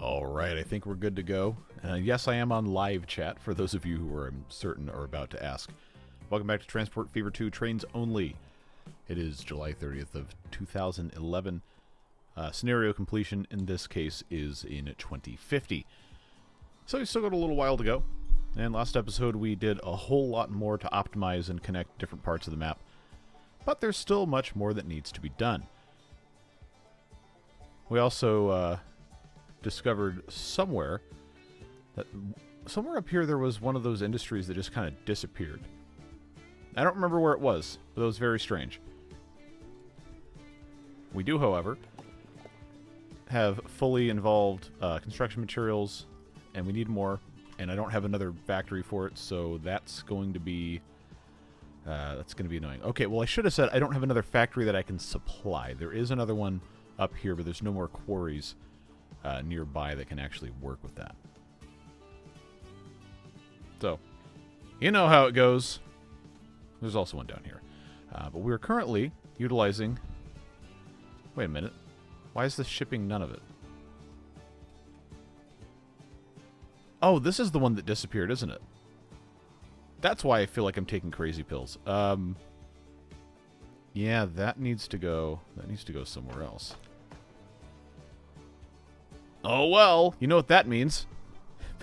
Alright, I think we're good to go. Yes, I am on live chat, for those of you who are certain or about to ask. Welcome back to Transport Fever 2, Trains Only. It is July 30th of 2011. Scenario completion, in this case, is in 2050. So we still got a little while to go. And last episode we did a whole lot more to optimize and connect different parts of the map. But there's still much more that needs to be done. We also discovered somewhere up here there was one of those industries that just kind of disappeared. I don't remember where it was, but it was very strange. We do, however, have fully involved construction materials, and we need more, and I don't have another factory for it, so that's going to be annoying. Okay, well, I should have said I don't have another factory that I can supply. There is another one up here, but there's no more quarries nearby that can actually work with that. So, you know how it goes. There's also one down here. But we're currently utilizing... Wait a minute. Why is this shipping none of it? Oh, this is the one that disappeared, isn't it? That's why I feel like I'm taking crazy pills. Yeah, that needs to go... That needs to go somewhere else. Oh, well, you know what that means.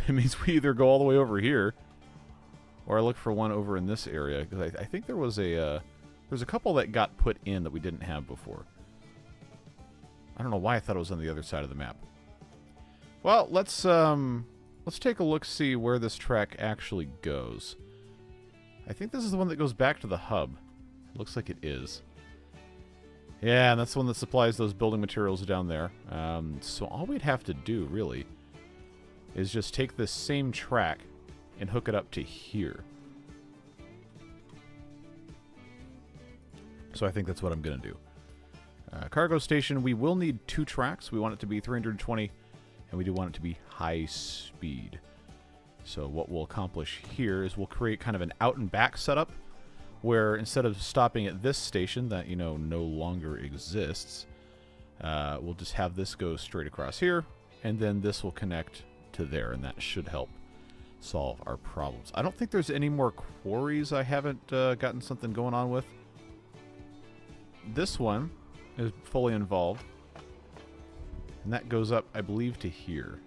It means we either go all the way over here, or I look for one over in this area, because I think there was there's a couple that got put in that we didn't have before. I don't know why I thought it was on the other side of the map. Well, let's take a look, see where this track actually goes. I think this is the one that goes back to the hub. Looks like it is. Yeah, and that's the one that supplies those building materials down there. So all we'd have to do, really, is just take this same track and hook it up to here. So I think that's what I'm going to do. Cargo station, we will need 2 tracks. We want it to be 320, and we do want it to be high speed. So what we'll accomplish here is we'll create kind of an out and back setup, where instead of stopping at this station that, you know, no longer exists, we'll just have this go straight across here, and then this will connect to there, and that should help solve our problems. I don't think there's any more quarries I haven't gotten something going on with. This one is fully involved, and that goes up, I believe, to here.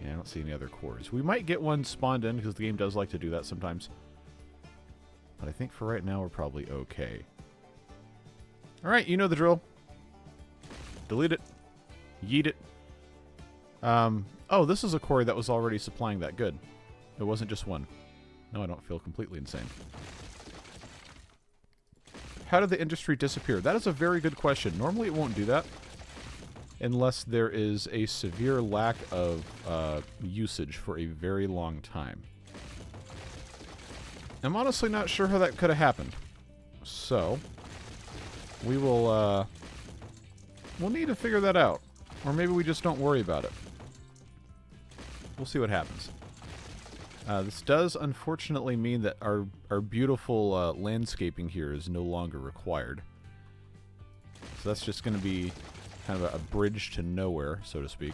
Yeah, I don't see any other quarries. We might get one spawned in, because the game does like to do that sometimes. But I think for right now, we're probably okay. Alright, you know the drill. Delete it. Yeet it. Oh, this is a quarry that was already supplying that. Good. It wasn't just one. No, I don't feel completely insane. How did the industry disappear? That is a very good question. Normally it won't do that, unless there is a severe lack of usage for a very long time. I'm honestly not sure how that could have happened. So, we will, we'll need to figure that out. Or maybe we just don't worry about it. We'll see what happens. This does unfortunately mean that our beautiful landscaping here is no longer required. So that's just going to be kind of a bridge to nowhere, so to speak.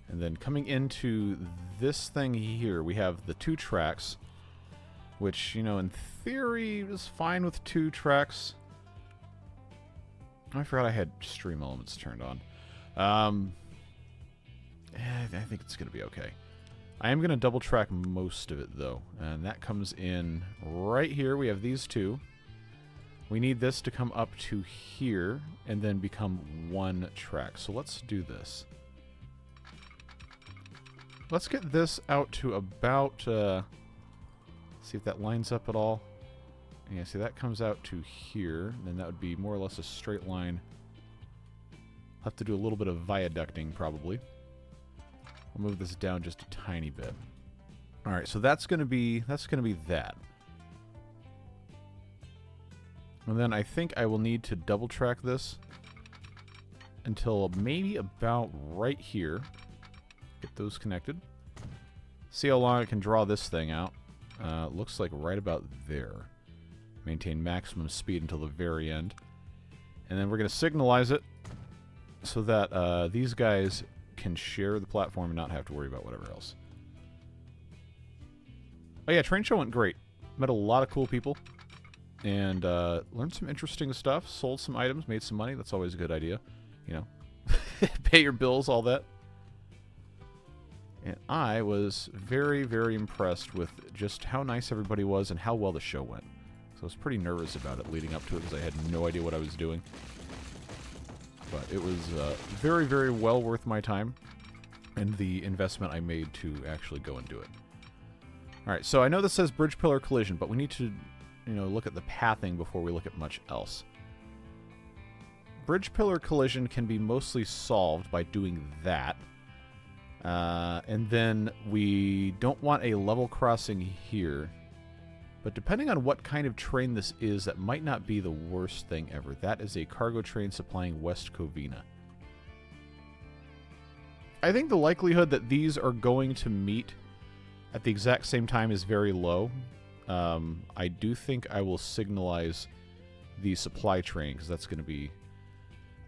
And then coming into this thing here, we have the 2 tracks, which, you know, in theory is fine with 2 tracks. I forgot I had stream elements turned on. I think it's going to be okay. I am going to double track most of it, though. And that comes in right here. We have these 2. We need this to come up to here and then become 1 track. So let's do this. Let's get this out to about... see if that lines up at all. Yeah, see, that comes out to here. Then that would be more or less a straight line. I'll have to do a little bit of viaducting, probably. I'll move this down just a tiny bit. Alright, so that's gonna be that. And then I think I will need to double track this until maybe about right here. Get those connected. See how long I can draw this thing out. Looks like right about there. Maintain maximum speed until the very end. And then we're going to signalize it so that these guys can share the platform and not have to worry about whatever else. Oh yeah, train show went great. Met a lot of cool people. And learned some interesting stuff. Sold some items, made some money. That's always a good idea. You know, pay your bills, all that. And I was very, very impressed with just how nice everybody was and how well the show went. So I was pretty nervous about it leading up to it because I had no idea what I was doing. But it was very, very well worth my time and the investment I made to actually go and do it. Alright, so I know this says bridge pillar collision, but we need to, you know, look at the pathing before we look at much else. Bridge pillar collision can be mostly solved by doing that. And then we don't want a level crossing here. But depending on what kind of train this is, that might not be the worst thing ever. That is a cargo train supplying West Covina. I think the likelihood that these are going to meet at the exact same time is very low. I do think I will signalize the supply train, because that's going to be...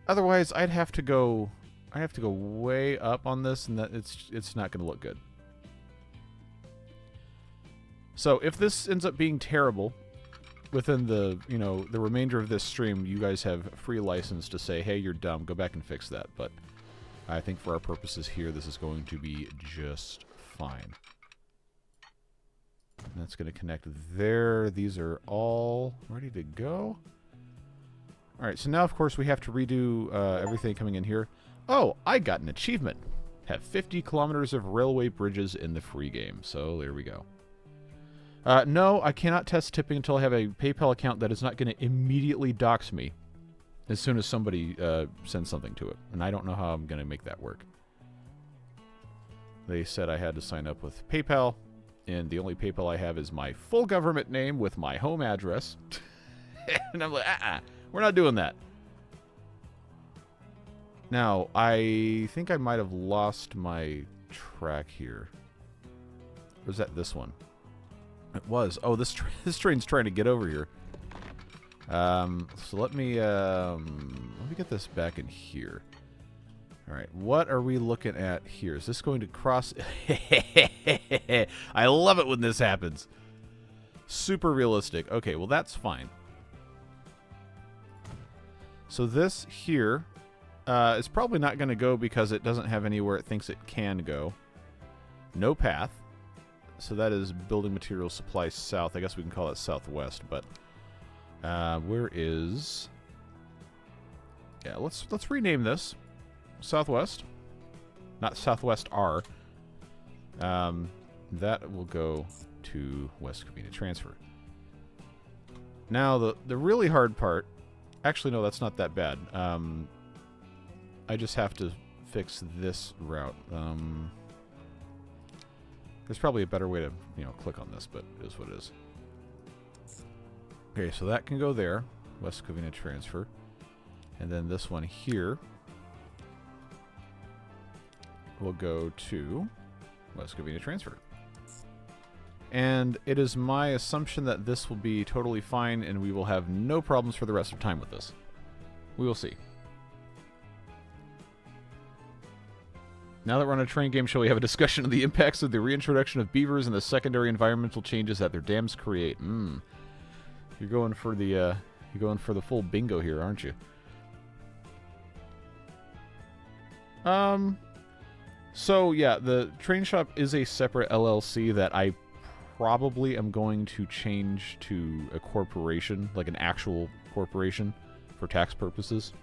Otherwise, I'd have to go way up on this, and that it's not going to look good. So if this ends up being terrible, within the, you know, the remainder of this stream, you guys have free license to say, hey, you're dumb, go back and fix that. But I think for our purposes here, this is going to be just fine. And that's going to connect there. These are all ready to go. Alright, so now, of course, we have to redo everything coming in here. Oh, I got an achievement. Have 50 kilometers of railway bridges in the free game. So, there we go. No, I cannot test tipping until I have a PayPal account that is not going to immediately dox me as soon as somebody sends something to it. And I don't know how I'm going to make that work. They said I had to sign up with PayPal, and the only PayPal I have is my full government name with my home address. And I'm like, we're not doing that. Now, I think I might have lost my track here. Or is that this one? It was. Oh, this train's trying to get over here. So let me get this back in here. All right, what are we looking at here? Is this going to cross? I love it when this happens. Super realistic. Okay, well, that's fine. So this here is probably not going to go because it doesn't have anywhere it thinks it can go. No path. So that is building material supply south. I guess we can call it southwest, but where is... Yeah, let's rename this southwest. Not southwest R. That will go to West Covina Transfer. Now, the really hard part... Actually, no, that's not that bad. I just have to fix this route. There's probably a better way to, you know, click on this, but it is what it is. Okay, so that can go there. West Covina Transfer. And then this one here will go to West Covina Transfer. And it is my assumption that this will be totally fine and we will have no problems for the rest of time with this. We will see. Now that we're on a train game show, we have a discussion of the impacts of the reintroduction of beavers and the secondary environmental changes that their dams create. You're going for the full bingo here, aren't you? So yeah, the train shop is a separate LLC that I probably am going to change to a corporation, like an actual corporation, for tax purposes.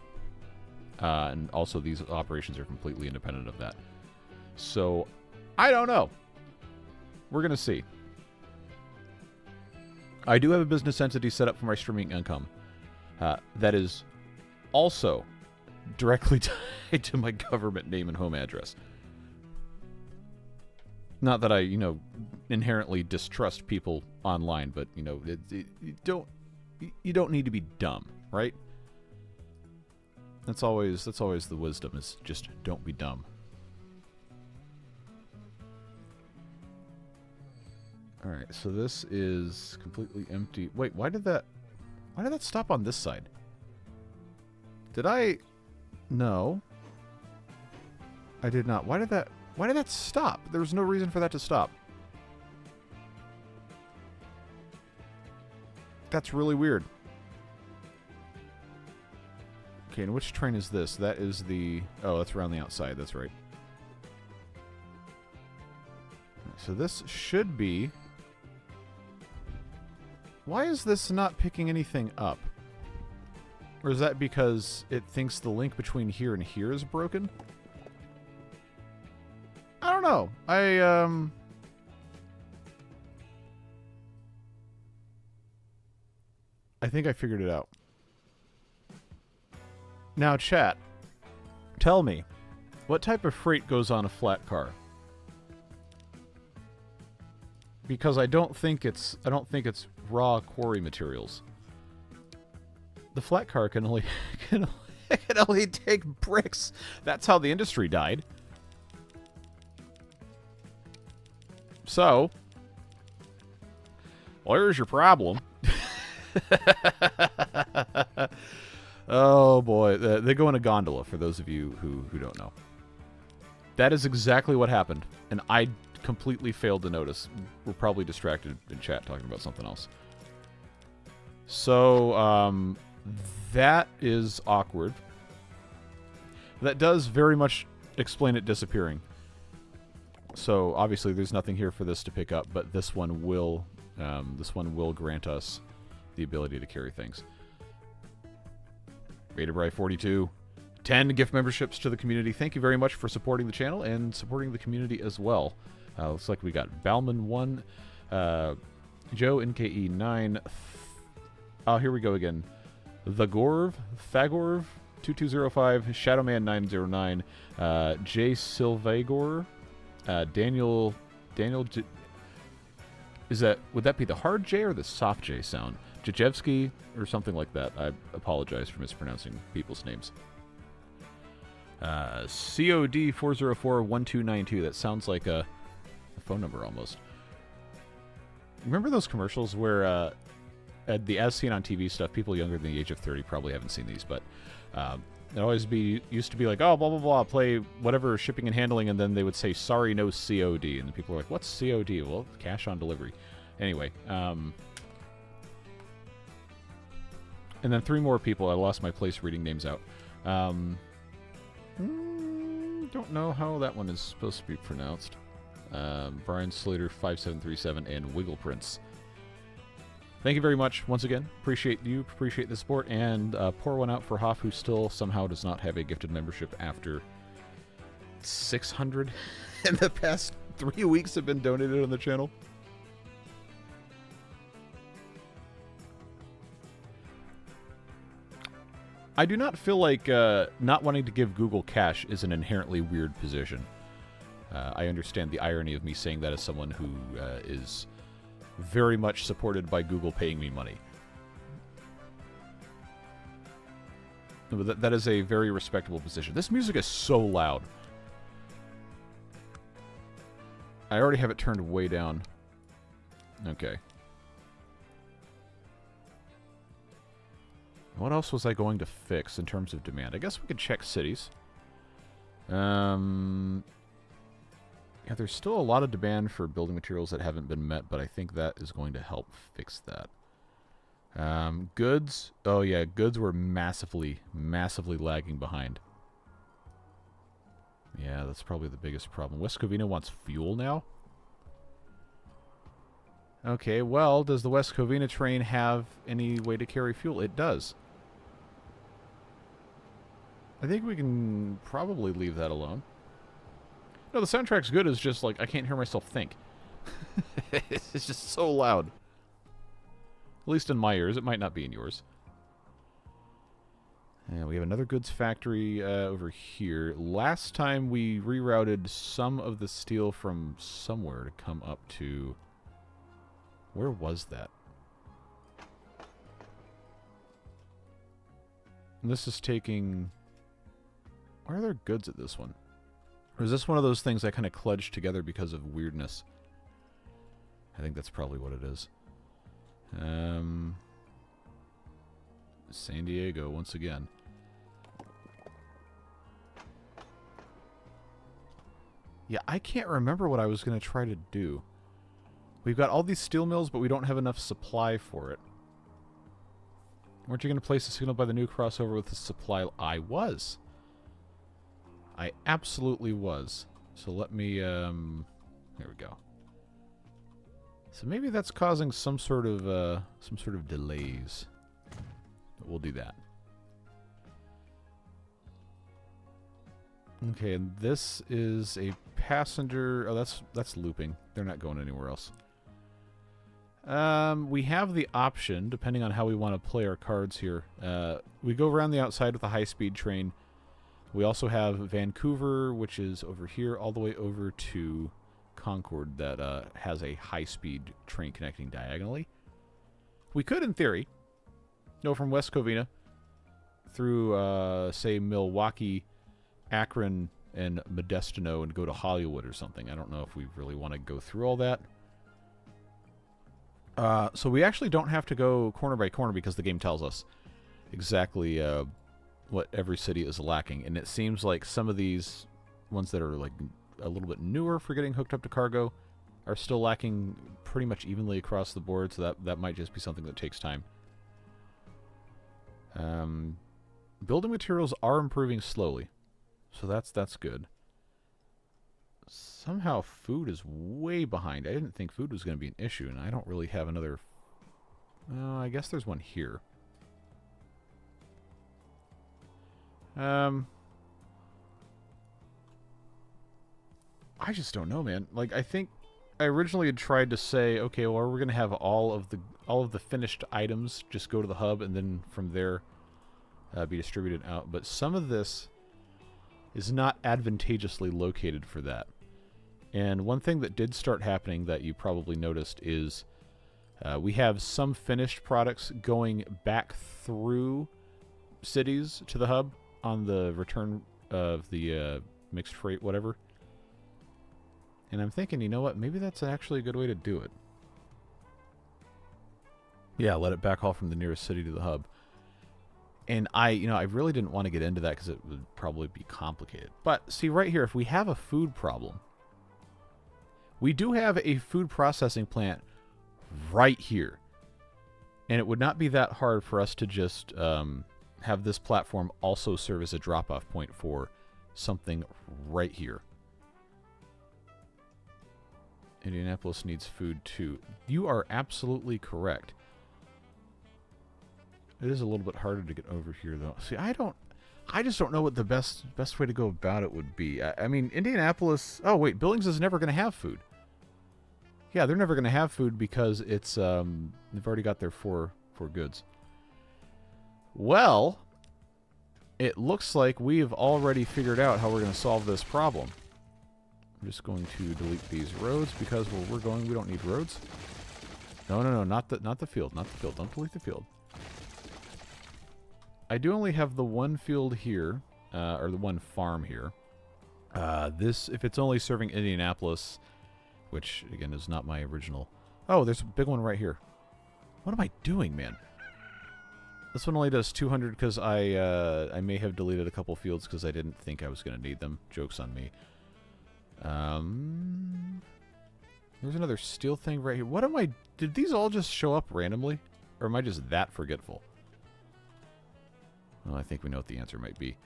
And also these operations are completely independent of that. So, I don't know. We're going to see. I do have a business entity set up for my streaming income. That is also directly tied to my government name and home address. Not that I, you know, inherently distrust people online, but, you know, you don't need to be dumb, right? That's always the wisdom, is just don't be dumb. Alright, so this is completely empty. Wait, why did that stop on this side? Did I... No. I did not. Why did that stop? There was no reason for that to stop. That's really weird. Okay, and which train is this? That is the... Oh, that's around the outside. That's right. So this should be... Why is this not picking anything up? Or is that because it thinks the link between here and here is broken? I don't know. I think I figured it out. Now, chat, tell me, what type of freight goes on a flat car? Because I don't think it's raw quarry materials. The flat car can only can only take bricks. That's how the industry died. So, where's your problem? Oh boy, they go in a gondola, for those of you who don't know. That is exactly what happened, and I completely failed to notice. We're probably distracted in chat talking about something else. So, that is awkward. That does very much explain it disappearing. So, obviously, there's nothing here for this to pick up, but this one will grant us the ability to carry things. Vaderbri42, 10 gift memberships to the community. Thank you very much for supporting the channel and supporting the community as well. Looks like we got Balman1, Joe NKE9. Oh, here we go again. The Gorv, Thagorv, 2205, Shadowman909, J Silvagor, Daniel. Would that be the hard J or the soft J sound? Jajevsky or something like that. I apologize for mispronouncing people's names. COD 404-1292. That sounds like a phone number almost. Remember those commercials where at the as seen on TV stuff, people younger than the age of 30 probably haven't seen these, but it always used to be like, oh, blah, blah, blah, play whatever shipping and handling, and then they would say, sorry, no COD. And the people are like, what's COD? Well, cash on delivery. Anyway, and then 3 more people. I lost my place reading names out. Don't know how that one is supposed to be pronounced. Brian Slater 5737 and Wiggle Prince. Thank you very much once again. Appreciate you, appreciate the support, and pour one out for Hoff, who still somehow does not have a gifted membership after 600 in the past 3 weeks have been donated on the channel. I do not feel like not wanting to give Google cash is an inherently weird position. I understand the irony of me saying that as someone who is very much supported by Google paying me money. But that is a very respectable position. This music is so loud. I already have it turned way down. Okay. What else was I going to fix in terms of demand? I guess we could check cities. Yeah, there's still a lot of demand for building materials that haven't been met, but I think that is going to help fix that. Goods. Oh, yeah, goods were massively lagging behind. Yeah, that's probably the biggest problem. West Covina wants fuel now? Okay, well, does the West Covina train have any way to carry fuel? It does. I think we can probably leave that alone. No, the soundtrack's good. It's just like I can't hear myself think. It's just so loud. At least in my ears. It might not be in yours. And we have another goods factory over here. Last time we rerouted some of the steel from somewhere to come up to... Where was that? And this is taking... Why are there goods at this one? Or is this one of those things that kind of kludged together because of weirdness? I think that's probably what it is. San Diego, once again. Yeah, I can't remember what I was going to try to do. We've got all these steel mills, but we don't have enough supply for it. Weren't you going to place a signal by the new crossover with the supply? I was. I absolutely was. So let me, there we go. So maybe that's causing some sort of delays. But we'll do that. Okay, and this is a passenger. Oh, that's looping. They're not going anywhere else. We have the option, depending on how we want to play our cards here. We go around the outside with a high-speed train. We also have Vancouver, which is over here, all the way over to Concord, that has a high-speed train connecting diagonally. We could, in theory, go from West Covina through, say, Milwaukee, Akron, and Modestino and go to Hollywood or something. I don't know if we really want to go through all that. So we actually don't have to go corner by corner because the game tells us exactly what every city is lacking. And it seems like some of these ones that are like a little bit newer for getting hooked up to cargo are still lacking pretty much evenly across the board, so that might just be something that takes time. Building materials are improving slowly, so that's good. Somehow food is way behind. I didn't think food was going to be an issue, and I don't really have another... I guess there's one here. I just don't know, man. Like, I think I originally had tried to say, okay, well, we're going to have all of the finished items just go to the hub, and then from there be distributed out. But some of this is not advantageously located for that. And one thing that did start happening that you probably noticed is we have some finished products going back through cities to the hub on the return of the mixed freight, whatever. And I'm thinking, you know what? Maybe that's actually a good way to do it. Yeah, let it backhaul from the nearest city to the hub. And I really didn't want to get into that because it would probably be complicated. But see right here, if we have a food problem, we do have a food processing plant right here. And it would not be that hard for us to just have this platform also serve as a drop-off point for something right here. Indianapolis needs food too. You are absolutely correct. It is a little bit harder to get over here, though. See, I just don't know what the best way to go about it would be. I mean, Indianapolis... Oh, wait, Billings is never going to have food. Yeah, they're never going to have food because it's... they've already got their four goods. Well, it looks like we've already figured out how we're going to solve this problem. I'm just going to delete these roads because where we're going, we don't need roads. No, not the field, not the field. Don't delete the field. I do only have the one field here, or the one farm here. This, if it's only serving Indianapolis, which again is not my original. Oh, there's a big one right here. What am I doing, man? This one only does 200 because I may have deleted a couple fields because I didn't think I was going to need them. Joke's on me. There's another steel thing right here. What am I... Did these all just show up randomly? Or am I just that forgetful? Well, I think we know what the answer might be.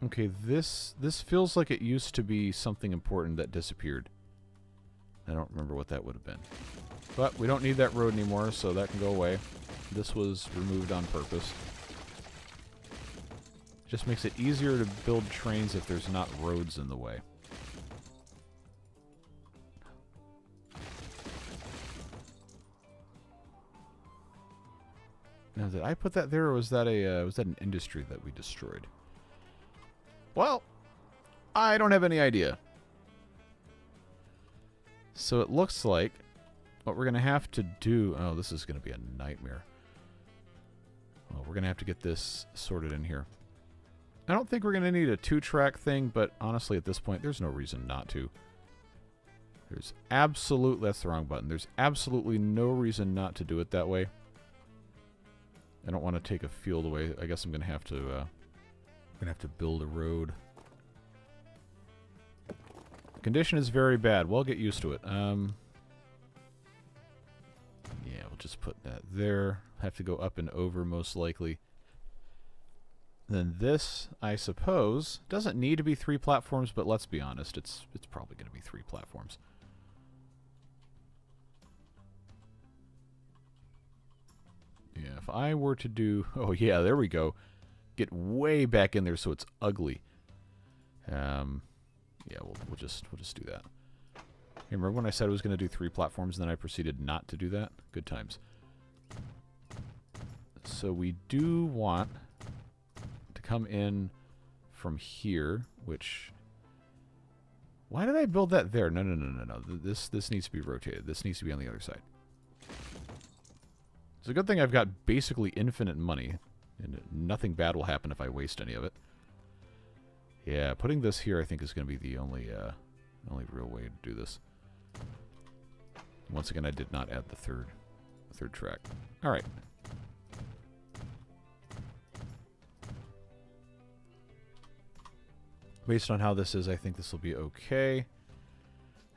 Okay, this feels like it used to be something important that disappeared. I don't remember what that would have been. But we don't need that road anymore, so that can go away. This was removed on purpose. Just makes it easier to build trains if there's not roads in the way. Now, did I put that there, or was that an industry that we destroyed? Well, I don't have any idea. So it looks like what we're going to have to do... Oh, this is going to be a nightmare. Well, we're going to have to get this sorted in here. I don't think we're going to need a 2-track thing, but honestly, at this point, there's no reason not to. There's absolutely... That's the wrong button. There's absolutely no reason not to do it that way. I don't want to take a field away. I guess I'm going to have to build a road condition is very bad. We'll get used to it. Yeah, we'll just put that there. Have to go up and over most likely. Then this, I suppose, doesn't need to be 3 platforms, but let's be honest, it's probably going to be 3 platforms. Yeah, if I were to do... Oh, yeah, there we go. Get way back in there so it's ugly. Yeah, we'll just do that. Hey, remember when I said I was going to do 3 platforms and then I proceeded not to do that? Good times. So we do want to come in from here, which... Why did I build that there? No. This needs to be rotated. This needs to be on the other side. It's a good thing I've got basically infinite money, and nothing bad will happen if I waste any of it. Yeah, putting this here I think is going to be the only real way to do this. Once again, I did not add the third track. All right. Based on how this is, I think this will be okay.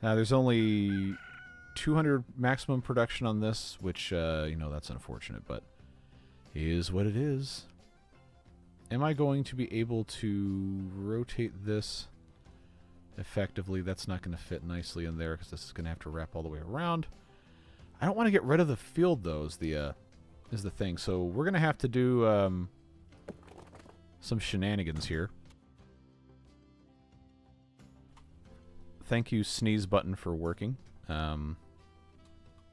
There's only 200 maximum production on this, which, you know, that's unfortunate, but is what it is. Am I going to be able to rotate this effectively? That's not going to fit nicely in there because this is going to have to wrap all the way around. I don't want to get rid of the field, though, is the thing. So we're going to have to do some shenanigans here. Thank you, sneeze button, for working.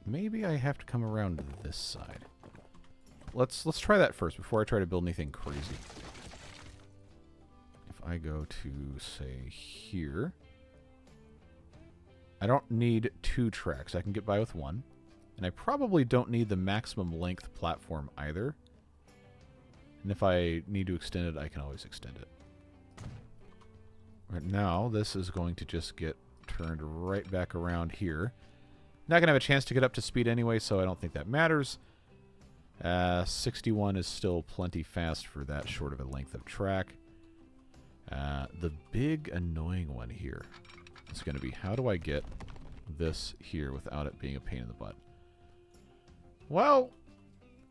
Maybe I have to come around to this side. Let's try that first before I try to build anything crazy. If I go to, say, here, I don't need 2 tracks. I can get by with 1. And I probably don't need the maximum length platform either. And if I need to extend it, I can always extend it. Right now, this is going to just get turned right back around here. Not going to have a chance to get up to speed anyway, so I don't think that matters. 61 is still plenty fast for that short of a length of track. The big annoying one here is going to be, how do I get this here without it being a pain in the butt? Well,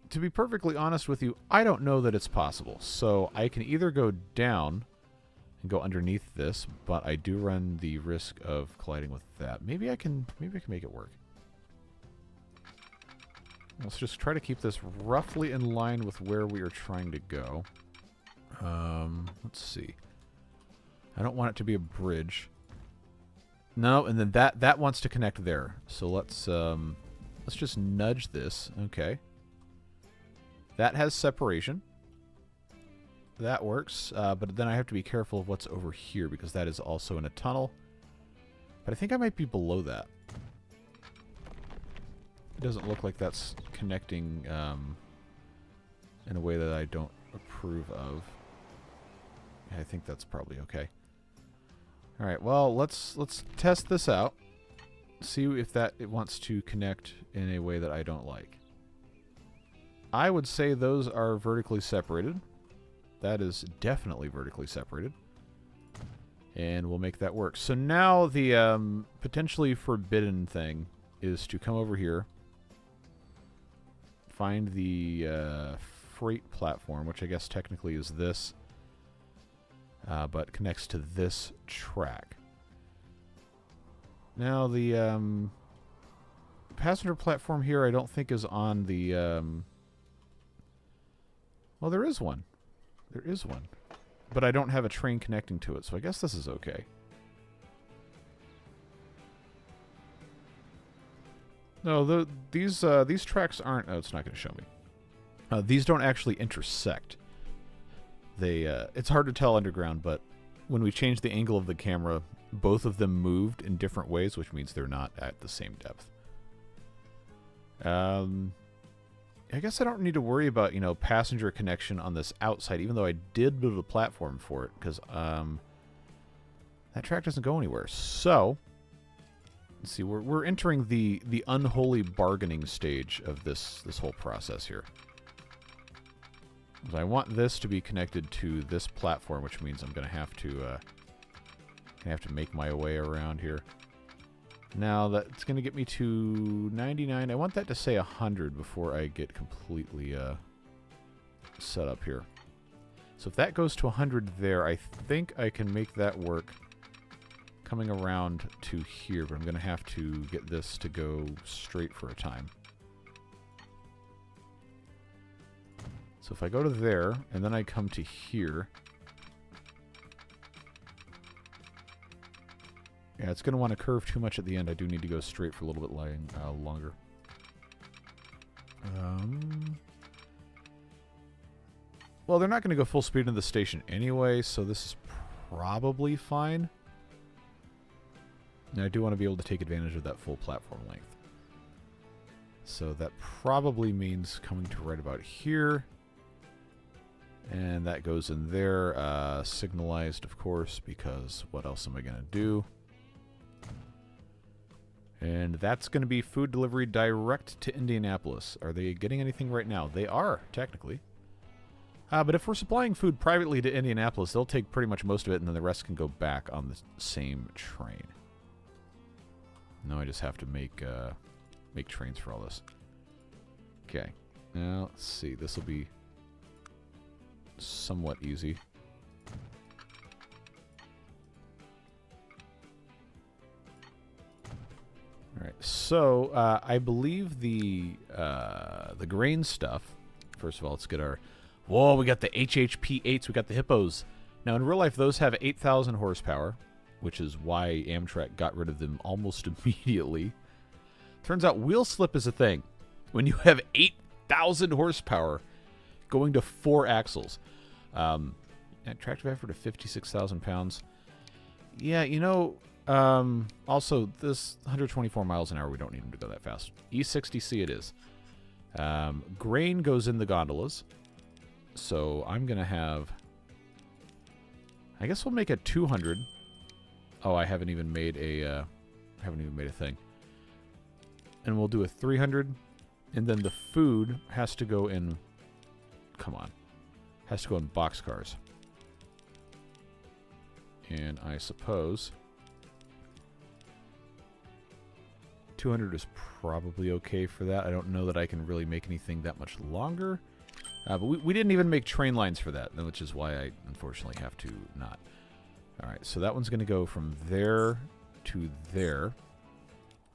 to be perfectly honest with you, I don't know that it's possible. So I can either go down and go underneath this, but I do run the risk of colliding with that. Maybe I can make it work. Let's just try to keep this roughly in line with where we are trying to go. Let's see. I don't want it to be a bridge. No, and then that wants to connect there. So let's just nudge this. Okay. That has separation. That works, but then I have to be careful of what's over here because that is also in a tunnel. But I think I might be below that. It doesn't look like that's connecting in a way that I don't approve of. I think that's probably okay. All right, well, let's test this out. See if it wants to connect in a way that I don't like. I would say those are vertically separated. That is definitely vertically separated. And we'll make that work. So now the potentially forbidden thing is to come over here, find the freight platform, which I guess technically is this, but connects to this track. Now the passenger platform here I don't think is on the... well, there is one. There is one. But I don't have a train connecting to it, so I guess this is okay. No, these tracks aren't... Oh, it's not going to show me. These don't actually intersect. They it's hard to tell underground, but when we change the angle of the camera, both of them moved in different ways, which means they're not at the same depth. I guess I don't need to worry about, you know, passenger connection on this outside, even though I did build a platform for it, because that track doesn't go anywhere. So, let's see, we're entering the unholy bargaining stage of this whole process here. I want this to be connected to this platform, which means I'm going to have to Gonna have to make my way around here. Now that's gonna get me to 99. I want that to say 100 before I get completely set up here. So if that goes to 100 there, I think I can make that work coming around to here, but I'm going to have to get this to go straight for a time. So if I go to there, and then I come to here, yeah, it's going to want to curve too much at the end. I do need to go straight for a little bit longer. Well, they're not going to go full speed into the station anyway, so this is probably fine. And I do want to be able to take advantage of that full platform length. So that probably means coming to right about here. And that goes in there, signalized, of course, because what else am I going to do? And that's going to be food delivery direct to Indianapolis. Are they getting anything right now? They are, technically. But if we're supplying food privately to Indianapolis, they'll take pretty much most of it, and then the rest can go back on the same train. Now I just have to make trains for all this. Okay. Now, let's see. This will be somewhat easy. All right. So, I believe the grain stuff, first of all, let's get our... Whoa, we got the HHP-8s. We got the hippos. Now, in real life, those have 8,000 horsepower, which is why Amtrak got rid of them almost immediately. Turns out wheel slip is a thing. When you have 8,000 horsepower going to 4 axles. Tractive effort of 56,000 pounds. Yeah, you know, also, this 124 miles an hour, we don't need them to go that fast. E60C it is. Grain goes in the gondolas. So I'm going to have... I guess we'll make a 200. Oh, I haven't even made a thing. And we'll do a 300. And then the food has to go in... Come on. Has to go in boxcars. And I suppose... 200 is probably okay for that. I don't know that I can really make anything that much longer. But we didn't even make train lines for that, which is why I unfortunately have to not. All right, so that one's going to go from there to there.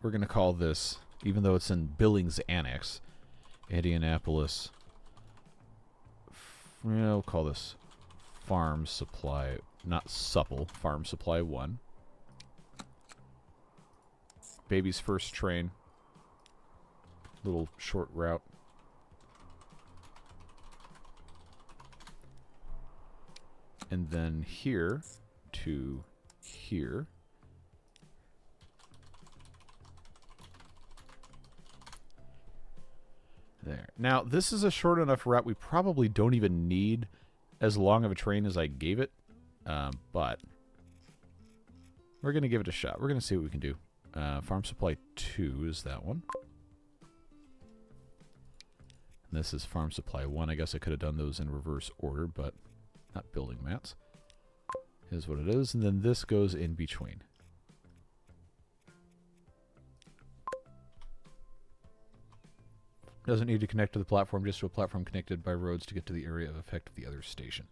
We're going to call this, even though it's in Billings Annex, Indianapolis. We'll call this Farm Supply, not Supple, Farm Supply 1. Baby's first train. Little short route. And then here to here. There. Now, this is a short enough route we probably don't even need as long of a train as I gave it. But we're going to give it a shot. We're going to see what we can do. Farm Supply 2 is that one. And this is Farm Supply 1. I guess I could have done those in reverse order, but not building mats. Is what it is. And then this goes in between. Doesn't need to connect to the platform, just to a platform connected by roads to get to the area of effect of the other station.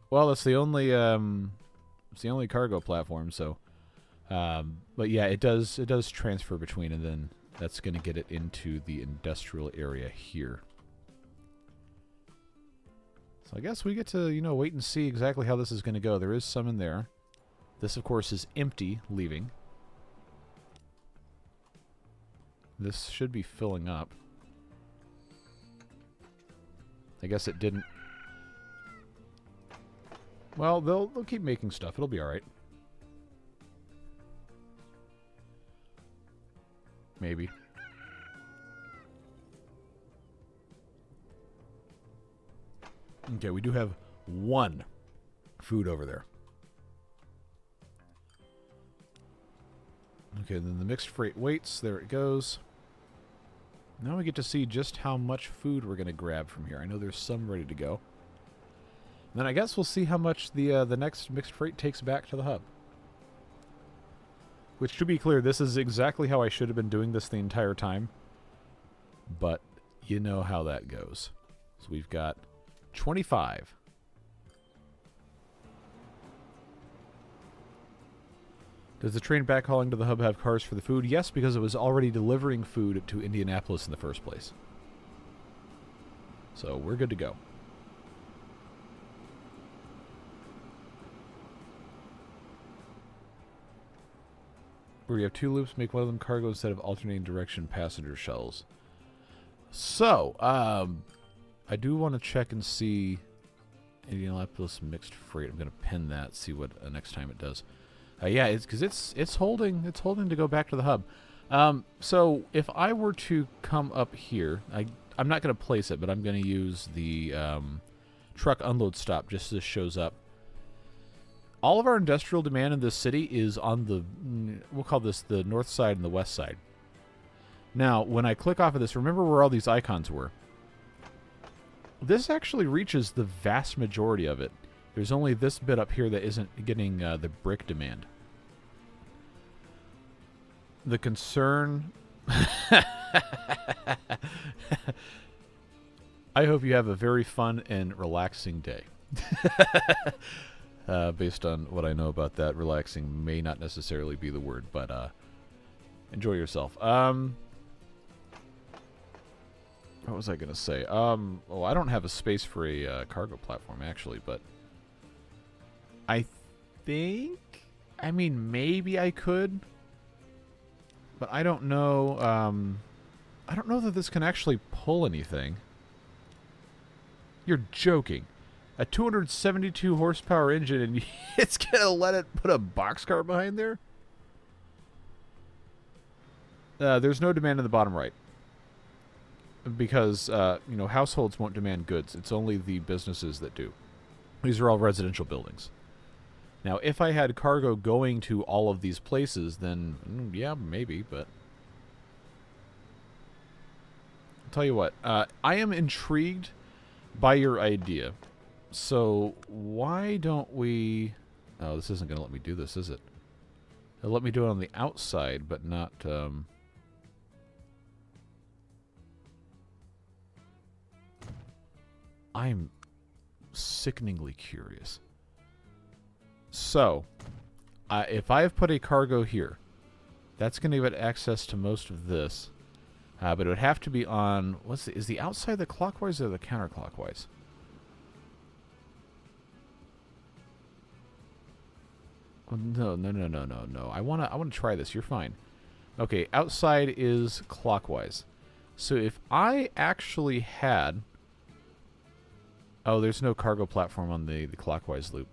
Well, it's the only cargo platform, so but yeah, it does transfer between, and then that's going to get it into the industrial area here. So I guess we get to, you know, wait and see exactly how this is going to go. There is some in there. This, of course, is empty, leaving. This should be filling up. I guess it didn't. Well, they'll keep making stuff. It'll be all right. Maybe. Okay, we do have one food over there. Okay, then the mixed freight waits. There it goes. Now we get to see just how much food we're going to grab from here. I know there's some ready to go. then I guess we'll see how much the next mixed freight takes back to the hub. Which, to be clear, this is exactly how I should have been doing this the entire time. But you know how that goes. So we've got 25. Does the train backhauling to the hub have cars for the food? Yes, because it was already delivering food to Indianapolis in the first place. So we're good to go. Where you have 2 loops, make one of them cargo instead of alternating direction passenger shuttles. So, I do want to check and see Indianapolis mixed freight. I'm going to pin that, see what next time it does. Yeah, it's because it's holding to go back to the hub. So if I were to come up here, I'm not going to place it, but I'm going to use the truck unload stop just so this shows up. All of our industrial demand in this city is on the, we'll call this the north side and the west side. Now, when I click off of this, remember where all these icons were. This actually reaches the vast majority of it. There's only this bit up here that isn't getting the brick demand. The concern... I hope you have a very fun and relaxing day. Based on what I know about that, relaxing may not necessarily be the word, but enjoy yourself. What was I going to say? Oh, I don't have a space for a cargo platform, actually, but I think... I mean, maybe I could, but I don't know. I don't know that this can actually pull anything. You're joking. A 272 horsepower engine, and it's going to let it put a boxcar behind there? There's no demand in the bottom right. Because, you know, households won't demand goods. It's only the businesses that do. These are all residential buildings. Now, if I had cargo going to all of these places, then, yeah, maybe, but... I'll tell you what. I am intrigued by your idea. So, why don't we... Oh, this isn't going to let me do this, is it? It'll let me do it on the outside, but not... I'm sickeningly curious. So, if I have put a cargo here, that's going to give it access to most of this. But it would have to be on... is the outside the clockwise or the counterclockwise? Oh, no. I want to try this. You're fine. Okay, outside is clockwise. So if I actually had... Oh, there's no cargo platform on the clockwise loop.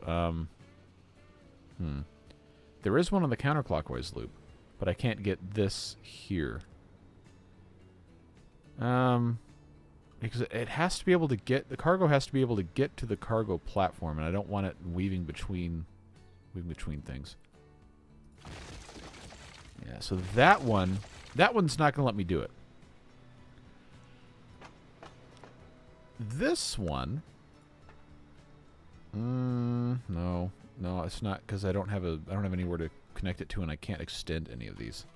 There is one on the counterclockwise loop, but I can't get this here. Because it has to be able to get... The cargo has to be able to get to the cargo platform, and I don't want it weaving between things. Yeah, so that one's not going to let me do it. This one... no, it's not, because I don't have anywhere to connect it to, and I can't extend any of these.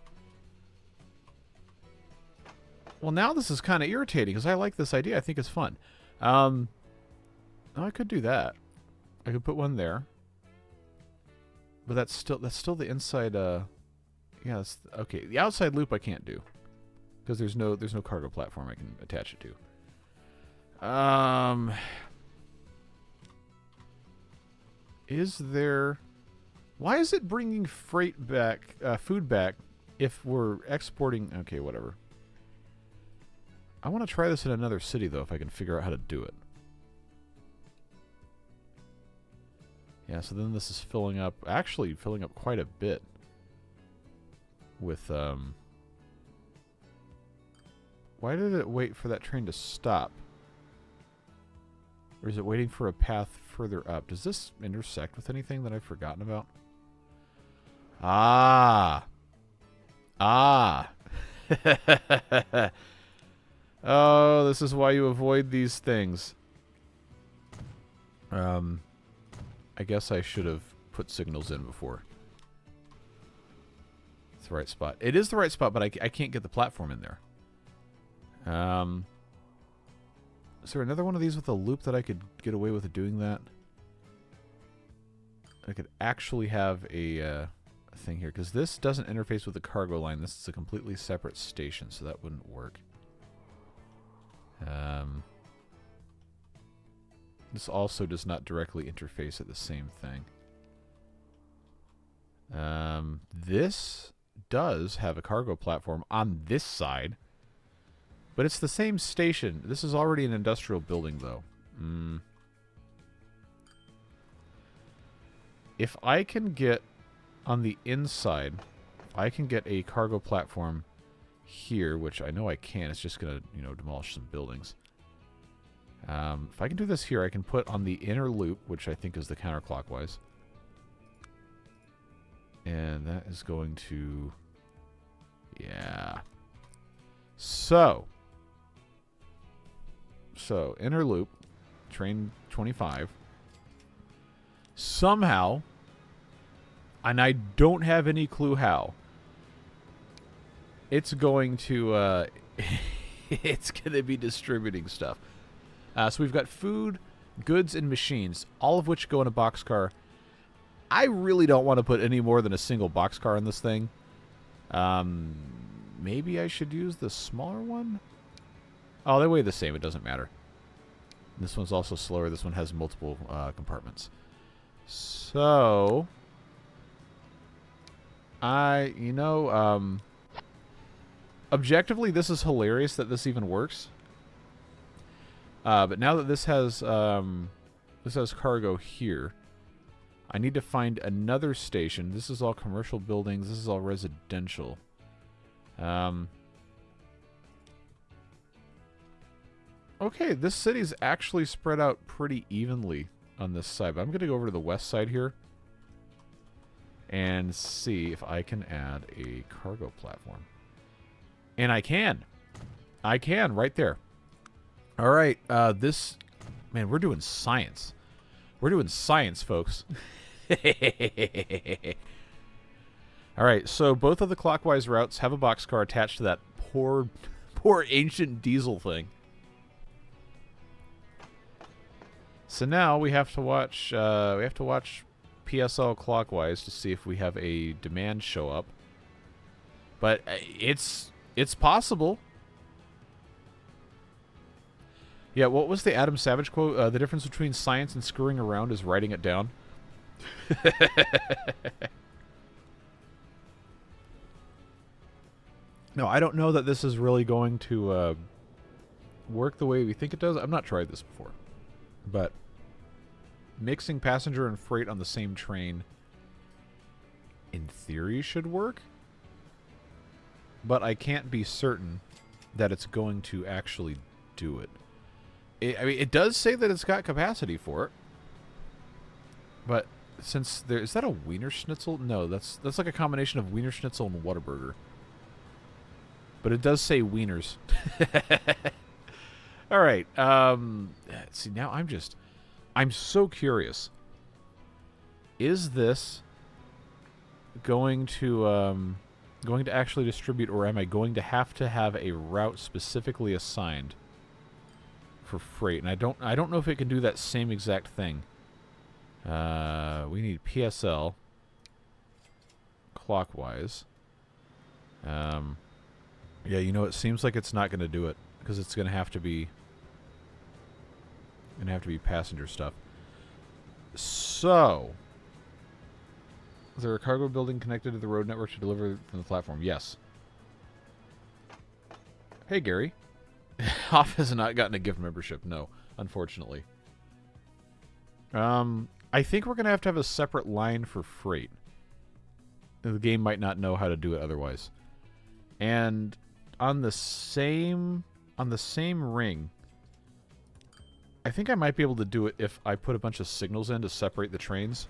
Well, now this is kind of irritating, because I like this idea. I think it's fun. Oh, I could do that. I could put one there. But that's still the inside, yeah, that's, okay. The outside loop I can't do, because there's no cargo platform I can attach it to. Is there... Why is it bringing freight back, food back, if we're exporting... Okay, whatever. I want to try this in another city, though, if I can figure out how to do it. Yeah, so then this is filling up... Actually, filling up quite a bit. With, Why did it wait for that train to stop? Or is it waiting for a path further up? Does this intersect with anything that I've forgotten about? Ah! Oh, this is why you avoid these things. I guess I should have put signals in before. It's the right spot. It is the right spot, but I can't get the platform in there. Is there another one of these with a loop that I could get away with doing that? I could actually have a thing here, because this doesn't interface with the cargo line. This is a completely separate station, so that wouldn't work. This also does not directly interface at the same thing. This does have a cargo platform on this side, but it's the same station. This is already an industrial building, though. If I can get on the inside, I can get a cargo platform here, which I know I can. It's just going to, you know, demolish some buildings. If I can do this here, I can put on the inner loop, which I think is the counterclockwise. And that is going to... Yeah. So, inner loop, train 25. Somehow, and I don't have any clue how, it's going to, it's going to be distributing stuff. So we've got food, goods, and machines, all of which go in a boxcar. I really don't want to put any more than a single boxcar in this thing. Maybe I should use the smaller one? Oh, they weigh the same. It doesn't matter. This one's also slower. This one has multiple compartments. So, objectively, this is hilarious that this even works. But now that this has cargo here, I need to find another station. This is all commercial buildings. This is all residential. Okay, this city's actually spread out pretty evenly on this side. But I'm going to go over to the west side here and see if I can add a cargo platform. And I can. I can, right there. All right, this... Man, we're doing science. We're doing science, folks. All right, so both of the clockwise routes have a boxcar attached to that poor ancient diesel thing. So now we have to watch PSL clockwise to see if we have a demand show up. But it's possible. Yeah, what was the Adam Savage quote? The difference between science and screwing around is writing it down. No, I don't know that this is really going to work the way we think it does. I've not tried this before. But mixing passenger and freight on the same train, in theory, should work. But I can't be certain that it's going to actually do it. I mean, it does say that it's got capacity for it. But since there... Is that a Wiener Schnitzel? No, that's like a combination of Wiener Schnitzel and Whataburger. But it does say wieners. All right. See, now I'm so curious. Is this going to actually distribute, or am I going to have a route specifically assigned for freight? And I don't know if it can do that same exact thing. We need PSL clockwise. Yeah, you know, it seems like it's not going to do it because it's going to have to be passenger stuff. So, is there a cargo building connected to the road network to deliver from the platform? Yes. Hey, Gary. Hoff has not gotten a gift membership. No, unfortunately. I think we're going to have a separate line for freight. The game might not know how to do it otherwise. And on the same ring, I think I might be able to do it if I put a bunch of signals in to separate the trains.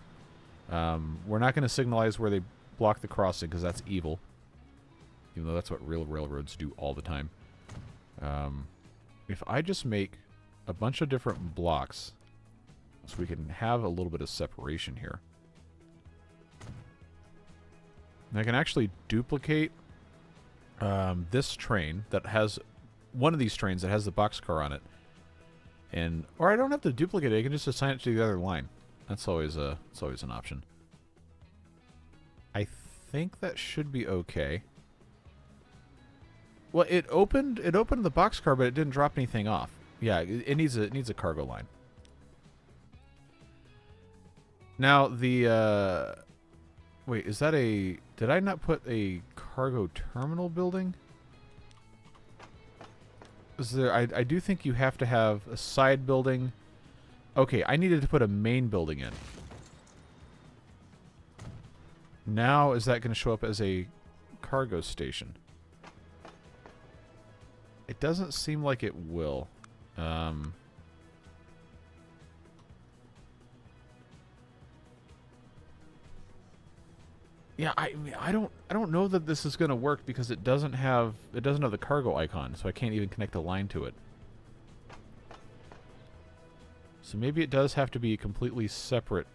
We're not going to signalize where they block the crossing because that's evil. Even though that's what real railroads do all the time. If I just make a bunch of different blocks So we can have a little bit of separation here. And I can actually duplicate this train that has... one of these trains that has the boxcar on it. And... or I don't have to duplicate it. I can just assign it to the other line. That's always an option. I think that should be okay. Well, it opened the boxcar, but it didn't drop anything off. Yeah, it needs a cargo line. Now the wait, is that a... did I not put a cargo terminal building? Is there... I do think you have to have a side building. Okay, I needed to put a main building in. Now, is that going to show up as a cargo station? It doesn't seem like it will. Yeah, I don't know that this is going to work because it doesn't have the cargo icon, so I can't even connect a line to it. So maybe it does have to be a completely separate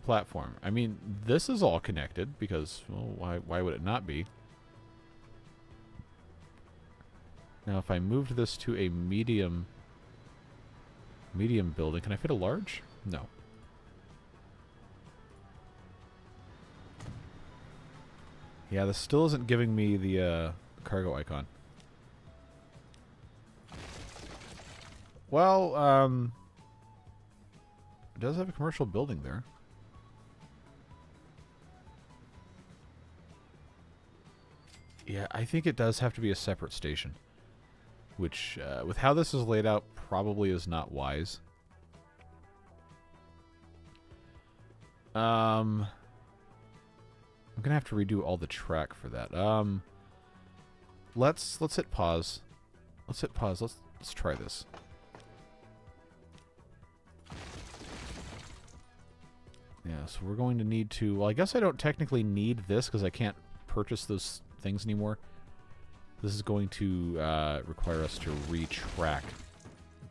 platform. I mean, this is all connected because, well, why would it not be? Now, if I moved this to a medium building, can I fit a large? No. Yeah, this still isn't giving me the cargo icon. Well, it does have a commercial building there. Yeah, I think it does have to be a separate station. Which, with how this is laid out, probably is not wise. I'm gonna have to redo all the track for that. Let's hit pause. Let's hit pause. Let's try this. Yeah, so we're going to need to... well, I guess I don't technically need this because I can't purchase those things anymore. This is going to require us to retrack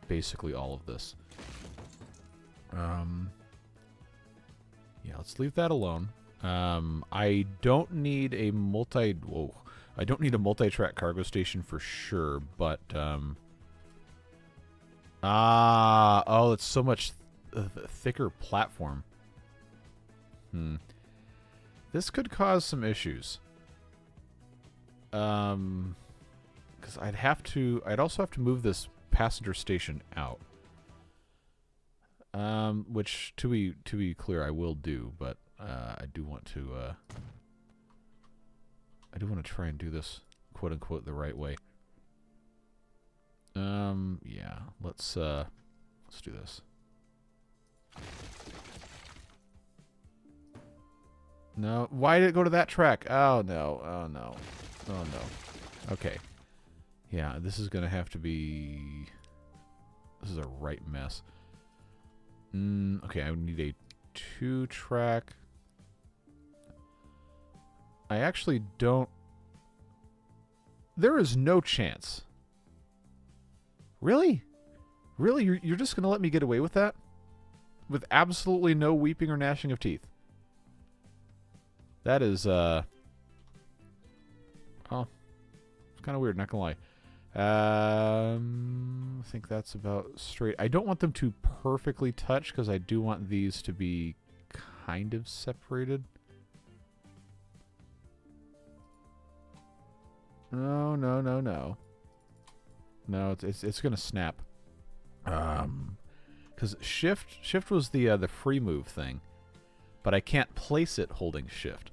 basically all of this. Yeah, let's leave that alone. I don't need a I don't need a multi-track cargo station for sure, but oh, it's so much thicker platform. This could cause some issues. Because I'd also have to move this passenger station out. Which to be clear, I will do, but I do want to try and do this quote unquote the right way. Yeah, let's do this. No, why did it go to that track? Oh no, oh no, oh no. Okay, yeah, this is gonna have to be. This is a right mess. Okay, I need a 2-track. I actually don't... There is no chance. Really? Really? You're just going to let me get away with that? With absolutely no weeping or gnashing of teeth? That is, oh. It's kind of weird, not going to lie. I think that's about straight. I don't want them to perfectly touch because I do want these to be kind of separated. No, no, no, no. No, it's gonna snap. Because shift was the free move thing, but I can't place it holding shift,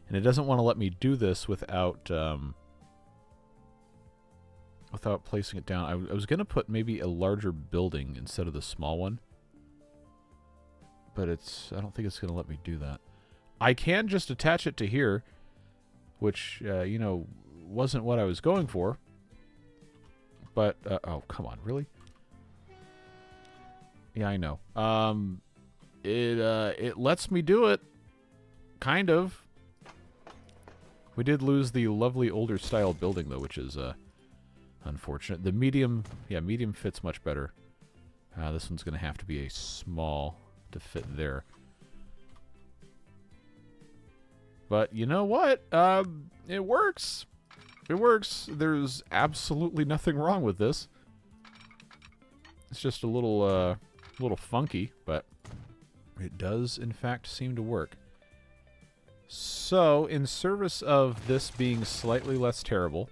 and it doesn't want to let me do this without without placing it down. I was gonna put maybe a larger building instead of the small one, but I don't think it's gonna let me do that. I can just attach it to here, which you know, wasn't what I was going for. But oh, come on, really? Yeah, I know. It lets me do it, kind of. We did lose the lovely older style building though, which is unfortunate. The medium, yeah, medium fits much better. This one's going to have to be a small to fit there. But you know what? It works. It works. There's absolutely nothing wrong with this. It's just a little funky, but it does, in fact, seem to work. So, in service of this being slightly less terrible,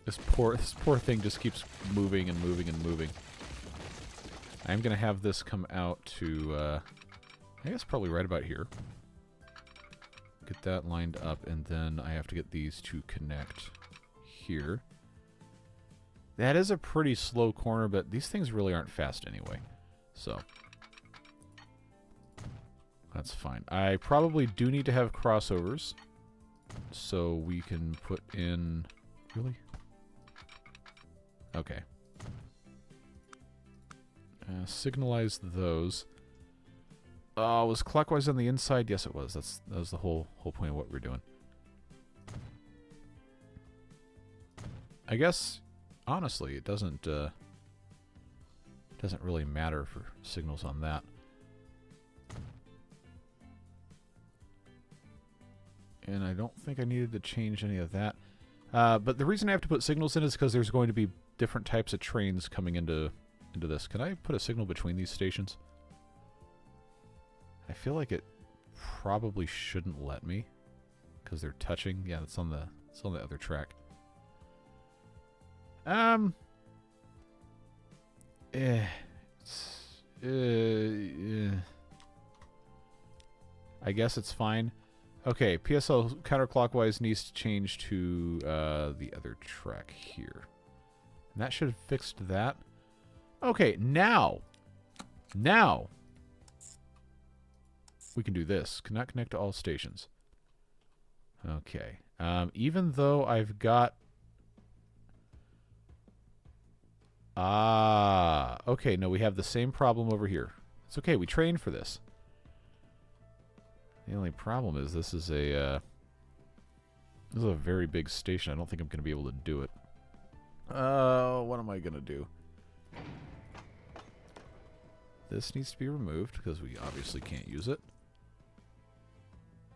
this poor thing just keeps moving and moving and moving. I'm going to have this come out to, I guess probably right about here. Get that lined up, and then I have to get these to connect here. That is a pretty slow corner, but these things really aren't fast anyway. So, that's fine. I probably do need to have crossovers, so we can put in... Really? Okay. Signalize those. Was clockwise on the inside? Yes, it was. That was the whole point of what we're doing. I guess, honestly, it doesn't really matter for signals on that. And I don't think I needed to change any of that. But the reason I have to put signals in is because there's going to be different types of trains coming into this. Can I put a signal between these stations? I feel like it probably shouldn't let me because they're touching. Yeah, it's on the other track. I guess it's fine. Okay, PSL counterclockwise needs to change to the other track here. And that should have fixed that. Okay, now we can do this. Cannot connect to all stations. Okay. Even though I've got... okay, no, we have the same problem over here. It's okay, we trained for this. The only problem is this is a very big station. I don't think I'm going to be able to do it. What am I going to do? This needs to be removed because we obviously can't use it.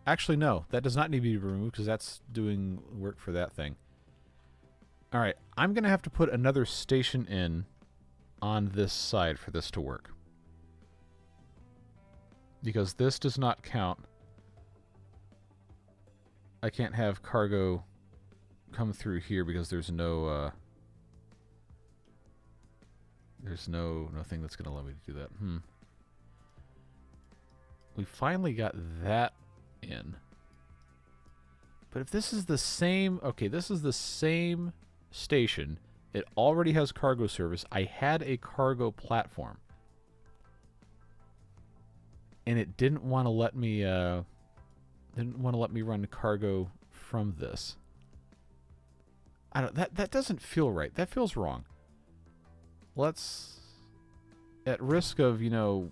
Actually, no. That does not need to be removed because that's doing work for that thing. Alright, I'm going to have to put another station in on this side for this to work. Because this does not count. I can't have cargo come through here because there's no thing that's going to allow me to do that. We finally got that in. But if this is the same... Okay, this is the same station. It already has cargo service. I had a cargo platform. And it didn't want to let me... run cargo from this. I don't... That doesn't feel right. That feels wrong. Let's... At risk of, you know,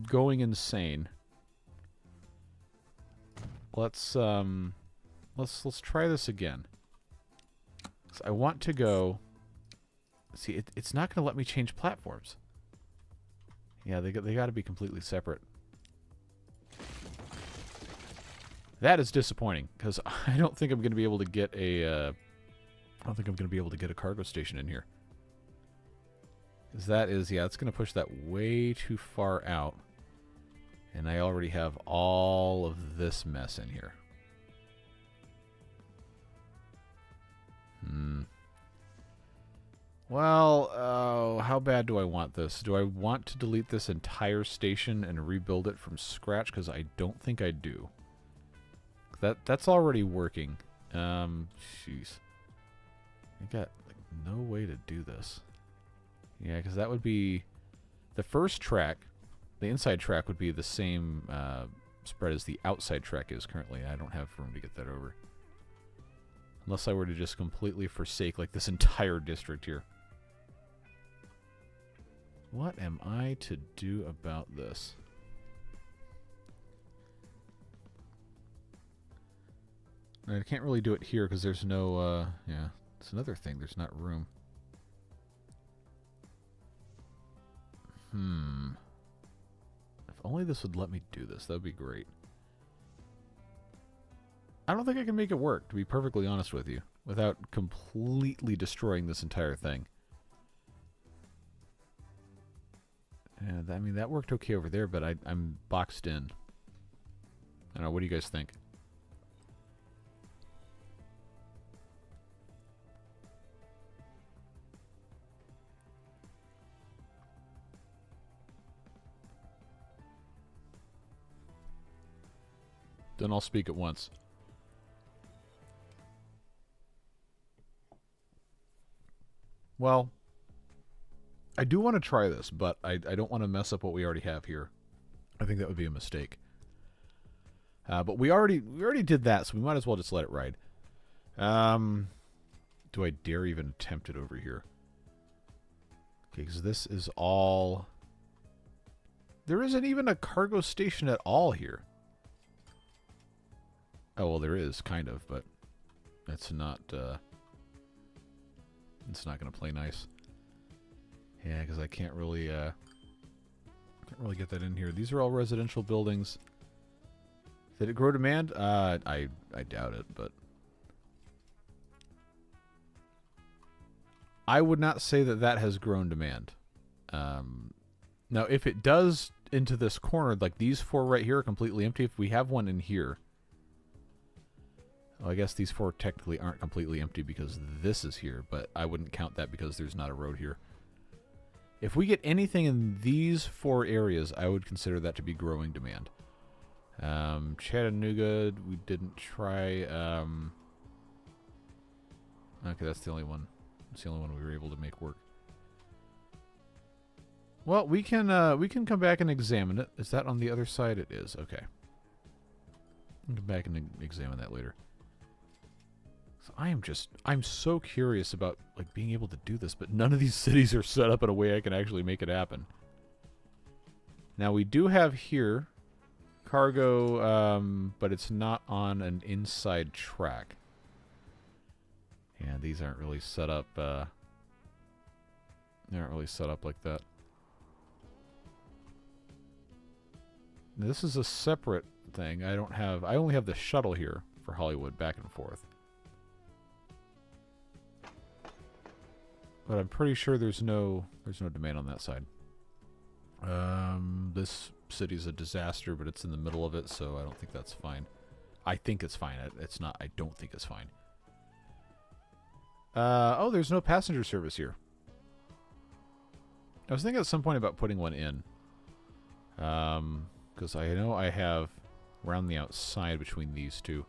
going insane... Let's try this again. So I want to go... See, it's not going to let me change platforms. Yeah, they got to be completely separate. That is disappointing because I don't think I'm going to be able to get a. I don't think I'm going to be able to get a cargo station in here. Because that is, yeah, it's going to push that way too far out. And I already have all of this mess in here. Well, how bad do I want this? Do I want to delete this entire station and rebuild it from scratch? Because I don't think I do. That's already working. Jeez. I got like no way to do this. Yeah, because that would be the first track. The inside track would be the same spread as the outside track is currently. I don't have room to get that over. Unless I were to just completely forsake like this entire district here. What am I to do about this? I can't really do it here because there's no, yeah, it's another thing. There's not room. If only this would let me do this, that would be great. I don't think I can make it work, to be perfectly honest with you, without completely destroying this entire thing. And I mean, that worked okay over there, but I'm boxed in. I don't know, what do you guys think? Then I'll speak at once. Well, I do want to try this, but I don't want to mess up what we already have here. I think that would be a mistake. But we already did that, so we might as well just let it ride. Do I dare even attempt it over here? Okay, because this is all... There isn't even a cargo station at all here. Oh, well, there is, kind of, but that's not, it's not going to play nice. Yeah, because I can't really get that in here. These are all residential buildings. Did it grow demand? I doubt it, but I would not say that that has grown demand. Now, if it does into this corner, like these four right here are completely empty. If we have one in here, well, I guess these four technically aren't completely empty because this is here, but I wouldn't count that because there's not a road here. If we get anything in these four areas, I would consider that to be growing demand. Chattanooga, we didn't try. Okay, that's the only one. That's the only one we were able to make work. Well, we can come back and examine it. Is that on the other side? It is. Okay. We'll come back and examine that later. So I'm so curious about like being able to do this, but none of these cities are set up in a way I can actually make it happen. Now we do have here cargo, but it's not on an inside track. And these aren't really set up. They aren't really set up like that. This is a separate thing. I only have the shuttle here for Hollywood back and forth. But I'm pretty sure there's no demand on that side. This city's a disaster, but it's in the middle of it, so I don't think that's fine. I think it's fine. It's not. I don't think it's fine. Oh, there's no passenger service here. I was thinking at some point about putting one in. Because I know I have around the outside between these two.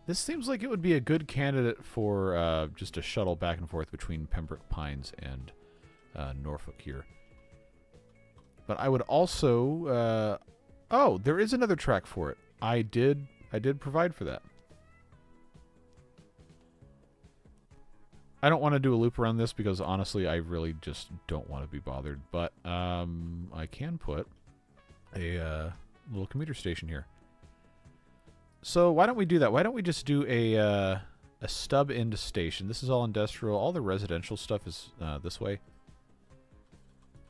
This seems like it would be a good candidate for just a shuttle back and forth between Pembroke Pines and Norfolk here. But I would also... oh, there is another track for it. I did provide for that. I don't want to do a loop around this because honestly I really just don't want to be bothered. But I can put a little commuter station here. So why don't we do that? Why don't we just do a stub into station? This is all industrial. All the residential stuff is this way.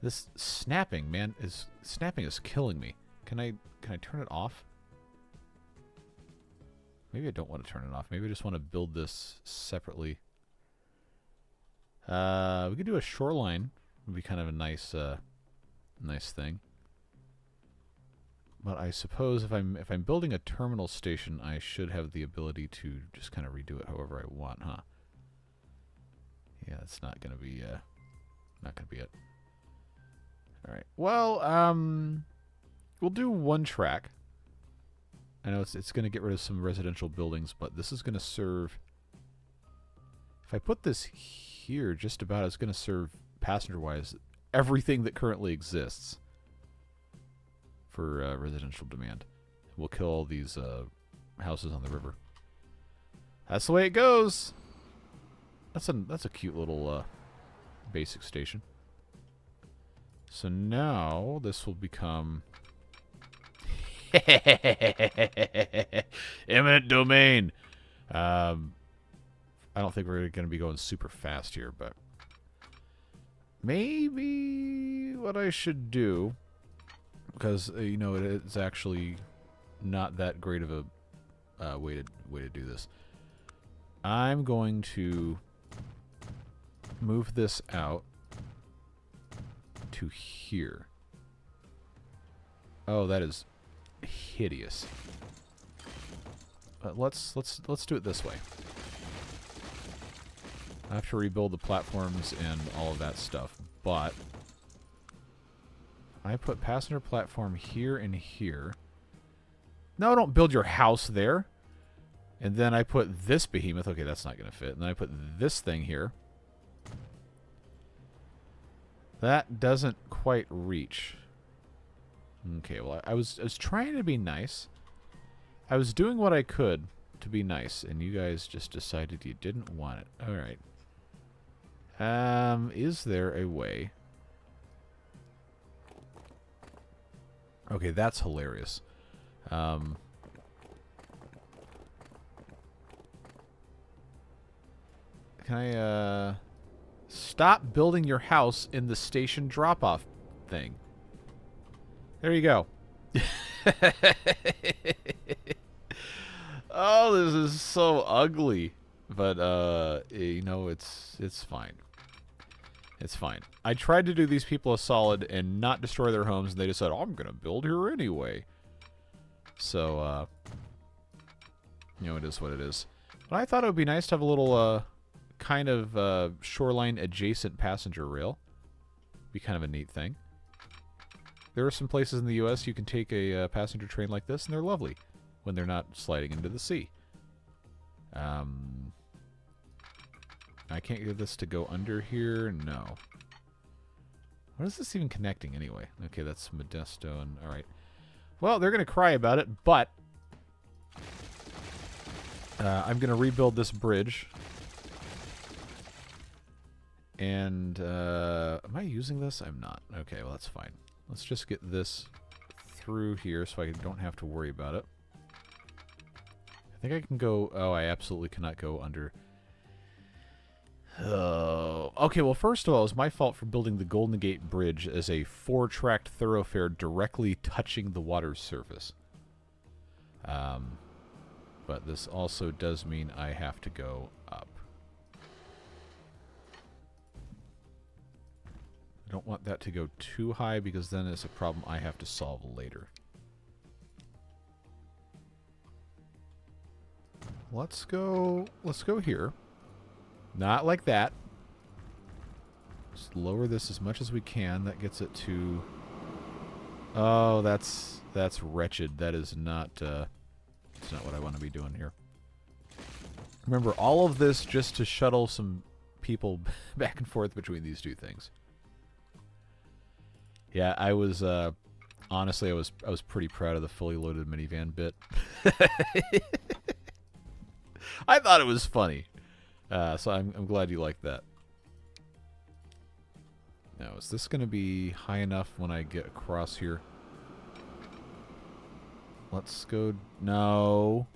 This snapping, man, snapping is killing me. Can I turn it off? Maybe I don't want to turn it off. Maybe I just want to build this separately. We could do a shoreline. Would be kind of a nice nice thing. But I suppose if I'm building a terminal station, I should have the ability to just kind of redo it however I want, huh? Yeah, that's not gonna be it. All right. Well, we'll do one track. I know it's gonna get rid of some residential buildings, but this is gonna serve. If I put this here, just about, it's gonna serve passenger-wise everything that currently exists for residential demand. We'll kill all these houses on the river. That's the way it goes. That's a cute little basic station. So now this will become eminent domain. I don't think we're going to be going super fast here, but maybe what I should do, because you know it's actually not that great of a way to do this. I'm going to move this out to here. Oh, that is hideous. Let's do it this way. I have to rebuild the platforms and all of that stuff, but I put passenger platform here and here. No, don't build your house there. And then I put this behemoth. Okay, that's not going to fit. And then I put this thing here. That doesn't quite reach. Okay, well, I was trying to be nice. I was doing what I could to be nice, and you guys just decided you didn't want it. All right. Is there a way? Okay, that's hilarious. Can I, stop building your house in the station drop-off thing? There you go. Oh, this is so ugly. But, you know, it's fine. It's fine. I tried to do these people a solid and not destroy their homes, and they just said, oh, I'm going to build here anyway. So, you know, it is what it is. But I thought it would be nice to have a little, kind of, shoreline-adjacent passenger rail. Be kind of a neat thing. There are some places in the U.S. you can take a passenger train like this, and they're lovely when they're not sliding into the sea. I can't get this to go under here. No. What is this even connecting anyway? Okay, that's Modesto and... Alright. Well, they're going to cry about it, but... I'm going to rebuild this bridge. And, am I using this? I'm not. Okay, well, that's fine. Let's just get this through here so I don't have to worry about it. I think I can go... Oh, I absolutely cannot go under... Oh. Okay, well, first of all, it was my fault for building the Golden Gate Bridge as a 4-tracked thoroughfare directly touching the water's surface. But this also does mean I have to go up. I don't want that to go too high because then it's a problem I have to solve later. Let's go here. Not like that. Just lower this as much as we can. That gets it to... Oh, that's wretched. That is not, that's not what I want to be doing here. Remember, all of this just to shuttle some people back and forth between these two things. Yeah, I was, honestly, I was pretty proud of the fully loaded minivan bit. I thought it was funny. So I'm glad you liked that. Now, is this going to be high enough when I get across here? Let's go... No.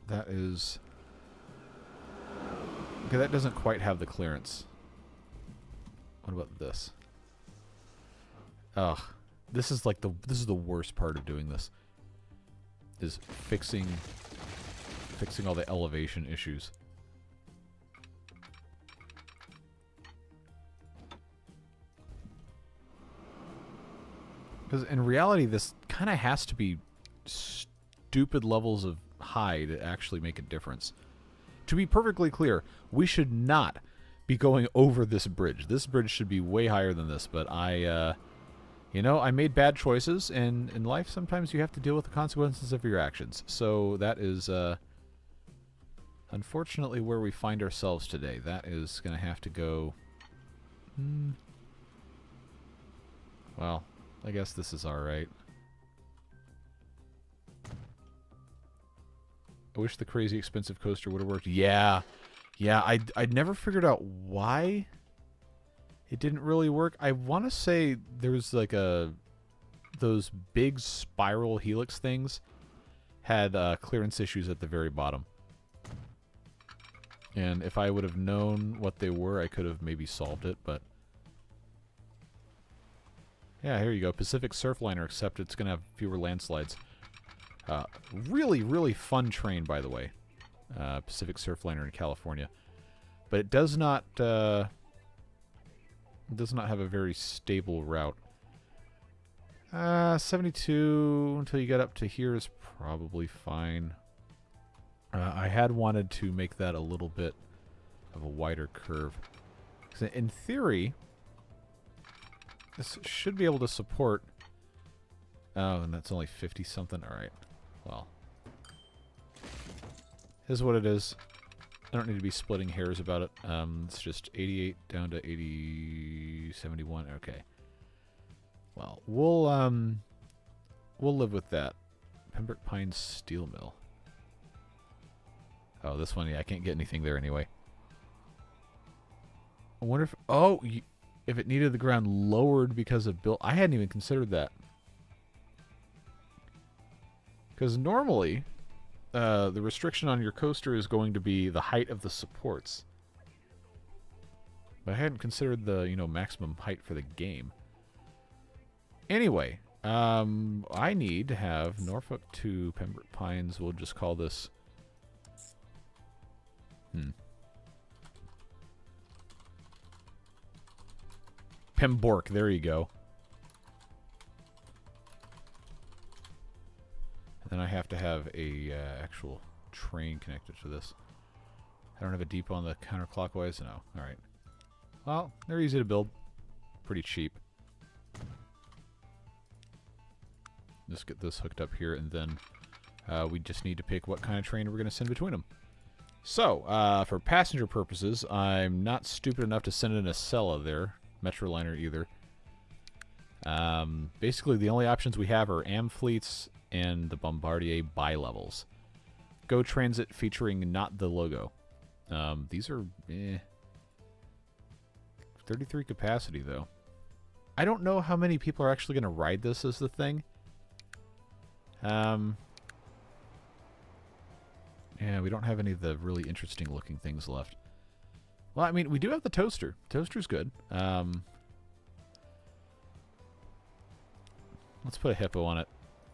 That is... Okay, that doesn't quite have the clearance. What about this? Ugh. This is like this is the worst part of doing this. Is fixing all the elevation issues. Because in reality, this kind of has to be stupid levels of high to actually make a difference. To be perfectly clear, we should not be going over this bridge. This bridge should be way higher than this, but you know, I made bad choices, and in life, sometimes you have to deal with the consequences of your actions. So that is, unfortunately, where we find ourselves today. That is going to have to go... Well, I guess this is alright. I wish the crazy expensive coaster would have worked. Yeah. Yeah, I'd never figured out why it didn't really work. I want to say there was like those big spiral helix things had clearance issues at the very bottom. And if I would have known what they were, I could have maybe solved it, but Yeah, here you go. Pacific Surfliner, except it's going to have fewer landslides. Really, really fun train, by the way. Pacific Surfliner in California. But it does not have a very stable route. 72 until you get up to here is probably fine. I had wanted to make that a little bit of a wider curve. 'Cause in theory, this should be able to support... Oh, and that's only 50-something? Alright. Well. Here's what it is. I don't need to be splitting hairs about it. It's just 88 down to 80... 71. Okay. Well, we'll live with that. Pembroke Pines Steel Mill. Oh, this one, yeah, I can't get anything there anyway. I wonder if... Oh, if it needed the ground lowered because of build... I hadn't even considered that. Because normally, the restriction on your coaster is going to be the height of the supports. But I hadn't considered the, you know, maximum height for the game. Anyway, I need to have Norfolk to Pembroke Pines. We'll just call this... Pembork, there you go. And then I have to have a actual train connected to this. I don't have a depot on the counterclockwise? No. Alright. Well, they're easy to build. Pretty cheap. Just get this hooked up here, and then we just need to pick what kind of train we're going to send between them. So, for passenger purposes, I'm not stupid enough to send in a Acela there. Metroliner either. Basically, the only options we have are Amfleets and the Bombardier bi-levels. Go Transit featuring not the logo. These are 33 capacity, though. I don't know how many people are actually going to ride this as the thing. Yeah, we don't have any of the really interesting looking things left. Well, I mean, we do have the toaster. Toaster's good. Let's put a hippo on it,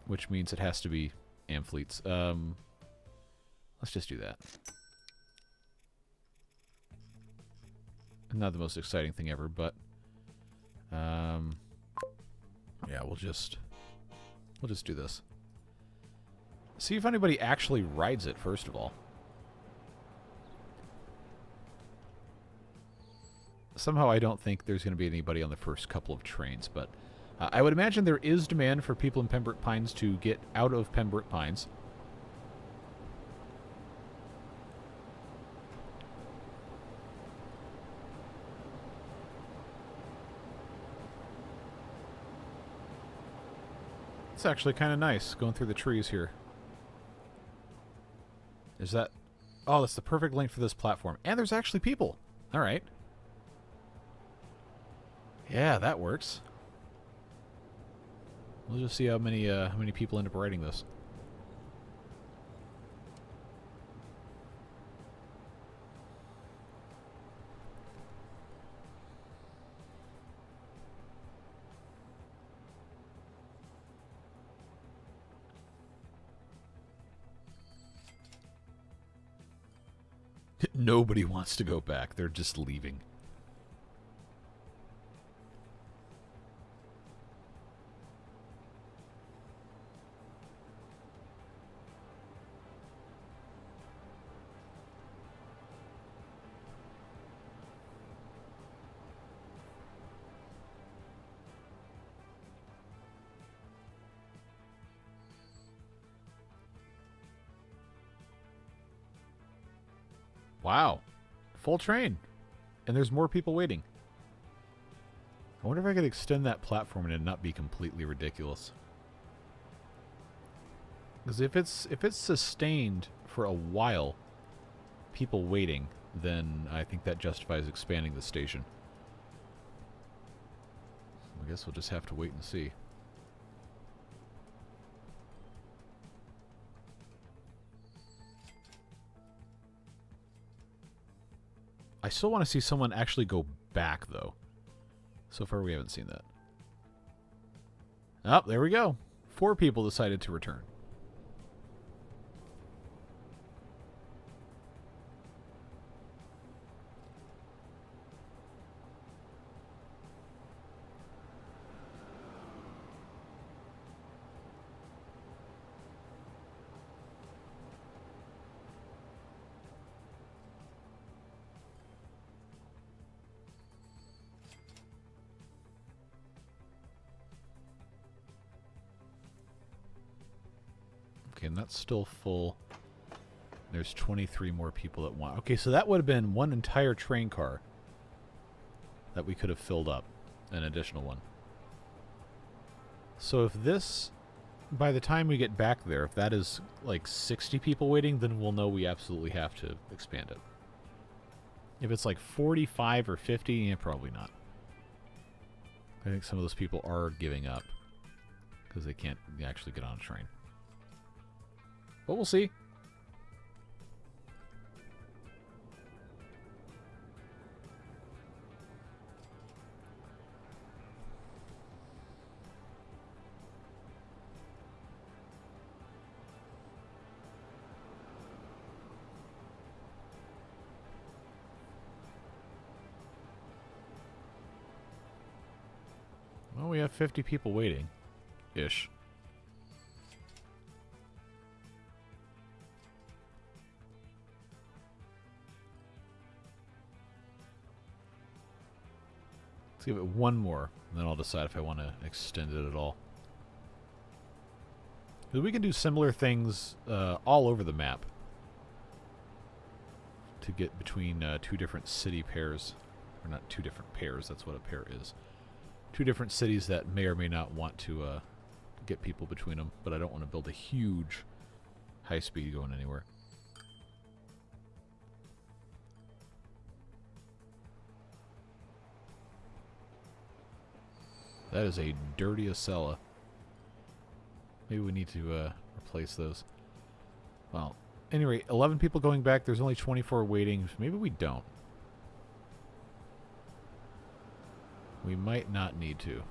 which means it has to be Amfleets. Let's just do that. Not the most exciting thing ever, but yeah, we'll just do this. See if anybody actually rides it, first of all. Somehow I don't think there's going to be anybody on the first couple of trains, but I would imagine there is demand for people in Pembroke Pines to get out of Pembroke Pines. It's actually kind of nice going through the trees here. Is that... Oh, that's the perfect length for this platform. And there's actually people. All right. Yeah, that works. We'll just see how many people end up riding this. Nobody wants to go back. They're just leaving. Wow. Full train. And there's more people waiting. I wonder if I could extend that platform and it not be completely ridiculous. Because if it's sustained for a while, people waiting, then I think that justifies expanding the station. I guess we'll just have to wait and see. I still want to see someone actually go back, though. So far, we haven't seen that. Oh, there we go. 4 people decided to return. And that's still full. There's 23 more people that want. Okay, so that would have been one entire train car that we could have filled up, an additional one. So if this, by the time we get back there, if that is like 60 people waiting, then we'll know we absolutely have to expand it. If it's like 45 or 50, yeah, probably not. I think some of those people are giving up because they can't actually get on a train. But we'll see. Well, we have 50 people waiting. Ish. Let's give it one more, and then I'll decide if I want to extend it at all. We can do similar things all over the map to get between 2 different city pairs. Or not 2 different pairs, that's what a pair is. 2 different cities that may or may not want to get people between them, but I don't want to build a huge high speed going anywhere. That is a dirty Acela. Maybe we need to replace those. Well, anyway, 11 people going back. There's only 24 waiting. Maybe we don't. We might not need to.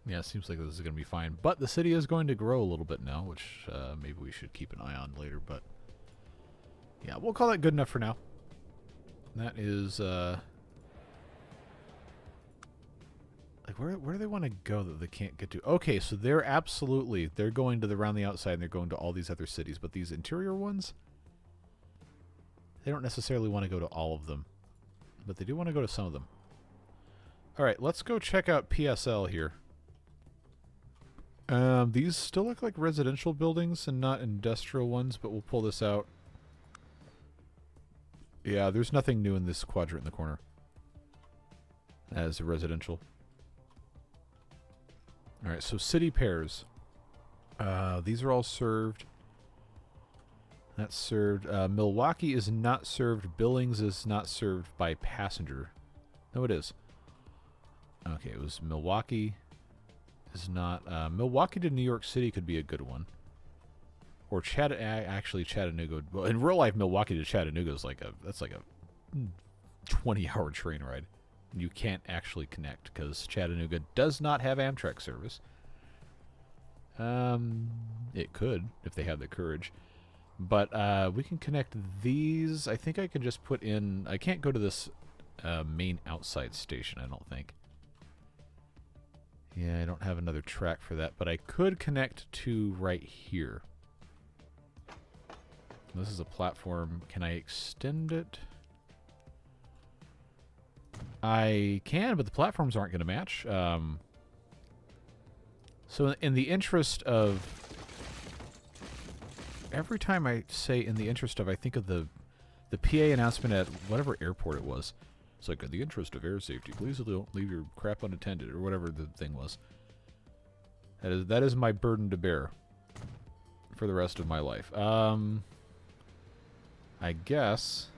Yeah, it seems like this is going to be fine. But the city is going to grow a little bit now, which maybe we should keep an eye on later. But yeah, we'll call that good enough for now. That is... like, where do they want to go that they can't get to? Okay, so they're absolutely... They're going to around the outside, and they're going to all these other cities. But these interior ones... They don't necessarily want to go to all of them. But they do want to go to some of them. Alright, let's go check out PSL here. These still look like residential buildings and not industrial ones, but we'll pull this out. Yeah, there's nothing new in this quadrant in the corner as a residential. Alright, so city pairs. These are all served. That's served. Milwaukee is not served. Billings is not served by passenger. No, it is. Okay, it was Milwaukee. Is not Milwaukee to New York City could be a good one, or actually Chattanooga. Well, in real life, Milwaukee to Chattanooga is like that's like a 20-hour train ride. You can't actually connect because Chattanooga does not have Amtrak service. It could if they have the courage, but we can connect these. I think I can just put in. I can't go to this main outside station. I don't think. Yeah, I don't have another track for that, but I could connect to right here. This is a platform. Can I extend it? I can, but the platforms aren't going to match. So in the interest of... Every time I say in the interest of, I think of the PA announcement at whatever airport it was. It's like, in the interest of air safety, please don't leave your crap unattended, or whatever the thing was. That is my burden to bear for the rest of my life. I guess...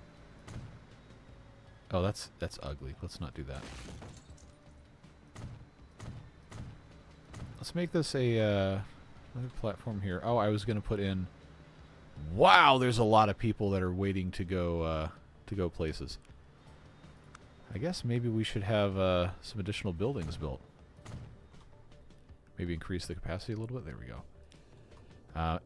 Oh, that's ugly. Let's not do that. Let's make this a another platform here. Oh, I was going to put in Wow, there's a lot of people that are waiting to go places. I guess maybe we should have some additional buildings built. Maybe increase the capacity a little bit. There we go.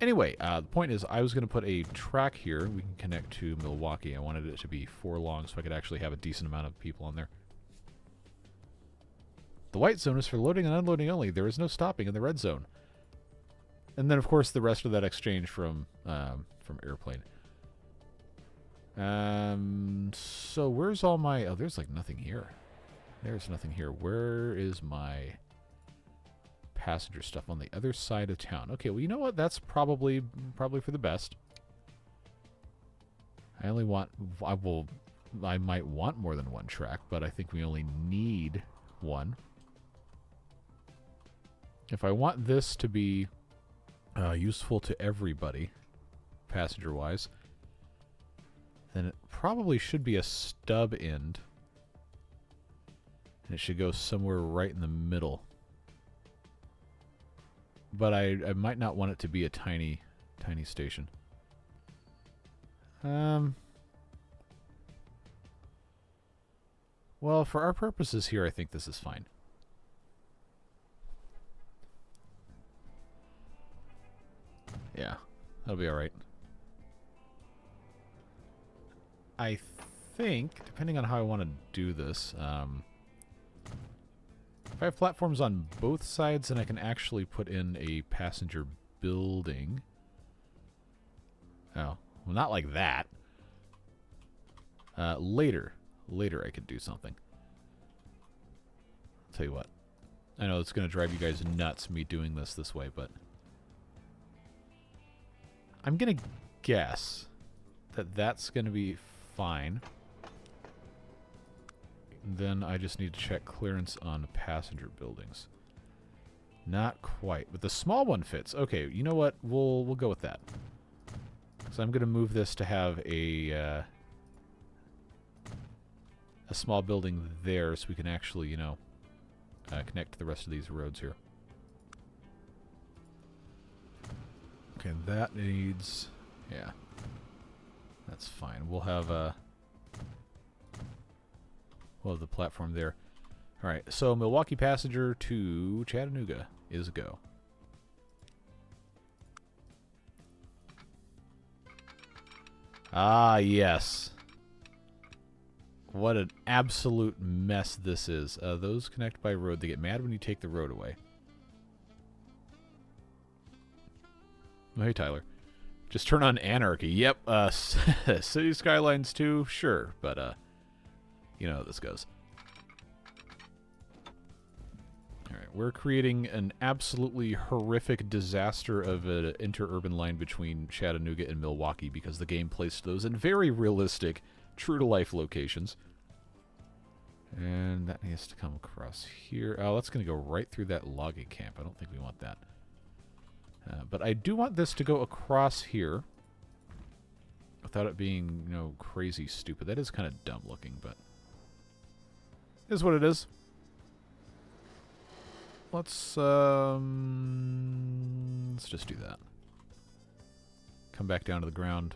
Anyway, the point is I was going to put a track here. We can connect to Milwaukee. I wanted it to be 4 long so I could actually have a decent amount of people on there. The white zone is for loading and unloading only. There is no stopping in the red zone. And then, of course, the rest of that exchange from airplane. So where's all my... Oh, there's like nothing here. There's nothing here. Where is my passenger stuff? On the other side of town. Okay, well, you know what? That's probably for the best. I only want... I might want more than 1 track, but I think we only need 1. If I want this to be useful to everybody, passenger-wise, then it probably should be a stub end. And it should go somewhere right in the middle. But I might not want it to be a tiny station. Well, for our purposes here, I think this is fine. Yeah, that'll be alright. I think, depending on how I want to do this, if I have platforms on both sides, then I can actually put in a passenger building. Oh, well, not like that. Later I could do something. I'll tell you what. I know it's going to drive you guys nuts, me doing this way, but I'm going to guess that that's going to be fine. Then I just need to check clearance on passenger buildings. Not quite, but the small one fits. Okay, you know what? We'll go with that. So I'm going to move this to have a small building there, so we can actually, you know, connect to the rest of these roads here. Okay, that needs... Yeah. That's fine. We'll have the platform there. Alright, so Milwaukee passenger to Chattanooga is a go. Ah, yes. What an absolute mess this is. Those connect by road. They get mad when you take the road away. Oh, hey, Tyler. Just turn on anarchy. Yep, City Skylines 2, sure, but, you know how this goes. Alright, we're creating an absolutely horrific disaster of an interurban line between Chattanooga and Milwaukee because the game placed those in very realistic, true-to-life locations. And that needs to come across here. Oh, that's going to go right through that logging camp. I don't think we want that. But I do want this to go across here without it being, you know, crazy stupid. That is kind of dumb looking, but it is what it is. Let's just do that. Come back down to the ground.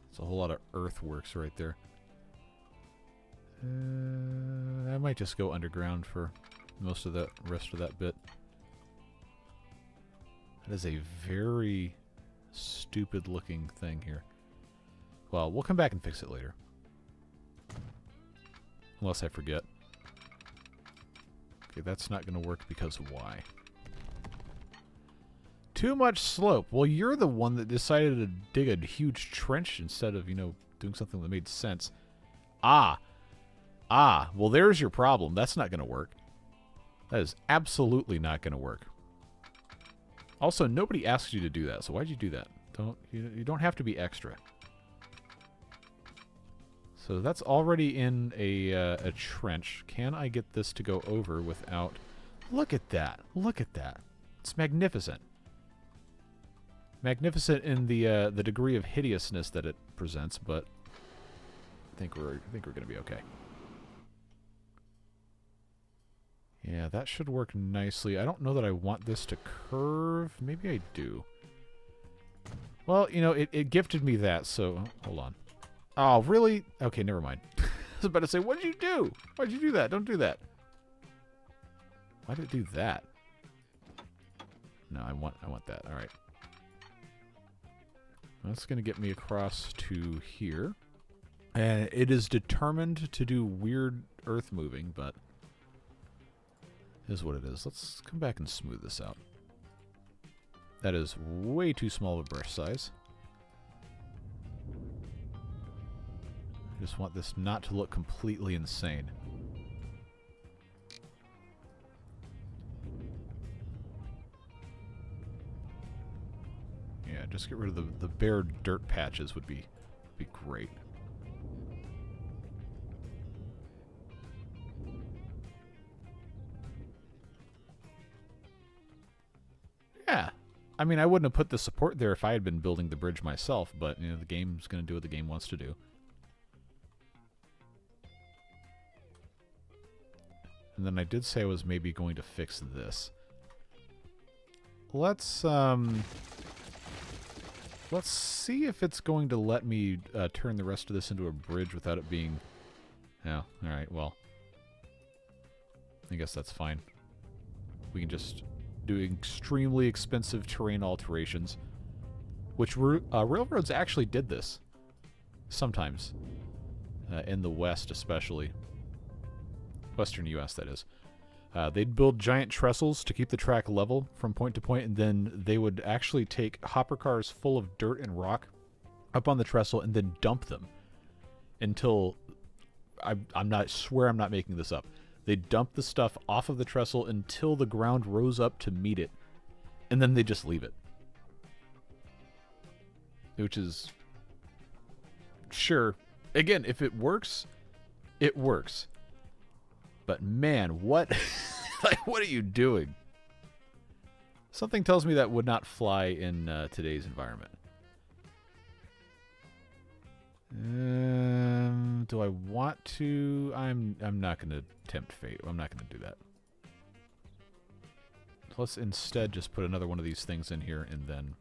It's a whole lot of earthworks right there. I might just go underground for most of the rest of that bit. That is a very stupid looking thing here. Well, we'll come back and fix it later. Unless I forget. Okay, that's not going to work because why? Too much slope. Well, you're the one that decided to dig a huge trench instead of, you know, doing something that made sense. Ah, well, there's your problem. That's not going to work. That is absolutely not going to work. Also, nobody asked you to do that, so why'd you do that? You don't have to be extra. So that's already in a trench. Can I get this to go over without... Look at that. Look at that. It's magnificent. Magnificent in the degree of hideousness that it presents, but I think we're going to be okay. Yeah, that should work nicely. I don't know that I want this to curve. Maybe I do. Well, you know, it gifted me that, so hold on. Oh, really? Okay, never mind. I was about to say, what did you do? Why did you do that? Don't do that. Why did it do that? No, I want that. All right. That's going to get me across to here. And it is determined to do weird earth moving, but it is what it is. Let's come back and smooth this out. That is way too small of a brush size. I just want this not to look completely insane. Yeah, just get rid of the bare dirt patches would be great. Yeah. I mean, I wouldn't have put the support there if I had been building the bridge myself, but, you know, the game's going to do what the game wants to do. And then I did say I was maybe going to fix this. Let's see if it's going to let me turn the rest of this into a bridge without it being... Yeah, alright, well. I guess that's fine. We can just do extremely expensive terrain alterations. Which railroads actually did this. Sometimes. In the West especially. Western US, that is. They'd build giant trestles to keep the track level from point to point, and then they would actually take hopper cars full of dirt and rock up on the trestle and then dump them until... I swear I'm not making this up. They dump the stuff off of the trestle until the ground rose up to meet it, and then they just leave it. Which is... Sure. Again, if it works, it works. But man, what... like, what are you doing? Something tells me that would not fly in today's environment. Do I want to? I'm not going to tempt fate. I'm not going to do that. Let's instead just put another one of these things in here and then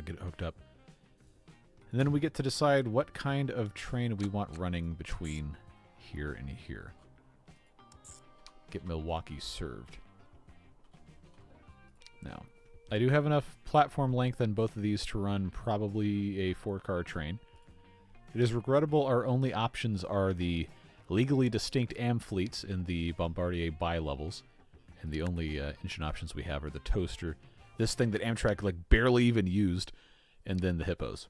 get it hooked up. And then we get to decide what kind of train we want running between here and here. Get Milwaukee served. Now, I do have enough platform length on both of these to run probably a 4-car train. It is regrettable our only options are the legally distinct AM fleets in the Bombardier bi-levels, and the only engine options we have are the Toaster, this thing that Amtrak like barely even used, and then the Hippos.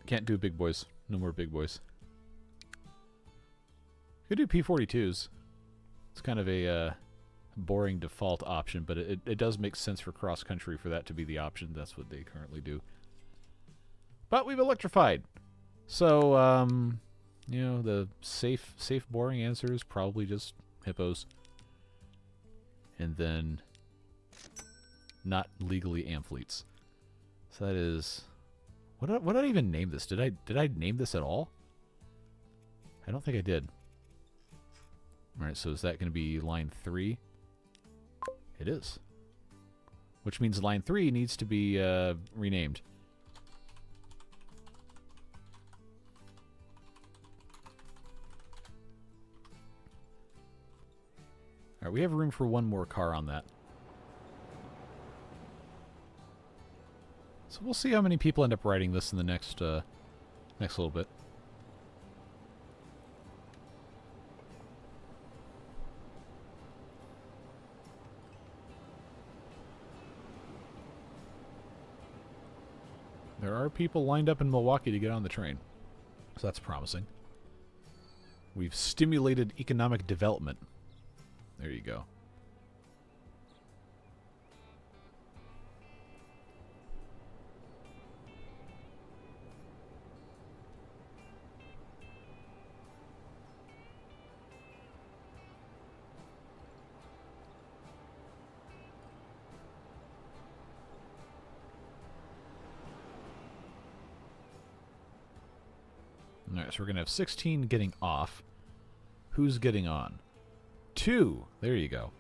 Can't do big boys. No more big boys. Could do P-42s. It's kind of a boring default option, but it does make sense for cross-country for that to be the option. That's what they currently do. But we've electrified. So, you know, the safe, boring answer is probably just Hippos. And then not legally amphiletes. So that is... What did I even name this? Did I name this at all? I don't think I did. Alright, so is that going to be line 3? It is. Which means line 3 needs to be renamed. Alright, we have room for one more car on that. So we'll see how many people end up riding this in the next little bit. There are people lined up in Milwaukee to get on the train. So that's promising. We've stimulated economic development. There you go. Alright, so we're going to have 16 getting off. Who's getting on? 2. There you go.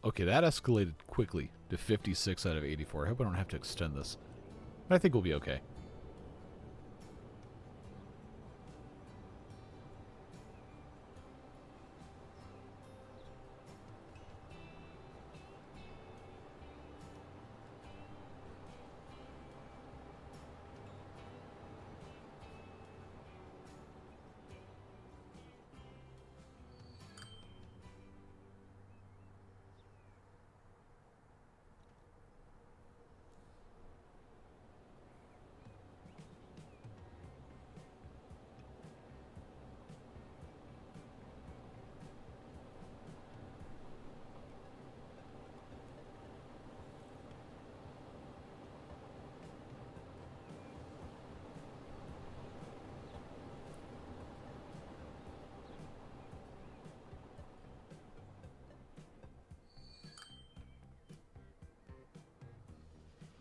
Okay, that escalated quickly to 56 out of 84. I hope I don't have to extend this. But I think we'll be okay.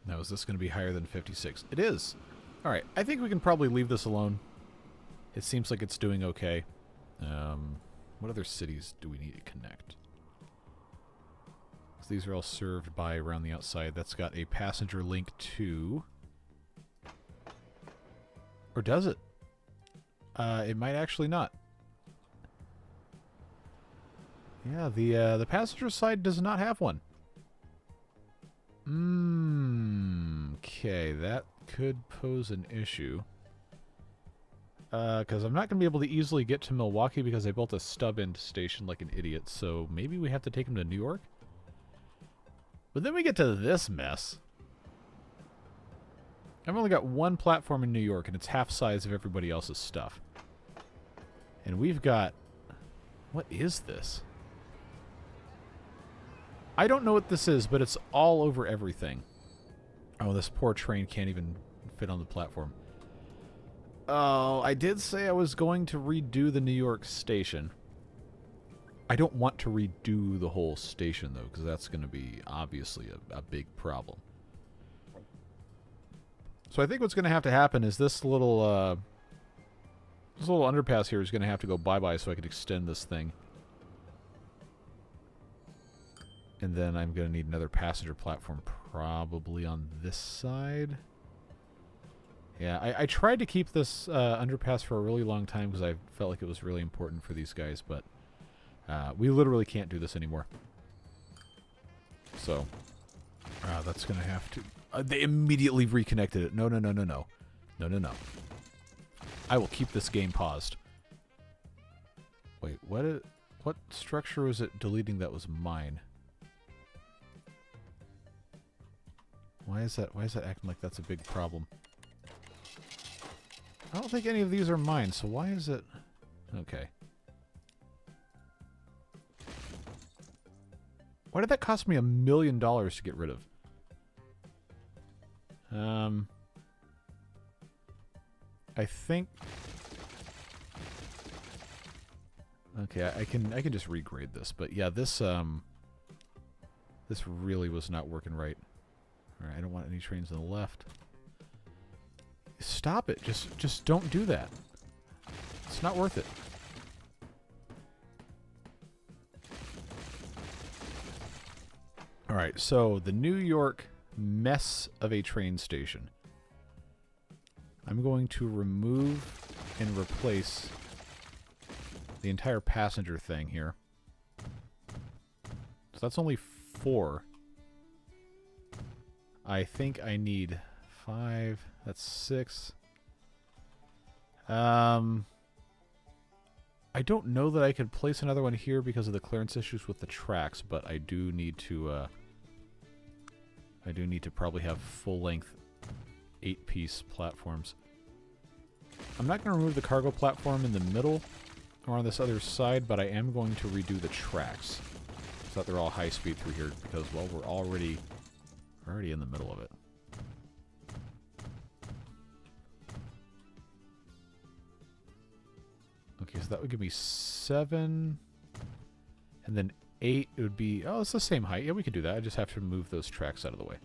Now, is this going to be higher than 56? It is. All right. I think we can probably leave this alone. It seems like it's doing okay. What other cities do we need to connect? So these are all served by around the outside. That's got a passenger link to... Or does it? It might actually not. Yeah, the passenger side does not have one. Okay, that could pose an issue. Because I'm not going to be able to easily get to Milwaukee because I built a stub-end station like an idiot, so maybe we have to take him to New York? But then we get to this mess. I've only got one platform in New York, and it's half size of everybody else's stuff. And we've got... What is this? I don't know what this is, but it's all over everything. Oh, this poor train can't even fit on the platform. Oh, I did say I was going to redo the New York station. I don't want to redo the whole station, though, because that's going to be, obviously, a big problem. So I think what's going to have to happen is this little underpass here is going to have to go bye-bye so I can extend this thing. And then I'm going to need another passenger platform probably on this side. Yeah, I tried to keep this underpass for a really long time because I felt like it was really important for these guys, but we literally can't do this anymore. So, that's going to have to... they immediately reconnected it. No, no, no, no, no. No, no, no. I will keep this game paused. Wait, what structure was it deleting that was mine? Why is that acting like that's a big problem? I don't think any of these are mine, so why is it... Okay. Why did that cost me $1 million to get rid of? I think... Okay, I can just regrade this, but yeah, this really was not working right. Alright, I don't want any trains on the left. Stop it. Just don't do that. It's not worth it. Alright, so the New York mess of a train station. I'm going to remove and replace the entire passenger thing here. So that's only 4. I think I need 5. That's 6. I don't know that I could place another one here because of the clearance issues with the tracks, but I do need to probably have full-length 8-piece platforms. I'm not going to remove the cargo platform in the middle or on this other side, but I am going to redo the tracks so that they're all high speed through here because, well, we're already in the middle of it. Okay, so that would give me 7. And then 8 it would be... Oh, it's the same height. Yeah, we could do that. I just have to move those tracks out of the way.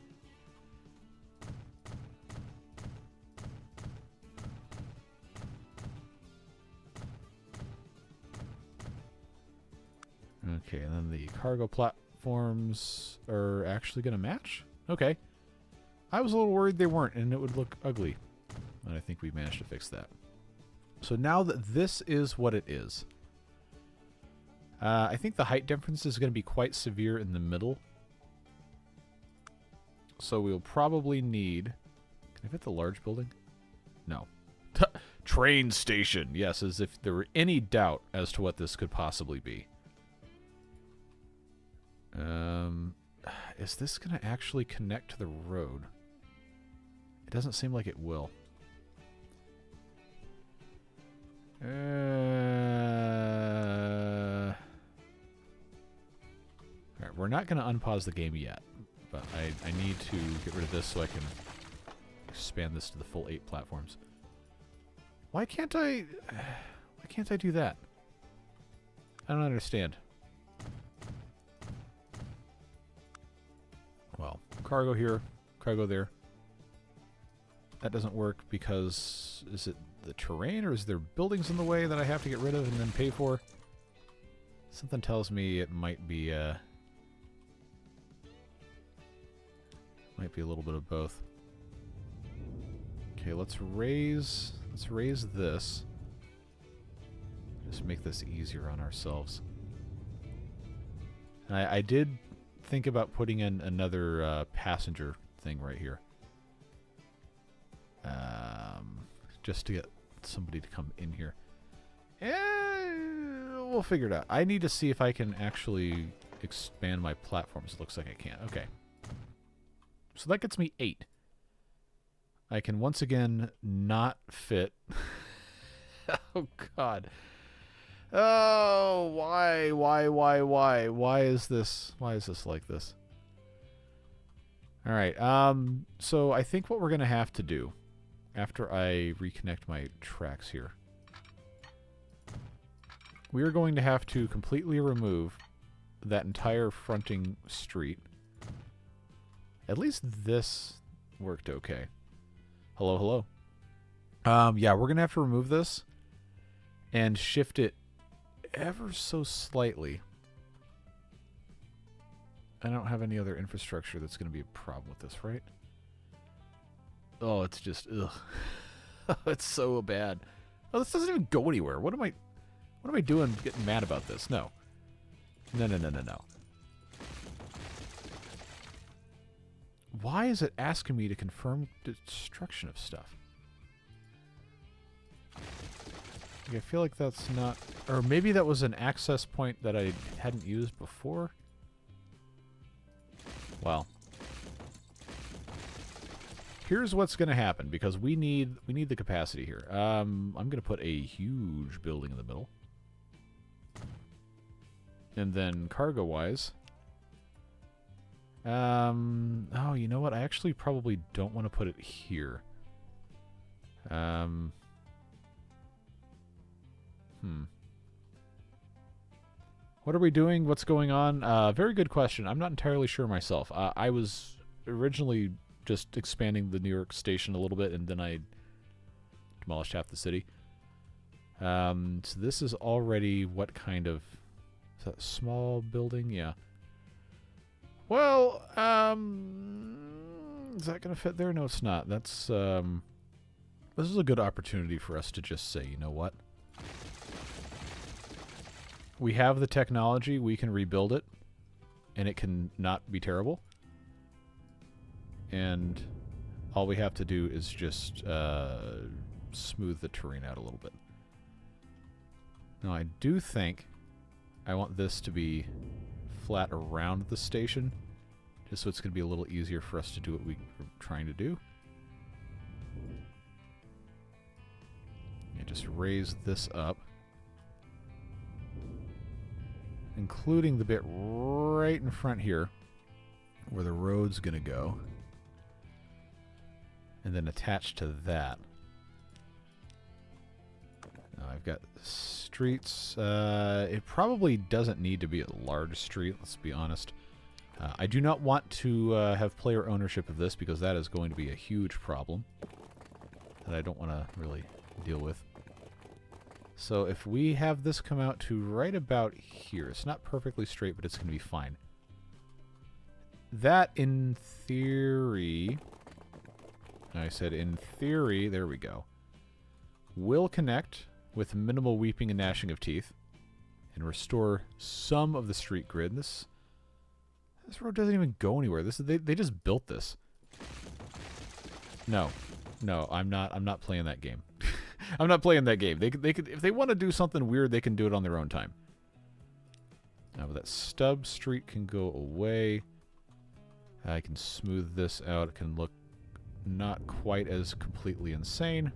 Okay, and then the cargo platform platforms are actually going to match. Okay. I was a little worried they weren't, and it would look ugly. And I think we managed to fix that. So now that this is what it is, I think the height difference is going to be quite severe in the middle. So we'll probably need... Can I fit the large building? No. Train station. Yes, as if there were any doubt as to what this could possibly be. Is this going to actually connect to the road? It doesn't seem like it will. Alright, we're not going to unpause the game yet, but I need to get rid of this so I can expand this to the full 8 platforms. Why can't I do that? I don't understand. Well, cargo here, cargo there. That doesn't work because... Is it the terrain, or is there buildings in the way that I have to get rid of and then pay for? Something tells me it might be a little bit of both. Okay, let's raise this. Just make this easier on ourselves. I did think about putting in another passenger thing right here. Just to get somebody to come in here. We'll figure it out. I need to see if I can actually expand my platforms. It looks like I can. Okay. So that gets me 8. I can once again not fit. Oh, God. Oh, why? Why is this like this? All right. So I think what we're going to have to do after I reconnect my tracks here, we are going to have to completely remove that entire fronting street. At least this worked okay. Hello, hello. Yeah, we're going to have to remove this and shift it ever so slightly. I don't have any other infrastructure that's going to be a problem with this, right? Oh, it's just, ugh. It's so bad. Oh, this doesn't even go anywhere. What am I doing getting mad about this? No. No. Why is it asking me to confirm destruction of stuff? Like, I feel like that's not... Or maybe that was an access point that I hadn't used before? Well... Here's what's going to happen, because we need the capacity here. I'm going to put a huge building in the middle. And then cargo-wise... oh, you know what? I actually probably don't want to put it here. What are we doing? What's going on? Very good question. I'm not entirely sure myself. I was originally just expanding the New York station a little bit, and then I demolished half the city. So this is already what kind of... Is that a small building? Yeah. Well, is that going to fit there? No, it's not. That's, this is a good opportunity for us to just say, you know what? We have the technology, we can rebuild it, and it can not be terrible. And all we have to do is just smooth the terrain out a little bit. Now, I do think I want this to be flat around the station, just so it's going to be a little easier for us to do what we're trying to do. And just raise this up, including the bit right in front here where the road's going to go, and then attached to that. Now I've got streets. It probably doesn't need to be a large street, let's be honest. I do not want to have player ownership of this, because that is going to be a huge problem that I don't want to really deal with. So if we have this come out to right about here, it's not perfectly straight, but it's going to be fine. that, in theory... I said in theory, there we go, will connect with minimal weeping and gnashing of teeth and restore some of the street grid. This road doesn't even go anywhere. They just built this. No, I'm not playing that game. I'm not playing that game. They could, if they want to do something weird, they can do it on their own time. Now that stub street can go away. I can smooth this out. It can look not quite as completely insane.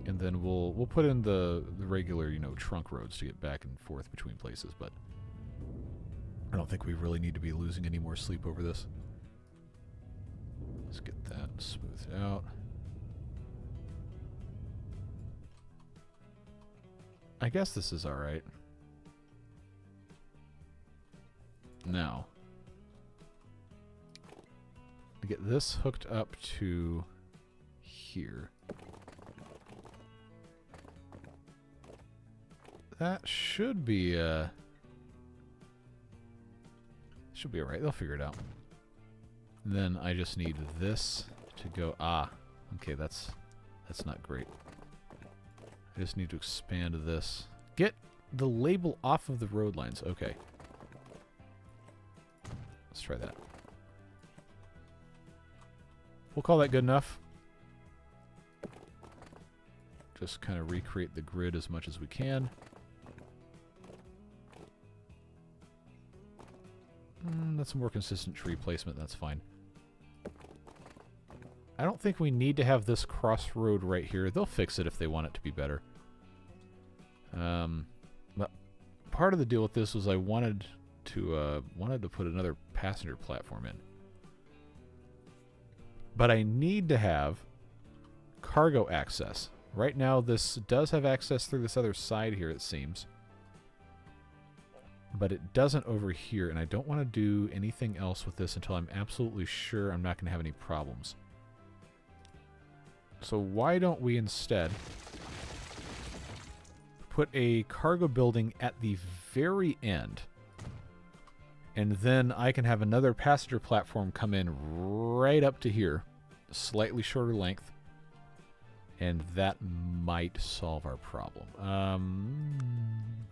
And then we'll put in the regular, you know, trunk roads to get back and forth between places, but I don't think we really need to be losing any more sleep over this. Let's get that smoothed out. I guess this is alright. Now, to get this hooked up to here. That should be alright. They'll figure it out. Then I just need this to go. Okay, that's not great. I just need to expand this. Get the label off of the road lines. Okay. Let's try that. We'll call that good enough. Just kind of recreate the grid as much as we can. That's a more consistent tree placement. That's fine. I don't think we need to have this crossroad right here. They'll fix it if they want it to be better. But part of the deal with this was I wanted to put another passenger platform in. But I need to have cargo access. Right now, this does have access through this other side here, it seems. But it doesn't over here, and I don't want to do anything else with this until I'm absolutely sure I'm not going to have any problems. So why don't we instead put a cargo building at the very end, and then I can have another passenger platform come in right up to here, slightly shorter length, and that might solve our problem.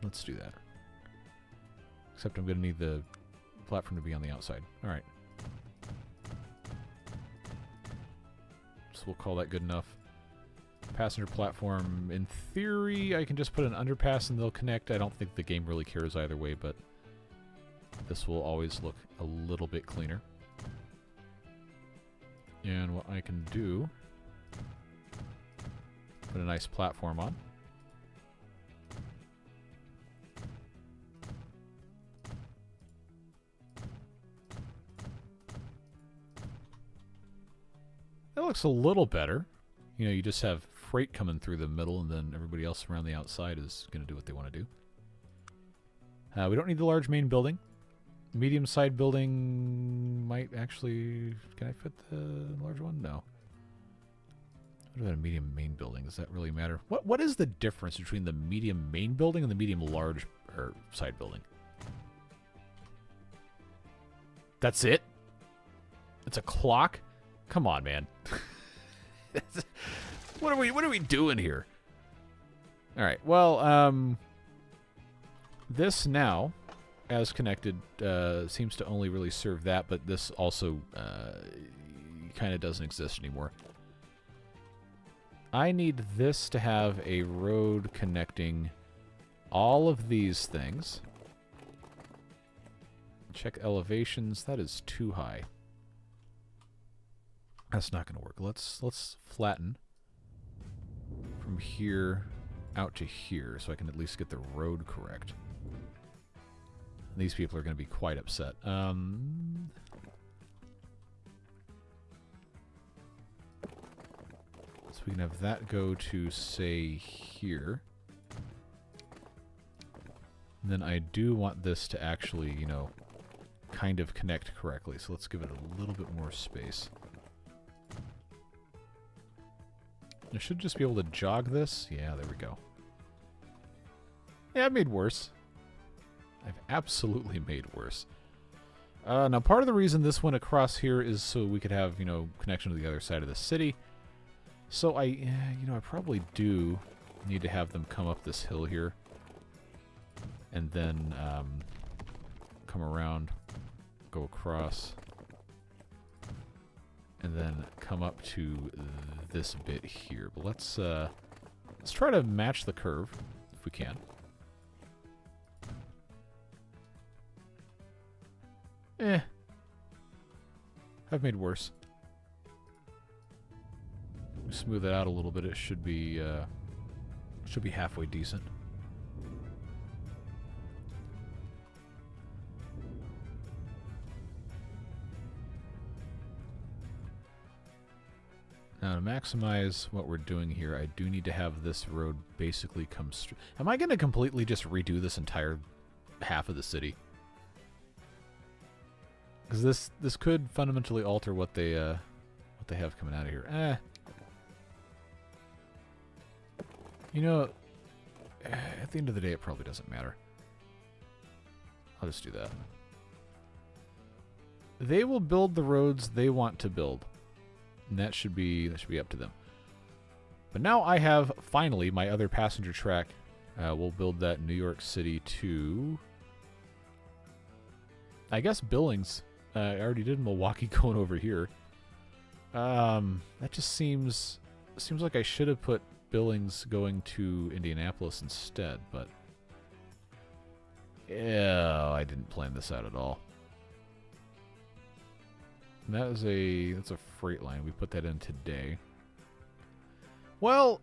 Let's do that. Except I'm going to need the platform to be on the outside. All right. So we'll call that good enough. Passenger platform, in theory, I can just put an underpass and they'll connect. I don't think the game really cares either way, but this will always look a little bit cleaner. And what I can do, put a nice platform on. That looks a little better. You know, you just have freight coming through the middle, and then everybody else around the outside is going to do what they want to do. We don't need the large main building. Medium side building might actually... Can I fit the large one? No. What about a medium main building? Does that really matter? What is the difference between the medium main building and the medium large side building? That's it? It's a clock? Come on, man. What are we doing here? All right. Well, this now, as connected, seems to only really serve that, but this also kind of doesn't exist anymore. I need this to have a road connecting all of these things. Check elevations. That is too high. That's not going to work. Let's flatten from here out to here so I can at least get the road correct. These people are going to be quite upset. So we can have that go to, say, here. And then I do want this to actually, you know, kind of connect correctly. So let's give it a little bit more space. I should just be able to jog this. Yeah, there we go. Yeah, I've made worse. I've absolutely made worse. Now, part of the reason this went across here is so we could have, connection to the other side of the city. So I probably do need to have them come up this hill here. And then come around, go across, and then come up to this bit here. But let's try to match the curve if we can. I've made worse. Smooth it out a little bit. It should be halfway decent. Now, to maximize what we're doing here, I do need to have this road basically come straight. Am I going to completely just redo this entire half of the city? Because this could fundamentally alter what they have coming out of here. At the end of the day, it probably doesn't matter. I'll just do that. They will build the roads they want to build. And that should be up to them. But now I have, finally, my other passenger track. We'll build that New York City to, I guess, Billings. I already did Milwaukee going over here. That just seems like I should have put Billings going to Indianapolis instead, but yeah, I didn't plan this out at all. And that's a freight line. We put that in today. Well,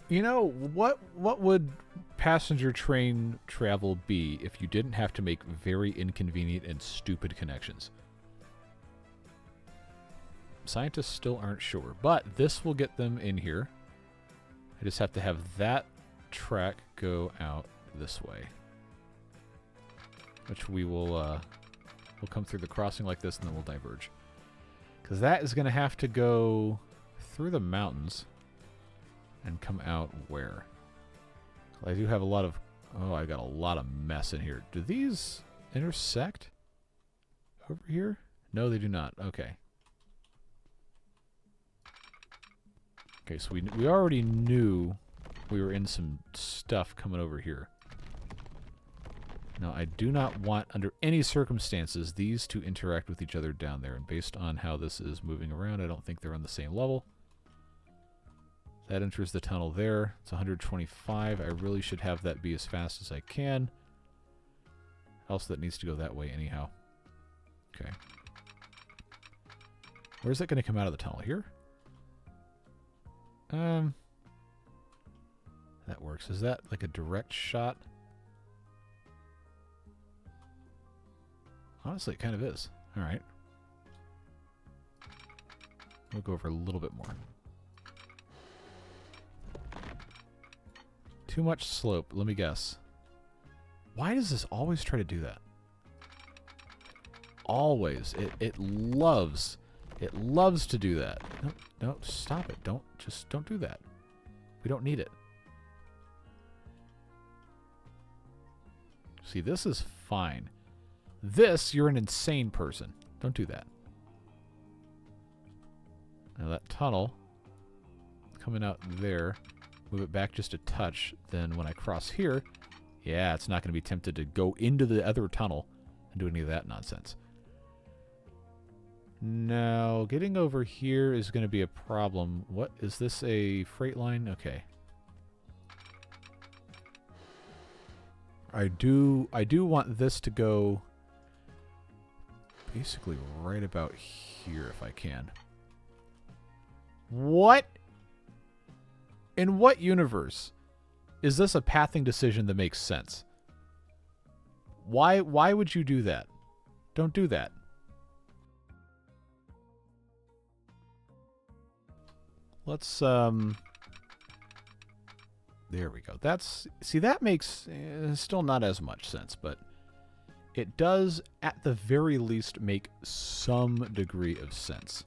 what would passenger train travel be if you didn't have to make very inconvenient and stupid connections? Scientists still aren't sure, but this will get them in here. I just have to have that track go out this way, which we will we'll come through the crossing like this, and then we'll diverge, because that is going to have to go through the mountains and come out where? I do have a lot of... Oh, I got a lot of mess in here. Do these intersect over here? No, they do not. Okay. Okay, so we already knew we were in some stuff coming over here. Now, I do not want, under any circumstances, these to interact with each other down there. And based on how this is moving around, I don't think they're on the same level. That enters the tunnel there. It's 125. I really should have that be as fast as I can. Else that needs to go that way anyhow. Okay. Where's that going to come out of the tunnel? Here? That works. Is that like a direct shot? Honestly, it kind of is. All right. We'll go over a little bit more. Too much slope. Let me guess. Why does this always try to do that? Always. It loves to do that. No, stop it. Don't do that. We don't need it. See, this is fine. This, you're an insane person. Don't do that. Now that tunnel coming out there, move it back just a touch. Then when I cross here, yeah, it's not going to be tempted to go into the other tunnel and do any of that nonsense. Now, getting over here is going to be a problem. What is this, a freight line? Okay. I do want this to go basically right about here if I can. What? In what universe is this a pathing decision that makes sense? Why would you do that? Don't do that. Let's there we go. See, that makes still not as much sense, but it does at the very least make some degree of sense.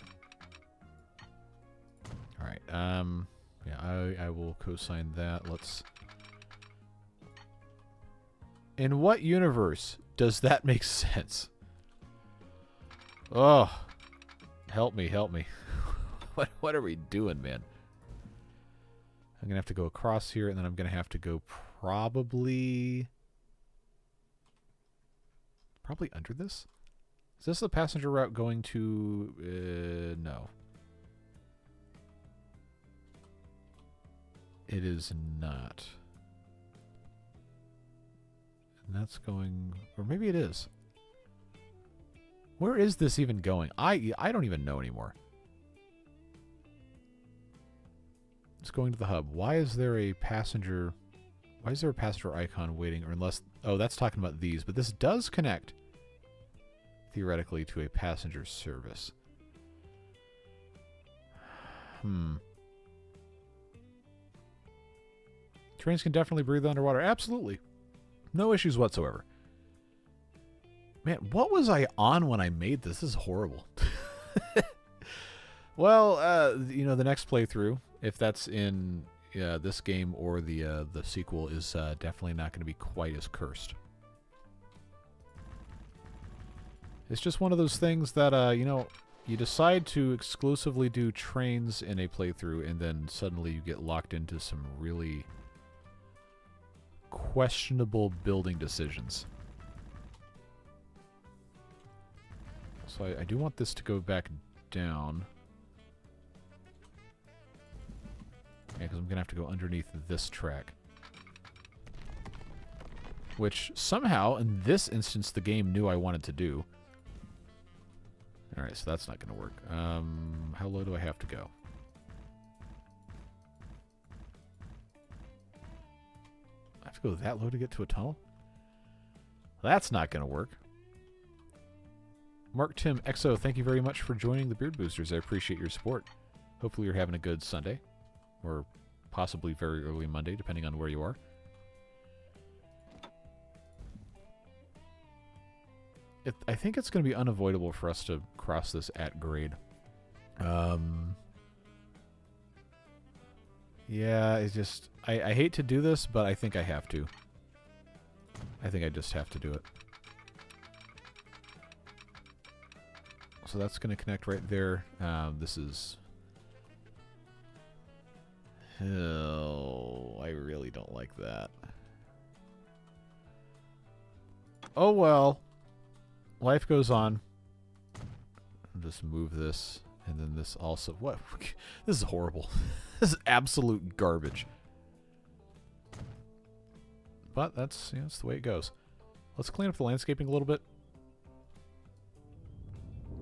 All right. Yeah, I will co-sign that. Let's... In what universe does that make sense? Oh, help me, help me. What are we doing, man? I'm going to have to go across here, and then I'm going to have to go probably under this? Is this the passenger route going to... no. It is not. And that's going... Or maybe it is. Where is this even going? I don't even know anymore. It's going to the hub. Why is there a passenger... Why is there a passenger icon waiting? Or unless... Oh, that's talking about these. But this does connect, theoretically, to a passenger service. Trains can definitely breathe underwater. Absolutely. No issues whatsoever. Man, what was I on when I made this? This is horrible. Well, you know, the next playthrough, if that's in this game or the sequel, is definitely not going to be quite as cursed. It's just one of those things that, you know, you decide to exclusively do trains in a playthrough, and then suddenly you get locked into some really questionable building decisions. So I do want this to go back down. Yeah, because I'm going to have to go underneath this track. Which somehow, in this instance, the game knew I wanted to do. Alright, so that's not going to work. How low do I have to go? I have to go that low to get to a tunnel? That's not going to work. Mark Tim Exo, thank you very much for joining the Beard Boosters. I appreciate your support. Hopefully you're having a good Sunday. Or possibly very early Monday, depending on where you are. I think it's going to be unavoidable for us to cross this at grade. Yeah, it's just... I hate to do this, but I think I have to. I think I just have to do it. So that's going to connect right there. This is... Oh, I really don't like that. Oh well. Life goes on. I'll just move this, and then this also... What? This is horrible. This is absolute garbage. But that's, you know, that's the way it goes. Let's clean up the landscaping a little bit.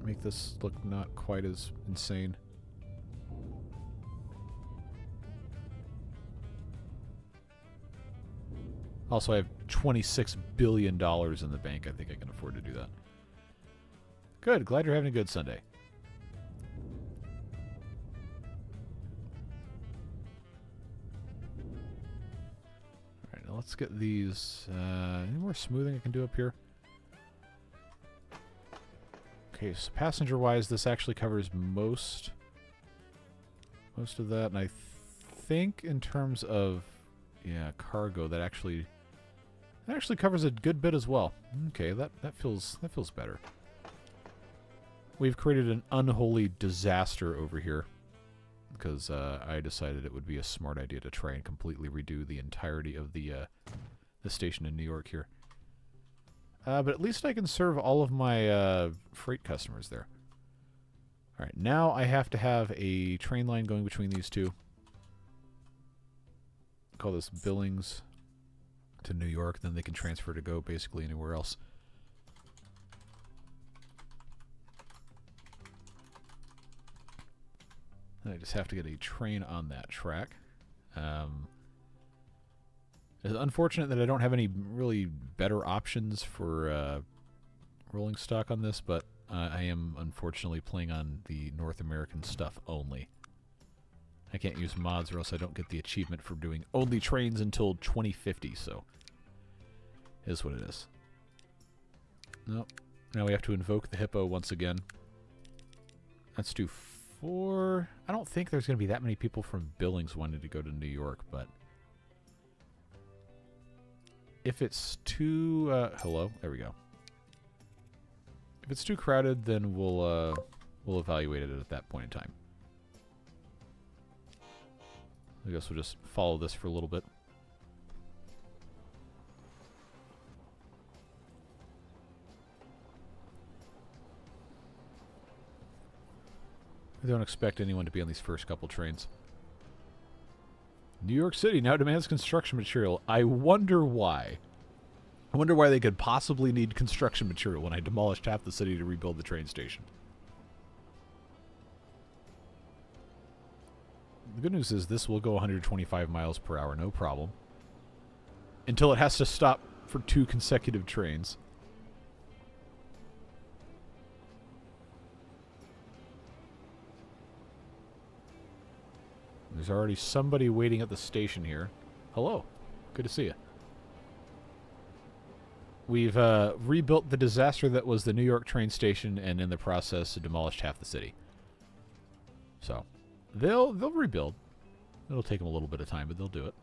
Make this look not quite as insane. Also, I have $26 billion in the bank. I think I can afford to do that. Good. Glad you're having a good Sunday. Alright, now let's get these... any more smoothing I can do up here? Okay, so passenger-wise, this actually covers most of that. And I think in terms of, yeah, cargo, that actually covers a good bit as well. Okay, that feels better. We've created an unholy disaster over here because I decided it would be a smart idea to try and completely redo the entirety of the station in New York here. But at least I can serve all of my freight customers there. All right, now I have to have a train line going between these two. Call this Billings to New York, then they can transfer to go basically anywhere else. I just have to get a train on that track. It's unfortunate that I don't have any really better options for rolling stock on this, but I am unfortunately playing on the North American stuff only. I can't use mods or else I don't get the achievement for doing only trains until 2050, so it is what it is. Nope. Now we have to invoke the hippo once again. Let's do 4. I don't think there's going to be that many people from Billings wanting to go to New York, but if it's too... hello? There we go. If it's too crowded, then we'll evaluate it at that point in time. I guess we'll just follow this for a little bit. I don't expect anyone to be on these first couple trains. New York City now demands construction material. I wonder why. I wonder why they could possibly need construction material when I demolished half the city to rebuild the train station. The good news is this will go 125 miles per hour, no problem. Until it has to stop for 2 consecutive trains. There's already somebody waiting at the station here. Hello. Good to see you. We've rebuilt the disaster that was the New York train station, and in the process demolished half the city. So, they'll rebuild. It'll take them a little bit of time, but they'll do it.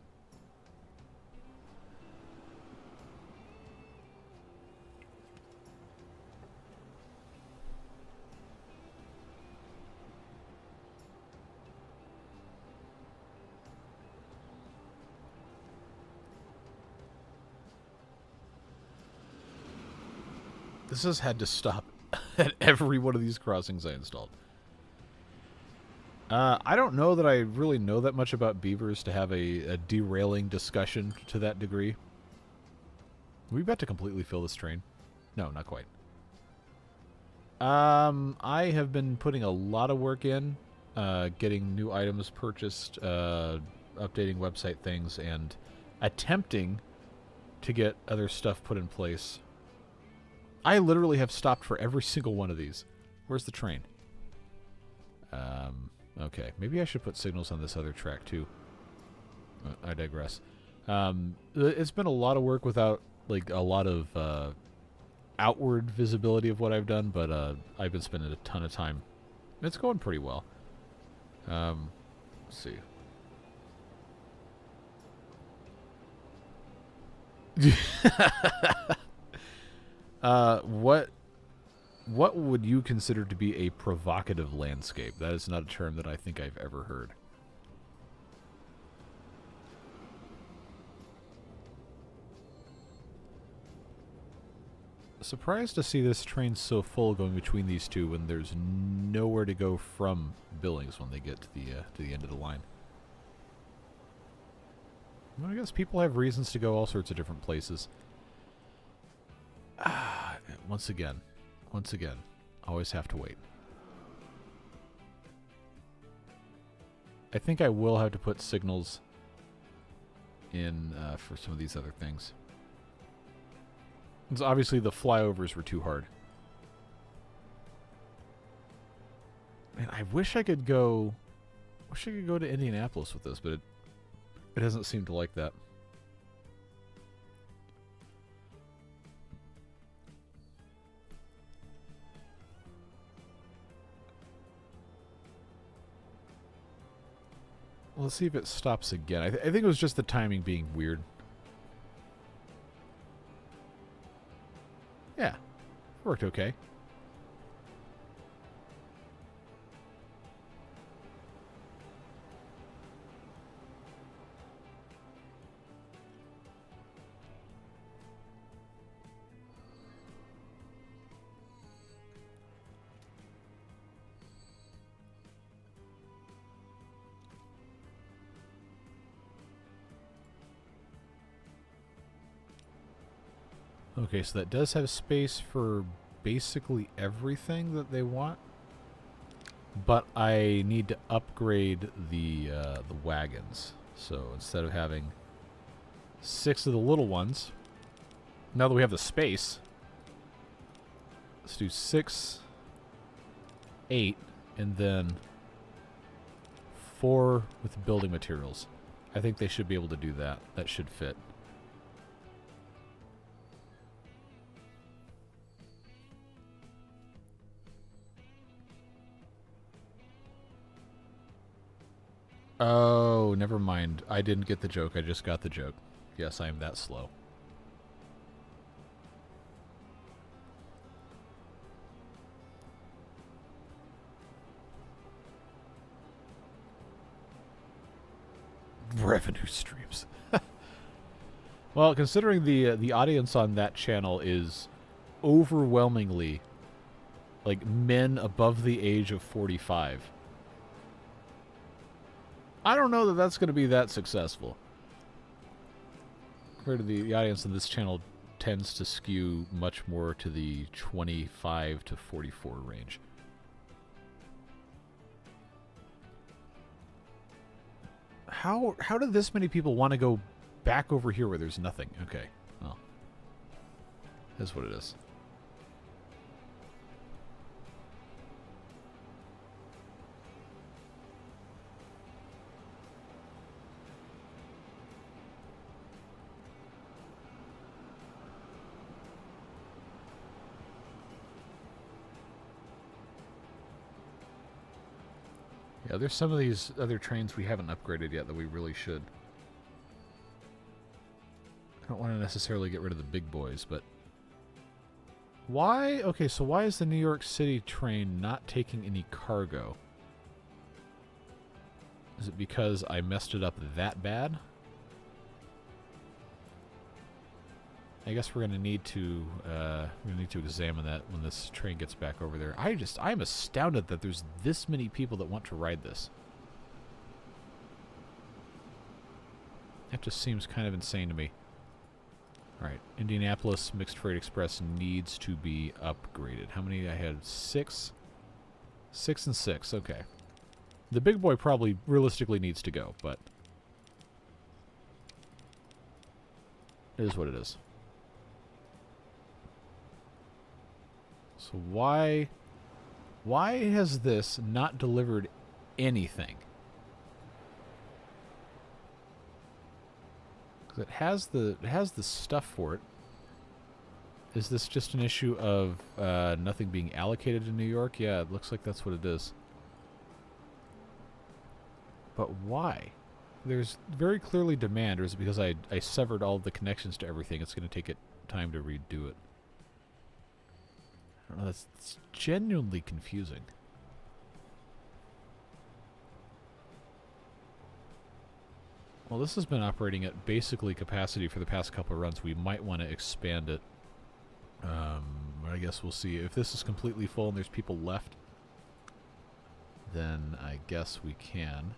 This has had to stop at every one of these crossings I installed. I don't know that I really know that much about beavers to have a derailing discussion to that degree. Are we about to completely fill this train? No, not quite. I have been putting a lot of work in, getting new items purchased, updating website things, and attempting to get other stuff put in place. I literally have stopped for every single one of these. Where's the train? Okay. Maybe I should put signals on this other track, too. I digress. It's been a lot of work without, like, a lot of outward visibility of what I've done, but I've been spending a ton of time. It's going pretty well. Let's see. What would you consider to be a provocative landscape? That is not a term that I think I've ever heard. Surprised to see this train so full going between these two when there's nowhere to go from Billings when they get to the end of the line. Well, I guess people have reasons to go all sorts of different places. Once again, always have to wait. I think I will have to put signals in for some of these other things. Because obviously the flyovers were too hard. Man, I wish I could go to Indianapolis with this, but it doesn't seem to like that. Let's see if it stops again. I think it was just the timing being weird. Yeah, worked okay. Okay, so that does have space for basically everything that they want, but I need to upgrade the wagons. So instead of having 6 of the little ones, now that we have the space, let's do 6, 8, and then 4 with building materials. I think they should be able to do that. That should fit. Oh, never mind. I didn't get the joke. I just got the joke. Yes, I am that slow. Revenue streams. Well, considering the audience on that channel is overwhelmingly like men above the age of 45, I don't know that that's going to be that successful. Compared to the audience on this channel tends to skew much more to the 25 to 44 range. How do this many people want to go back over here where there's nothing? Okay, well, that's what it is. Yeah, there's some of these other trains we haven't upgraded yet that we really should. I don't want to necessarily get rid of the big boys, but... Why? Okay, so why is the New York City train not taking any cargo? Is it because I messed it up that bad? I guess we're gonna need to examine that when this train gets back over there. I'm astounded that there's this many people that want to ride this. That just seems kind of insane to me. Alright, Indianapolis Mixed Freight Express needs to be upgraded. How many? I had 6? 6 and 6, okay. The big boy probably realistically needs to go, but it is what it is. So why has this not delivered anything? Because it has the stuff for it. Is this just an issue of nothing being allocated in New York? Yeah, it looks like that's what it is. But why? There's very clearly demand, or is it because I severed all of the connections to everything? It's going to take it time to redo it. I don't know, that's genuinely confusing. Well, this has been operating at basically capacity for the past couple of runs. We might want to expand it. I guess we'll see. If this is completely full and there's people left, then I guess we can.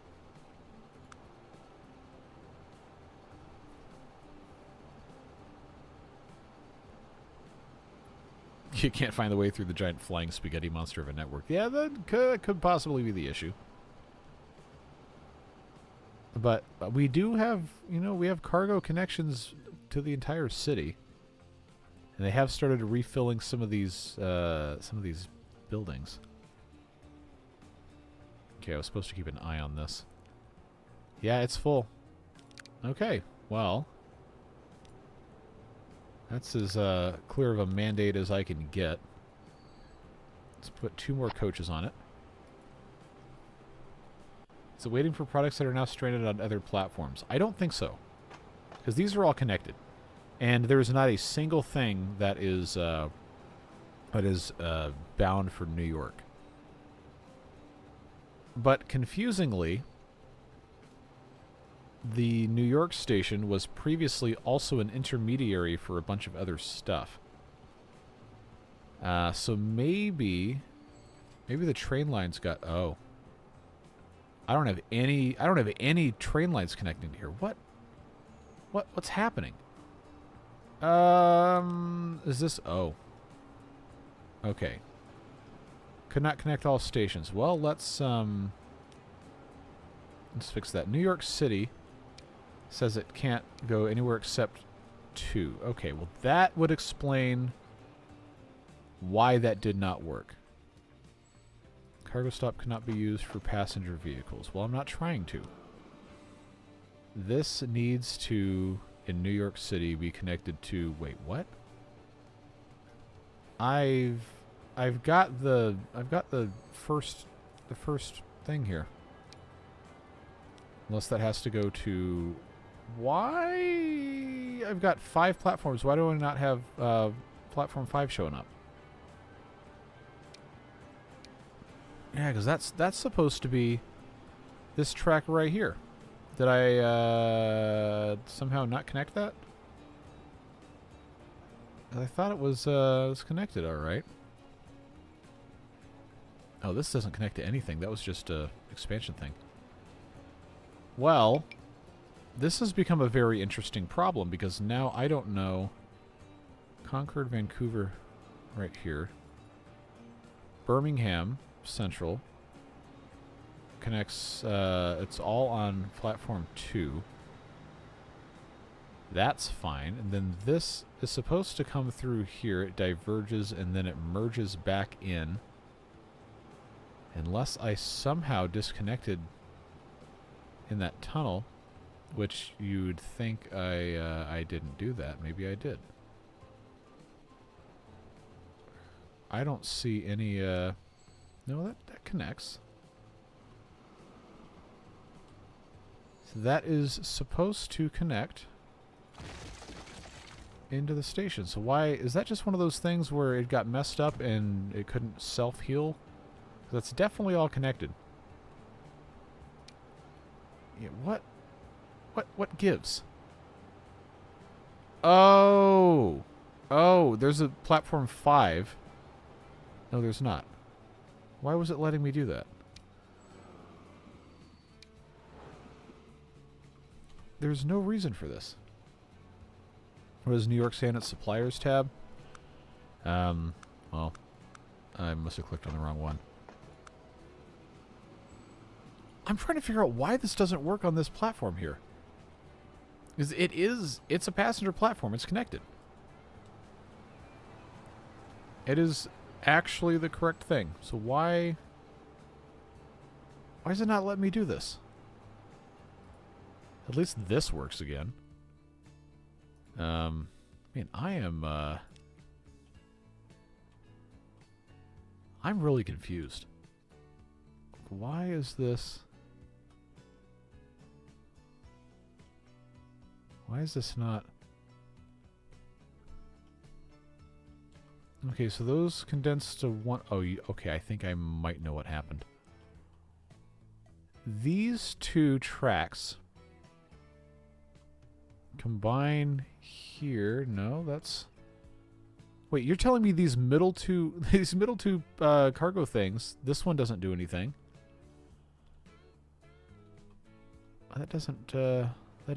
You can't find the way through the giant flying spaghetti monster of a network. Yeah, that could possibly be the issue. But we do have, we have cargo connections to the entire city. And they have started refilling some of these buildings. Okay, I was supposed to keep an eye on this. Yeah, it's full. Okay, well, that's as clear of a mandate as I can get. Let's put 2 more coaches on it. Is it waiting for products that are now stranded on other platforms? I don't think so, because these are all connected. And there is not a single thing that is bound for New York. But confusingly, the New York station was previously also an intermediary for a bunch of other stuff. So maybe the train lines got... Oh. I don't have any train lines connecting to here. What's happening? Is this... Oh. Okay. Could not connect all stations. Well, let's fix that. New York City says it can't go anywhere except 2. Okay, well, that would explain why that did not work. Cargo stop cannot be used for passenger vehicles. Well, I'm not trying to. This needs to, in New York City, be connected to... Wait, what? I've got the first thing here. Unless that has to go to... Why? I've got 5 platforms. Why do I not have platform 5 showing up? Yeah, because that's supposed to be this track right here. Did I somehow not connect that? I thought it was connected all right. Oh, this doesn't connect to anything. That was just a expansion thing. Well, this has become a very interesting problem because now I don't know. Concord, Vancouver, right here. Birmingham Central connects. It's all on platform 2. That's fine. And then this is supposed to come through here. It diverges and then it merges back in. Unless I somehow disconnected in that tunnel, which you'd think I didn't do that. Maybe I did. I don't see any, no, that connects. So that is supposed to connect into the station. So why, is that just one of those things where it got messed up and it couldn't self-heal? That's definitely all connected. Yeah, what gives? Oh, there's a platform 5. No, there's not. Why was it letting me do that? There's no reason for this. What is New York saying? Its suppliers tab? Well, I must have clicked on the wrong one. I'm trying to figure out why this doesn't work on this platform here. Because it's a passenger platform. It's connected. It is actually the correct thing. So why does it not let me do this? At least this works again. Man, I am, I'm really confused. Why is this... Why is this not... Okay, so those condensed to one... Oh, okay, I think I might know what happened. These two tracks combine here. No, that's... Wait, you're telling me these middle two cargo things, this one doesn't do anything. That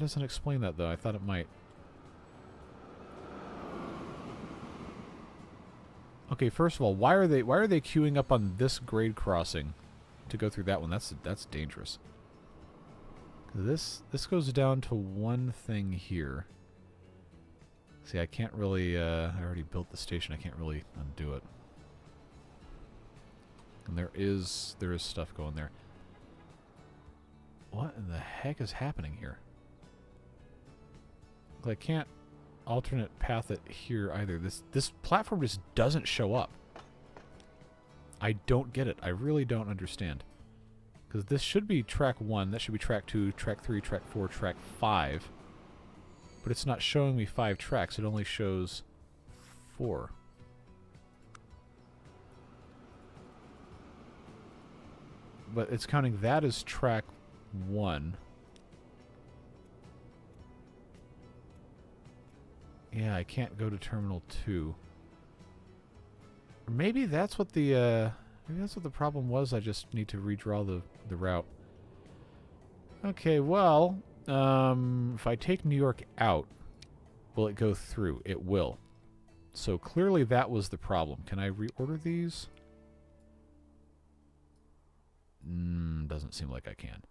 doesn't explain that though. I thought it might. Okay, first of all, why are they queuing up on this grade crossing to go through that one? That's dangerous. This goes down to one thing here. See, I can't really I already built the station. I can't really undo it. And there is stuff going there. What in the heck is happening here? I can't alternate path it here either. This platform just doesn't show up. I don't get it. I really don't understand. Because this should be track 1, that should be track 2, track 3, track 4, track 5. But it's not showing me 5 tracks. It only shows 4. But it's counting that as track 1. Yeah, I can't go to Terminal 2. Or maybe that's what the problem was. I just need to redraw the route. Okay, well, if I take New York out, will it go through? It will. So clearly that was the problem. Can I reorder these? Doesn't seem like I can.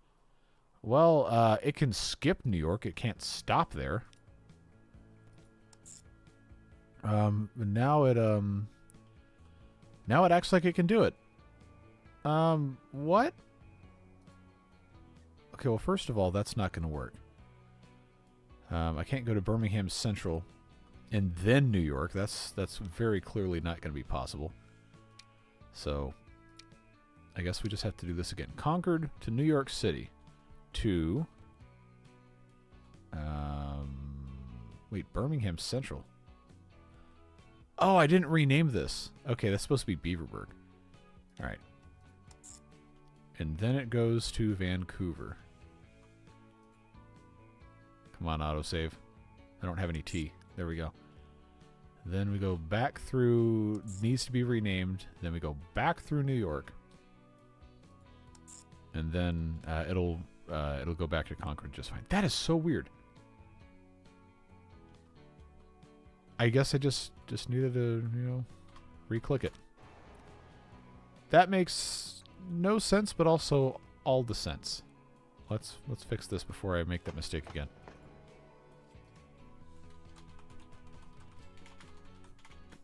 Well, it can skip New York. It can't stop there. Now it acts like it can do it. What? Okay, well, first of all, that's not going to work. I can't go to Birmingham Central and then New York. That's very clearly not going to be possible. So, I guess we just have to do this again. Concord to New York City to... wait, Birmingham Central. Oh, I didn't rename this. Okay, that's supposed to be Beaverburg. Alright. And then it goes to Vancouver. Come on, autosave. I don't have any tea. There we go. Then we go back through, needs to be renamed. Then we go back through New York. And then it'll go back to Concord just fine. That is so weird. I guess I just needed to, you know, re-click it. That makes no sense, but also all the sense. Let's fix this before I make that mistake again.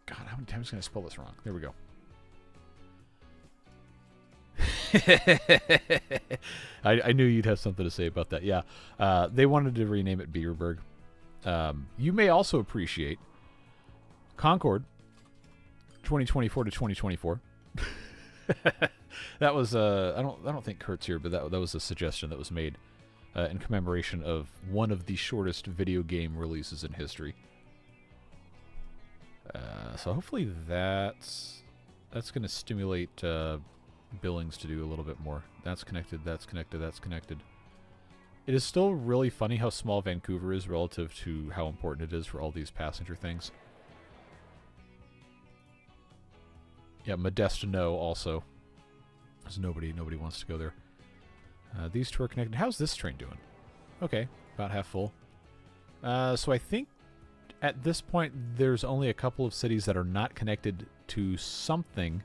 God, how many times can I spell this wrong? There we go. I knew you'd have something to say about that. Yeah, they wanted to rename it Beerberg. You may also appreciate Concord 2024 to 2024. That was I don't think Kurt's here, but that was a suggestion that was made in commemoration of one of the shortest video game releases in history. So hopefully that's going to stimulate Billings to do a little bit more. That's connected, that's connected, that's connected. It is still really funny how small Vancouver is relative to how important it is for all these passenger things. Yeah, Modesto also. Because nobody wants to go there. These two are connected. How's this train doing? Okay, about half full. So I think at this point there's only a couple of cities that are not connected to something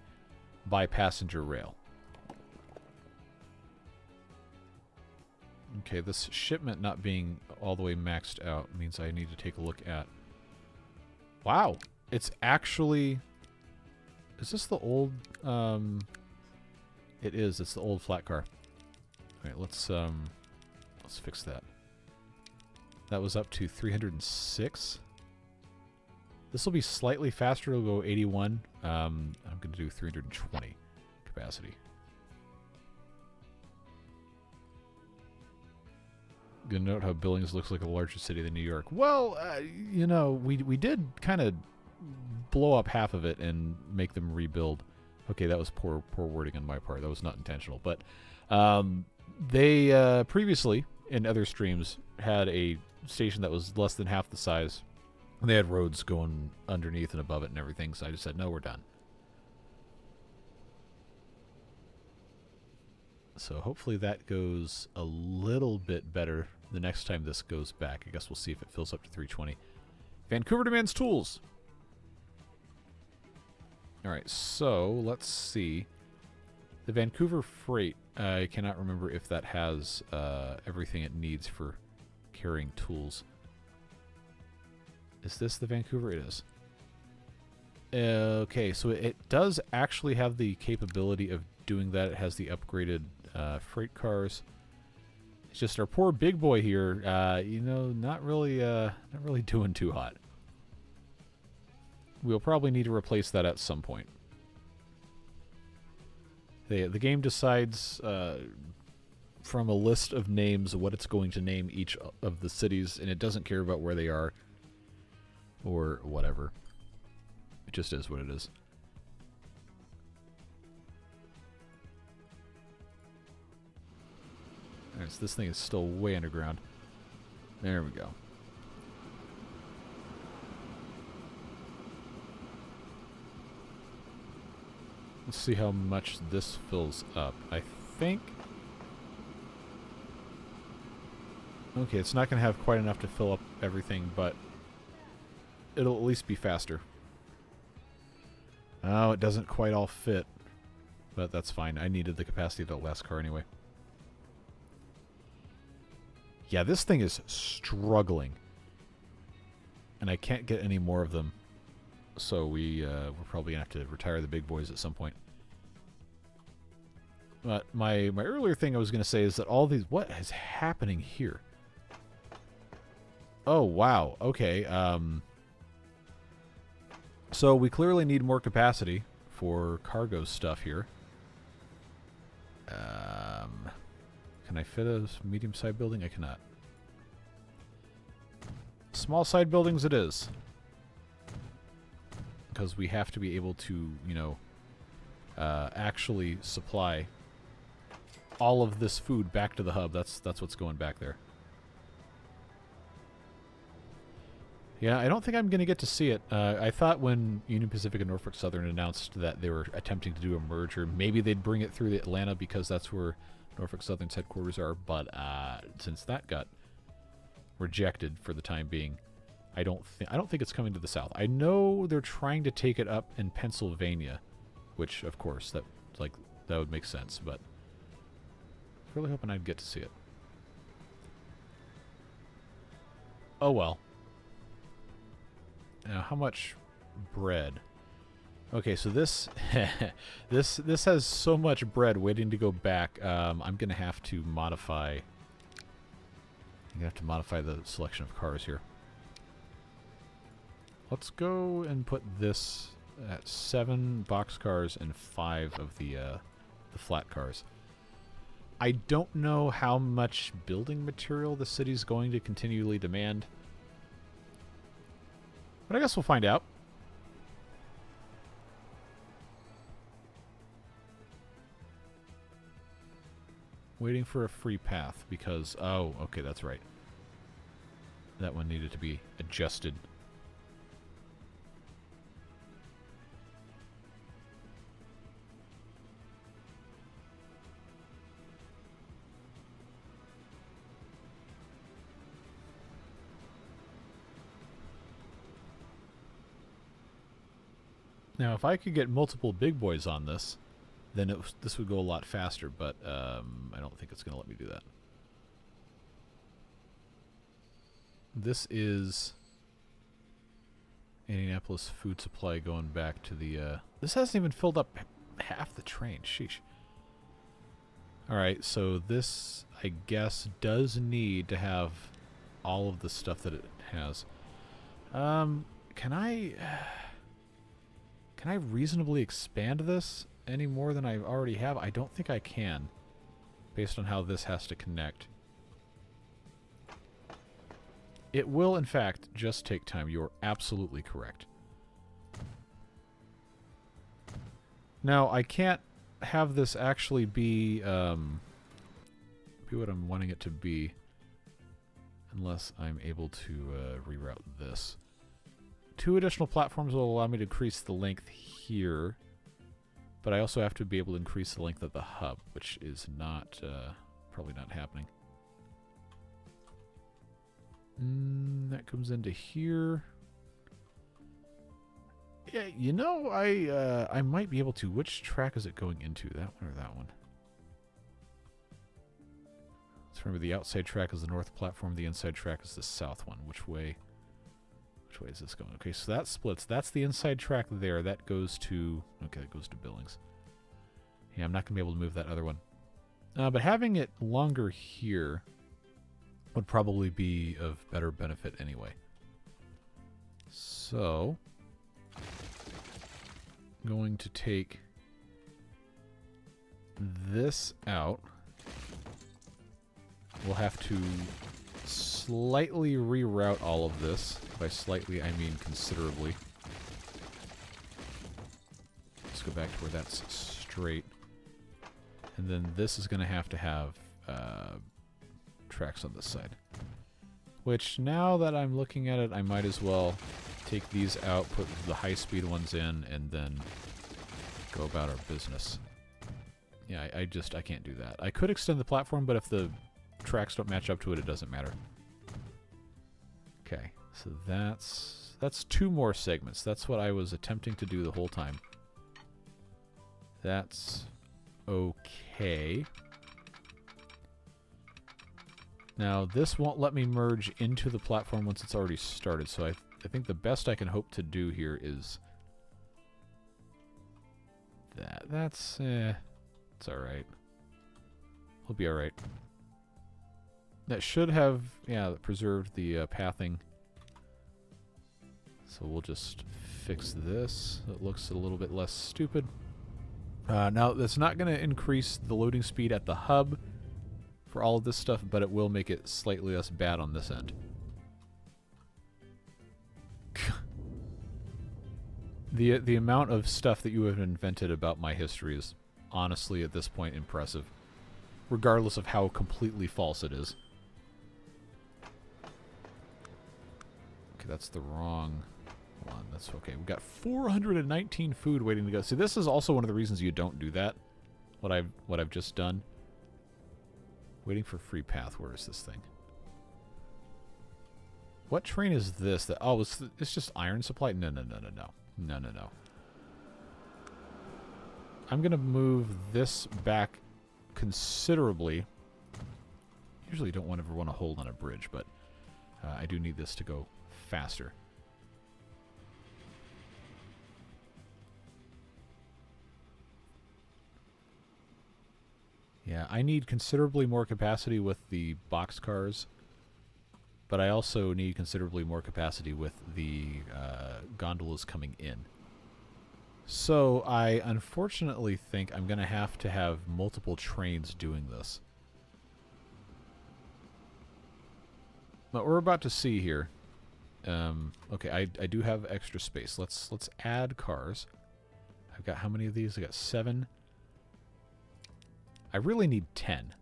by passenger rail. Okay, this shipment not being all the way maxed out means I need to take a look at... Wow! It's actually... Is this the old... It is. It's the old flat car. Alright, let's fix that. That was up to 306. This will be slightly faster. It'll go 81. I'm going to do 320 capacity. Gonna note how Billings looks like a larger city than New York. Well, you know, we did kind of blow up half of it and make them rebuild. Okay, that was poor wording on my part. That was not intentional. But they previously, in other streams, had a station that was less than half the size. And they had roads going underneath and above it and everything. So I just said, no, we're done. So hopefully that goes a little bit better the next time this goes back. I guess we'll see if it fills up to 320. Vancouver demands tools. Alright, so let's see. The Vancouver freight, I cannot remember if that has everything it needs for carrying tools. Is this the Vancouver? It is. Okay, so it does actually have the capability of doing that. It has the upgraded freight cars. It's just our poor big boy here, you know, not really doing too hot. We'll probably need to replace that at some point. The game decides from a list of names what it's going to name each of the cities, and it doesn't care about where they are or whatever. It just is what it is. Alright, so this thing is still way underground. There we go. Let's see how much this fills up. I think... Okay, it's not going to have quite enough to fill up everything, but it'll at least be faster. Oh, it doesn't quite all fit. But that's fine. I needed the capacity of that last car anyway. Yeah, this thing is struggling. And I can't get any more of them. So we're probably going to have to retire the big boys at some point. But my earlier thing I was going to say is that all these... What is happening here? Oh, wow. Okay. So we clearly need more capacity for cargo stuff here. Can I fit a medium-sized building? I cannot. Small-side buildings it is. Because we have to be able to, you know, actually supply all of this food back to the hub. That's what's going back there. Yeah, I don't think I'm going to get to see it. I thought when Union Pacific and Norfolk Southern announced that they were attempting to do a merger, maybe they'd bring it through the Atlanta because that's where Norfolk Southern's headquarters are. But since that got rejected for the time being, I don't think it's coming to the South. I know they're trying to take it up in Pennsylvania, which of course that would make sense. But I was really hoping I'd get to see it. Oh well. Now, how much bread? Okay, so this this has so much bread waiting to go back. I'm gonna have to modify. I'm gonna have to modify the selection of cars here. Let's go and put this at 7 boxcars and 5 of the flat cars. I don't know how much building material the city's going to continually demand. But I guess we'll find out. Waiting for a free path because... Oh, okay, that's right. That one needed to be adjusted. Now, if I could get multiple big boys on this, then this would go a lot faster, but I don't think it's going to let me do that. This is Indianapolis Food Supply going back to the... this hasn't even filled up half the train. Sheesh. Alright, so this, I guess, does need to have all of the stuff that it has. Can I reasonably expand this any more than I already have? I don't think I can, based on how this has to connect. It will, in fact, just take time. You're absolutely correct. Now, I can't have this actually be what I'm wanting it to be unless I'm able to reroute this. 2 additional platforms will allow me to increase the length here, but I also have to be able to increase the length of the hub, which is not probably not happening. That comes into here. Yeah, you know, I might be able to. Which track is it going into? That one or that one? Let's remember the outside track is the north platform. The inside track is the south one. Which way is this going? Okay, so that splits. That's the inside track there. That goes to... Okay, that goes to Billings. Yeah, I'm not going to be able to move that other one. But having it longer here would probably be of better benefit anyway. So... I'm going to take this out. We'll have to slightly reroute all of this. By slightly, I mean considerably. Let's go back to where that's straight. And then this is going to have tracks on this side. Which, now that I'm looking at it, I might as well take these out, put the high-speed ones in, and then go about our business. Yeah, I can't do that. I could extend the platform, but if the tracks don't match up to it, it doesn't matter. Okay, so that's 2 more segments. That's what I was attempting to do the whole time. That's okay. Now, this won't let me merge into the platform once it's already started, so I think the best I can hope to do here is that. That's, it's alright. We'll be alright. That should have, yeah, preserved the pathing. So we'll just fix this. It looks a little bit less stupid. Now, that's not going to increase the loading speed at the hub for all of this stuff, but it will make it slightly less bad on this end. The amount of stuff that you have invented about my history is honestly at this point impressive, regardless of how completely false it is. Okay, Actually, that's the wrong one. That's okay. We've got 419 food waiting to go. See, this is also one of the reasons you don't do that. What I've just done. Waiting for free path. Where is this thing? What train is this? That it's just iron supply? No. I'm gonna move this back considerably. Usually don't ever want to hold on a bridge, but I do need this to go faster. Yeah, I need considerably more capacity with the boxcars, but I also need considerably more capacity with the gondolas coming in. So I unfortunately think I'm going to have multiple trains doing this. But we're about to see here. Okay, I do have extra space. Let's add cars. I've got how many of these? I got 7. I really need 10.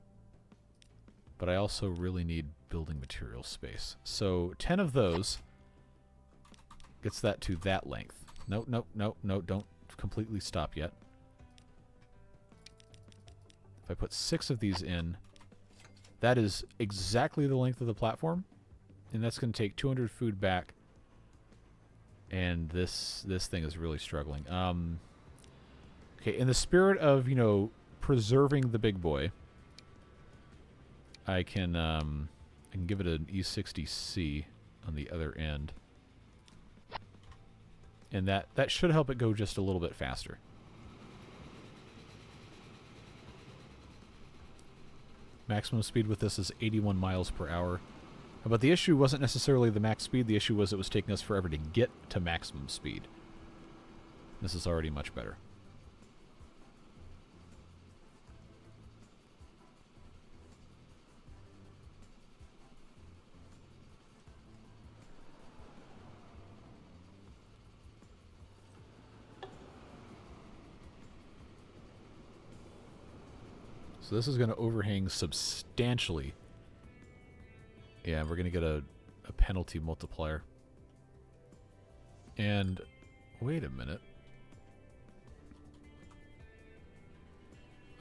But I also really need building material space. So 10 of those gets that to that length. No, don't completely stop yet. If I put 6 of these in, that is exactly the length of the platform. And that's going to take 200 food back. And this thing is really struggling. Okay, in the spirit of, preserving the big boy, I can give it an E60C on the other end. And that should help it go just a little bit faster. Maximum speed with this is 81 miles per hour. But the issue wasn't necessarily the max speed. The issue was it was taking us forever to get to maximum speed. This is already much better. So this is going to overhang substantially. Yeah, we're going to get a penalty multiplier. And wait a minute.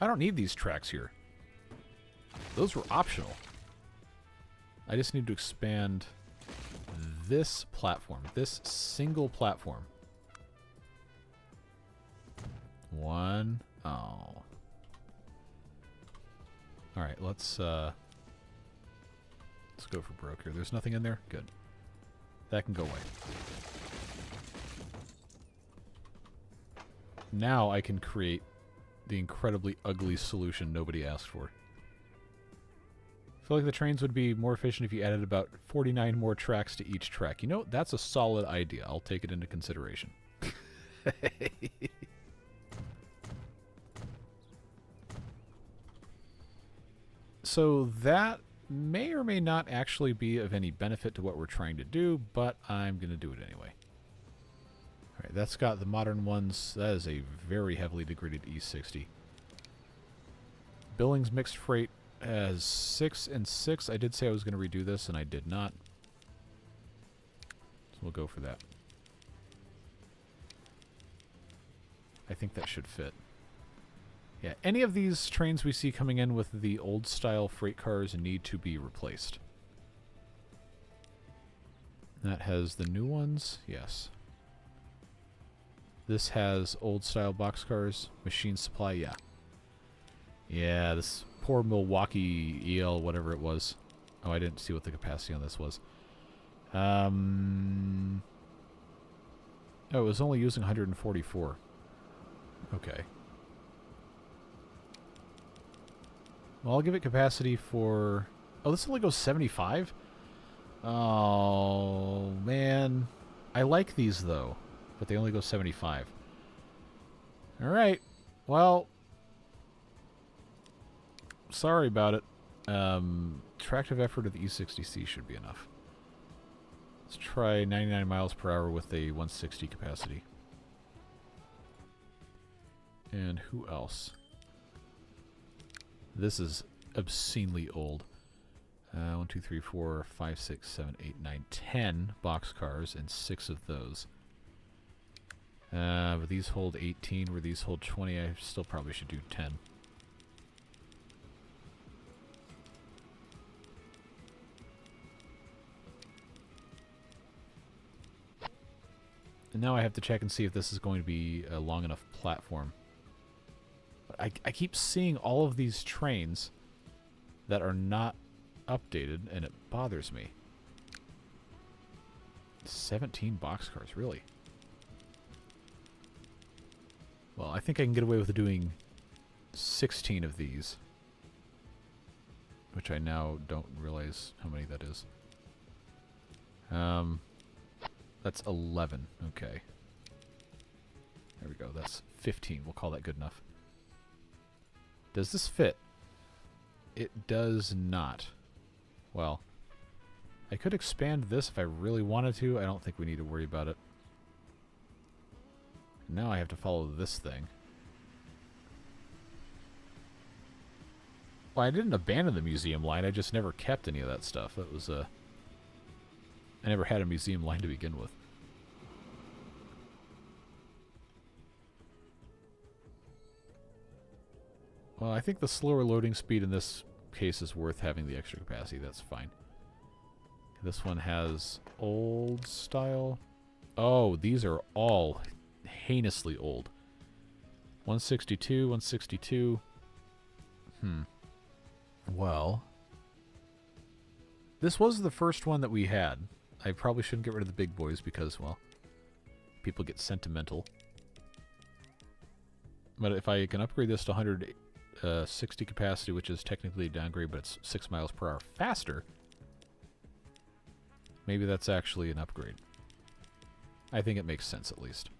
I don't need these tracks here. Those were optional. I just need to expand this platform, this single platform. 1. Oh. All right, let's go for Broek here. There's nothing in there? Good. That can go away. Now I can create the incredibly ugly solution nobody asked for. I feel like the trains would be more efficient if you added about 49 more tracks to each track. You know, that's a solid idea. I'll take it into consideration. So that may or may not actually be of any benefit to what we're trying to do, but I'm going to do it anyway. All right, that's got the modern ones. That is a very heavily degraded E60. Billings mixed freight has 6 and 6. I did say I was going to redo this, and I did not. So we'll go for that. I think that should fit. Yeah, any of these trains we see coming in with the old style freight cars need to be replaced. That has the new ones, yes. This has old style boxcars, machine supply, yeah. Yeah, this poor Milwaukee EL, whatever it was. Oh, I didn't see what the capacity on this was. Oh, it was only using 144. Okay. Well, I'll give it capacity for... Oh, this only goes 75? Oh, man. I like these, though. But they only go 75. Alright. Well... Sorry about it. Tractive effort of the E60C should be enough. Let's try 99 miles per hour with a 160 capacity. And who else? This is obscenely old. 1, 2, 3, 4, 5, 6, 7, 8, 9, 10 boxcars, and 6 of those. But these hold 18, where these hold 20. I still probably should do 10. And now I have to check and see if this is going to be a long enough platform. But I keep seeing all of these trains that are not updated, and it bothers me. 17 boxcars, really? Well, I think I can get away with doing 16 of these. Which I now don't realize how many that is. That's 11. Okay. There we go. That's 15. We'll call that good enough. Does this fit? It does not. Well, I could expand this if I really wanted to. I don't think we need to worry about it. Now I have to follow this thing. Well, I didn't abandon the museum line. I just never kept any of that stuff. That was I never had a museum line to begin with. Well, I think the slower loading speed in this case is worth having the extra capacity. That's fine. This one has old style. Oh, these are all heinously old. 162, 162. Well, this was the first one that we had. I probably shouldn't get rid of the big boys because, well, people get sentimental. But if I can upgrade this to 160 capacity, which is technically a downgrade, but it's 6 miles per hour faster, maybe that's actually an upgrade. I think it makes sense, at least.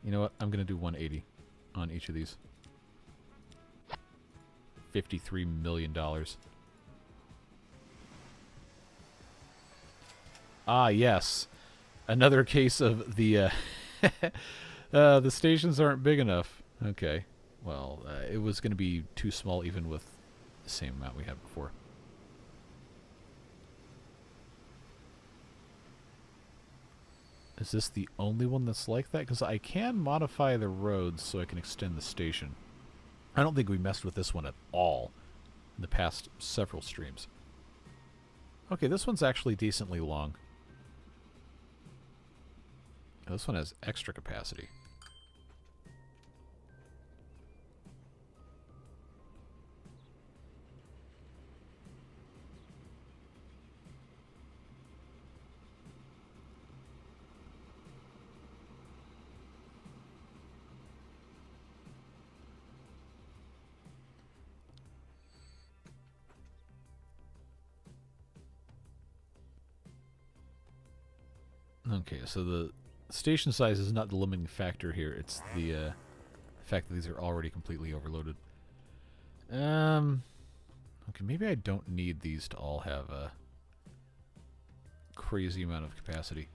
You know what? I'm going to do 180 on each of these. $53 million. Ah, yes. Another case of the the stations aren't big enough. Okay. Well, it was going to be too small even with the same amount we had before. Is this the only one that's like that? Because I can modify the roads so I can extend the station. I don't think we messed with this one at all in the past several streams. Okay, this one's actually decently long. This one has extra capacity. Okay, so the station size is not the limiting factor here. It's the fact that these are already completely overloaded. Okay, maybe I don't need these to all have a crazy amount of capacity.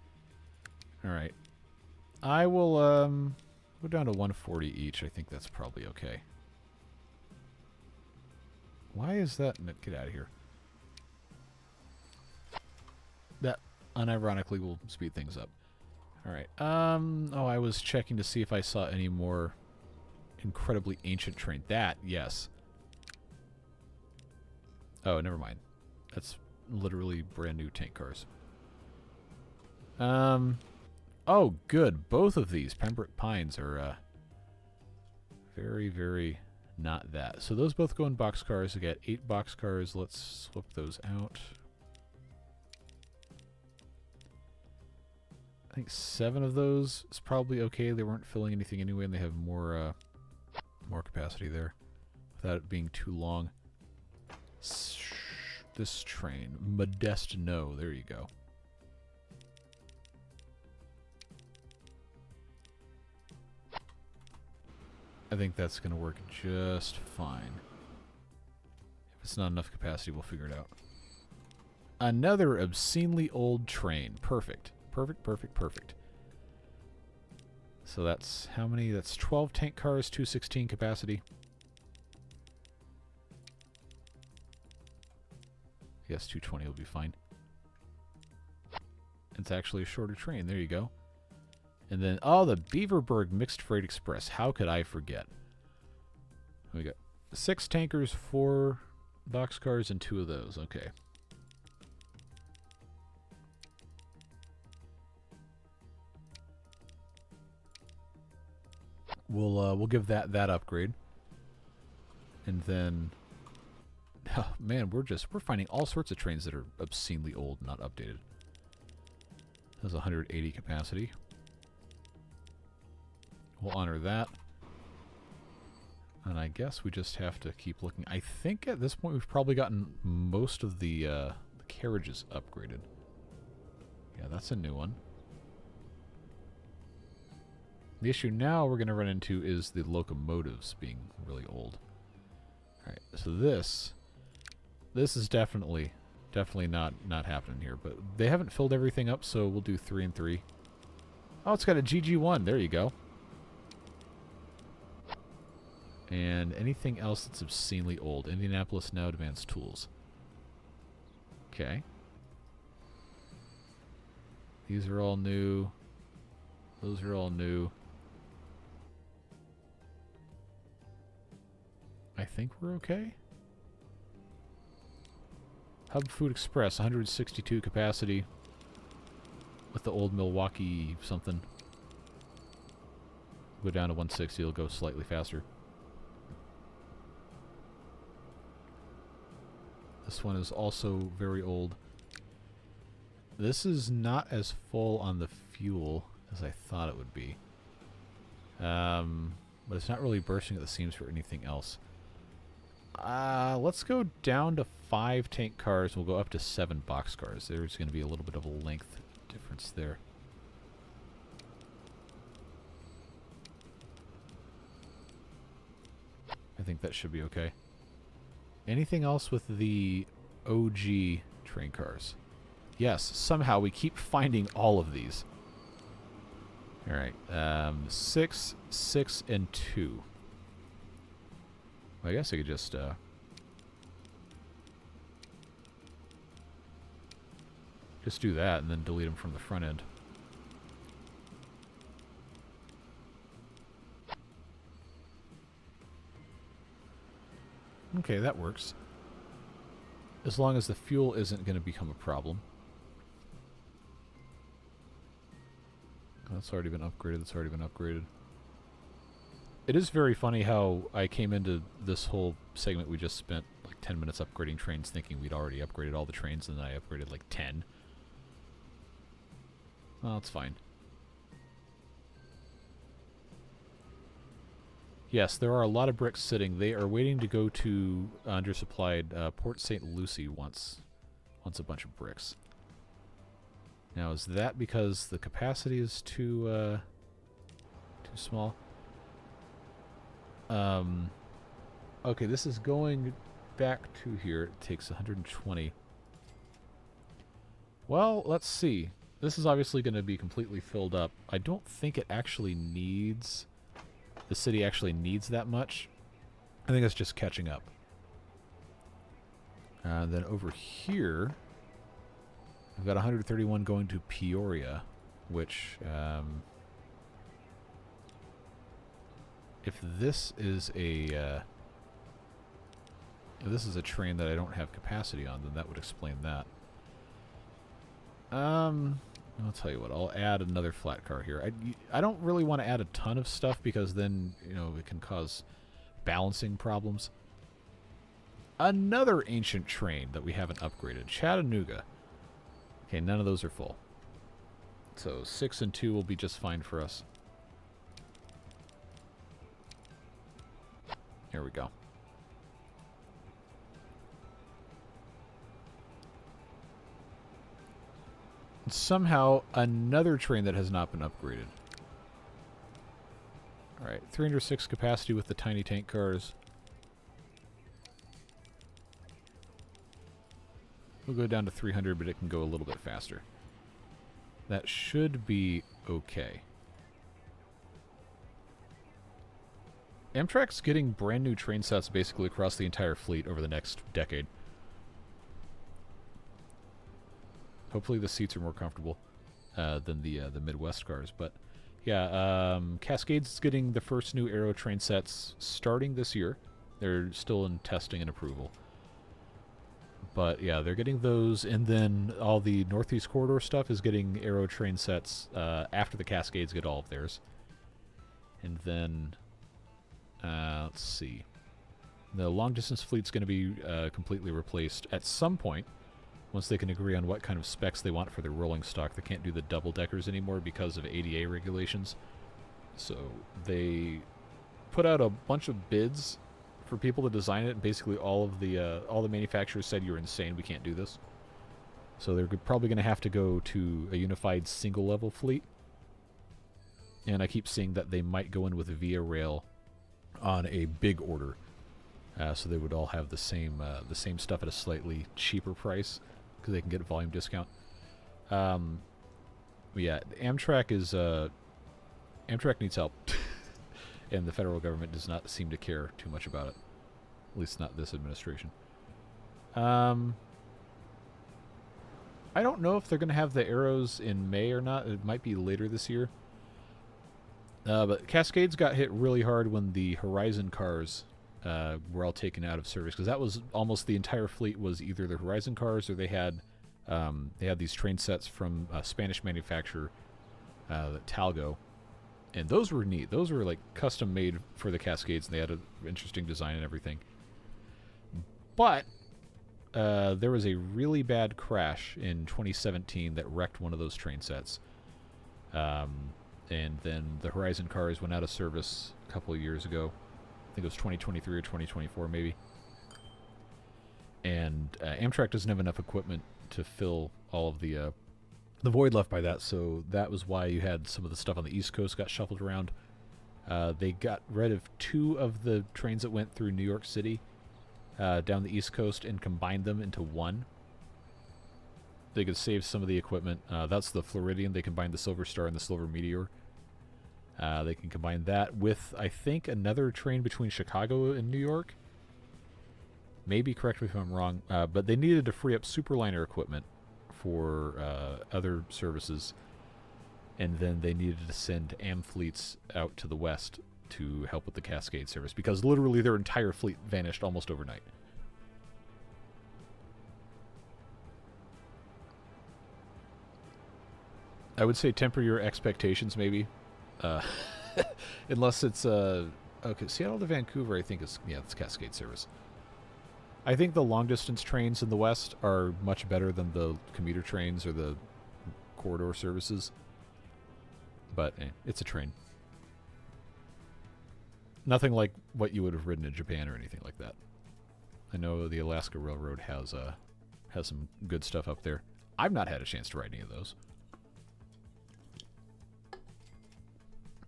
Alright. I will go down to 140 each. I think that's probably okay. Why is that? Get out of here. That unironically will speed things up. Alright. Oh, I was checking to see if I saw any more incredibly ancient train. That, yes. Oh, never mind. That's literally brand new tank cars. Oh, good. Both of these Pembroke Pines are very, very not that. So those both go in boxcars. I got 8 boxcars. Let's swap those out. I think 7 of those is probably okay. They weren't filling anything anyway, and they have more capacity there without it being too long. This train, Modestino. There you go. I think that's going to work just fine. If it's not enough capacity, we'll figure it out. Another obscenely old train. Perfect. Perfect, perfect, perfect. So that's how many? That's 12 tank cars, 216 capacity. I guess 220 will be fine. It's actually a shorter train. There you go. And then, oh, the Beaverburg Mixed Freight Express. How could I forget? We got 6 tankers, 4 boxcars, and 2 of those. Okay. We'll give that upgrade. And then, oh man, we're finding all sorts of trains that are obscenely old, not updated. Has 180 capacity. We'll honor that. And I guess we just have to keep looking. I think at this point we've probably gotten most of the carriages upgraded. Yeah, that's a new one. The issue now we're going to run into is the locomotives being really old. Alright, so this is definitely not happening here. But they haven't filled everything up, so we'll do 3 and 3. Oh, it's got a GG1. There you go. And anything else that's obscenely old. Indianapolis now demands tools. Okay. These are all new. Those are all new. I think we're okay. Hub Food Express, 162 capacity. With the old Milwaukee something. Go down to 160, it'll go slightly faster. This one is also very old. This is not as full on the fuel as I thought it would be. But it's not really bursting at the seams for anything else. Let's go down to 5 tank cars. We'll go up to 7 box cars. There's going to be a little bit of a length difference there. I think that should be okay. Anything else with the OG train cars? Yes, somehow we keep finding all of these. Alright, 6, 6, and 2. Well, I guess I could just, do that and then delete them from the front end. Okay, that works. As long as the fuel isn't going to become a problem. That's already been upgraded. That's already been upgraded. It is very funny how I came into this whole segment we just spent like 10 minutes upgrading trains thinking we'd already upgraded all the trains, and then I upgraded like 10. Well, it's fine. Yes, there are a lot of bricks sitting. They are waiting to go to undersupplied Port St. Lucie wants a bunch of bricks. Now, is that because the capacity is too small? Okay, this is going back to here. It takes 120. Well, let's see. This is obviously going to be completely filled up. I don't think it actually needs... The city actually needs that much. I think it's just catching up. Then over here, we've got 131 going to Peoria, which, if this is a train that I don't have capacity on, then that would explain that. I'll tell you what, I'll add another flat car here. I don't really want to add a ton of stuff because then, you know, it can cause balancing problems. Another ancient train that we haven't upgraded. Chattanooga. Okay, none of those are full. So 6 and 2 will be just fine for us. Here we go. Somehow another train that has not been upgraded. Alright, 306 capacity with the tiny tank cars. We'll go down to 300, but it can go a little bit faster. That should be okay. Amtrak's getting brand new train sets basically across the entire fleet over the next decade. Hopefully the seats are more comfortable than the Midwest cars. But yeah, Cascade's is getting the first new Aero train sets starting this year. They're still in testing and approval. But yeah, they're getting those, and then all the Northeast Corridor stuff is getting Aero train sets after the Cascades get all of theirs. And then, let's see. The long-distance fleet's going to be completely replaced at some point, once they can agree on what kind of specs they want for their rolling stock. They can't do the double-deckers anymore because of ADA regulations. So they put out a bunch of bids for people to design it, and basically all the manufacturers said, "You're insane, we can't do this." So they're probably going to have to go to a unified single-level fleet. And I keep seeing that they might go in with Via Rail on a big order, so they would all have the same stuff at a slightly cheaper price because they can get a volume discount. Yeah, Amtrak needs help, and the federal government does not seem to care too much about it. At least not this administration. I don't know if they're going to have the Arrows in May or not. It might be later this year. But Cascades got hit really hard when the Horizon cars were all taken out of service, because that was almost the entire fleet was either the Horizon cars or they had these train sets from a Spanish manufacturer, Talgo, and those were neat. Those were like custom made for the Cascades, and they had an interesting design and everything. But there was a really bad crash in 2017 that wrecked one of those train sets. And then the Horizon cars went out of service a couple of years ago. I think it was 2023 or 2024 maybe. And Amtrak doesn't have enough equipment to fill all of the void left by that, so that was why you had some of the stuff on the East Coast got shuffled around. They got rid of 2 of the trains that went through New York City down the East Coast and combined them into one. They could save some of the equipment. That's the Floridian. They combined the Silver Star and the Silver Meteor. They can combine that with, I think, another train between Chicago and New York. Maybe, correct me if I'm wrong, but they needed to free up Superliner equipment for other services, and then they needed to send AM fleets out to the west to help with the Cascade service, because literally their entire fleet vanished almost overnight. I would say temper your expectations, maybe. Unless it's okay, Seattle to Vancouver, I think it's Cascade service. I think the long distance trains in the west are much better than the commuter trains or the corridor services. But it's a train. Nothing like what you would have ridden in Japan or anything like that. I know the Alaska Railroad has some good stuff up there. I've not had a chance to ride any of those.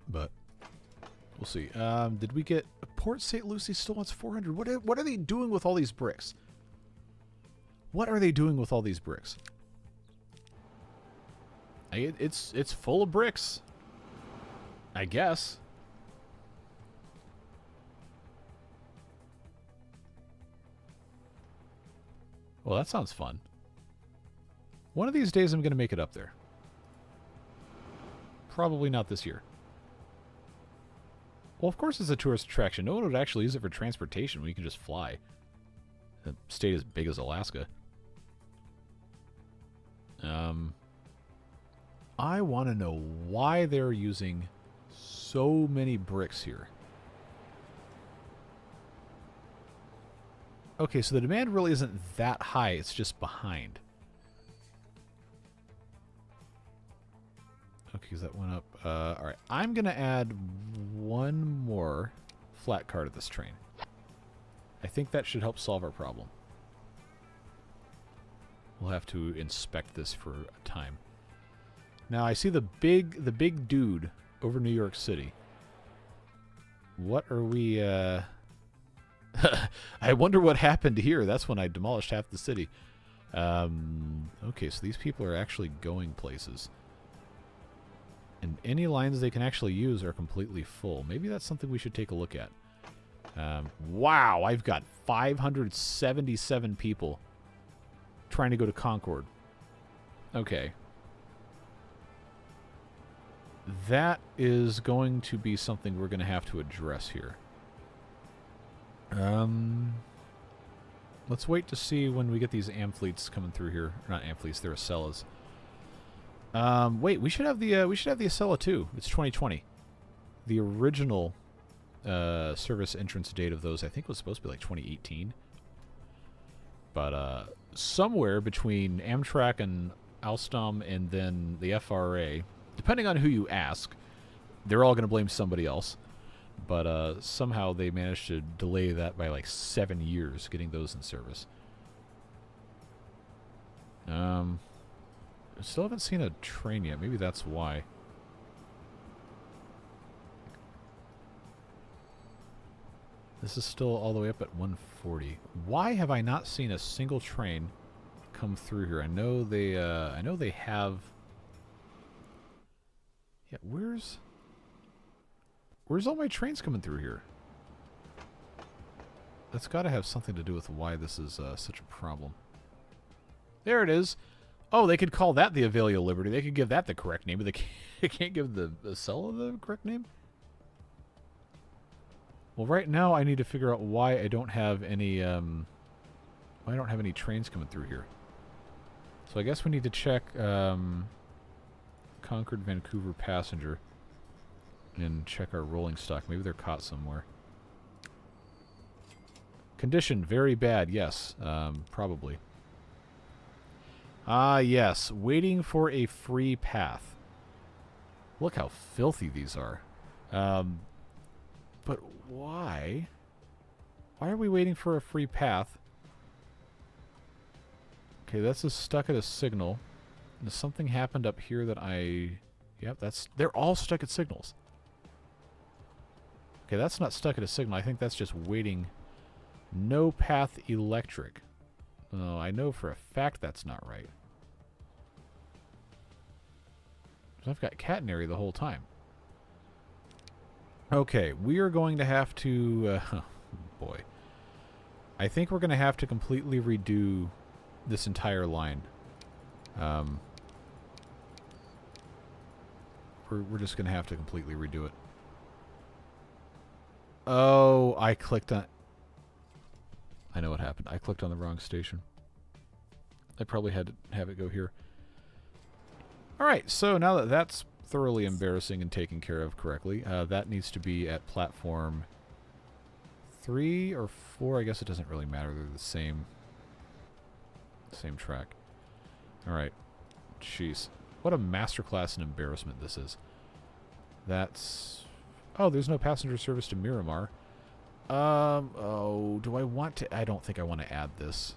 But we'll see. Did we get Port St. Lucie still wants 400? What are they doing with all these bricks? What are they doing with all these bricks? It's full of bricks, I guess. Well, that sounds fun. One of these days I'm going to make it up there. Probably not this year. Well, of course it's a tourist attraction. No one would actually use it for transportation when you can just fly. A state as big as Alaska. I want to know why they're using so many bricks here. Okay, so the demand really isn't that high. It's just behind. Okay, because that went up. All right, I'm going to add one more flat car to this train. I think that should help solve our problem. We'll have to inspect this for a time. Now, I see the big dude over New York City. What are we... I wonder what happened here. That's when I demolished half the city. Okay, so these people are actually going places. And any lines they can actually use are completely full. Maybe that's something we should take a look at. Wow, I've got 577 people trying to go to Concord. Okay. That is going to be something we're going to have to address here. Let's wait to see when we get these amphiletes coming through here. Not amphiletes, they're Acellas. Wait, we should have the Acela too. It's 2020. The original service entrance date of those, I think, was supposed to be like 2018. But somewhere between Amtrak and Alstom and then the FRA, depending on who you ask, they're all going to blame somebody else. But somehow they managed to delay that by like 7 years, getting those in service. I still haven't seen a train yet. Maybe that's why. This is still all the way up at 140. Why have I not seen a single train come through here? I know they have. Yeah, where's all my trains coming through here? That's got to have something to do with why this is such a problem. There it is. Oh, they could call that the Avelia Liberty. They could give that the correct name, but they can't give the Acela the correct name? Well, right now I need to figure out why I don't have any trains coming through here. So I guess we need to check Concord Vancouver passenger and check our rolling stock. Maybe they're caught somewhere. Condition very bad. Yes, probably. Ah, yes. Waiting for a free path. Look how filthy these are. But why? Why are we waiting for a free path? Okay, that's just stuck at a signal. And something happened up here that I... Yep, that's... They're all stuck at signals. Okay, that's not stuck at a signal. I think that's just waiting. No path electric. Oh, I know for a fact that's not right. I've got catenary the whole time. Okay, we are going to have to... oh, boy. I think we're going to have to completely redo this entire line. We're just going to have to completely redo it. Oh, I clicked on... I know what happened. I clicked on the wrong station. I probably had to have it go here. Alright, so now that that's thoroughly embarrassing and taken care of correctly, that needs to be at platform 3 or 4. I guess it doesn't really matter. They're the same track. Alright. Jeez. What a masterclass in embarrassment this is. That's... Oh, there's no passenger service to Miramar. Oh, do I want to... I don't think I want to add this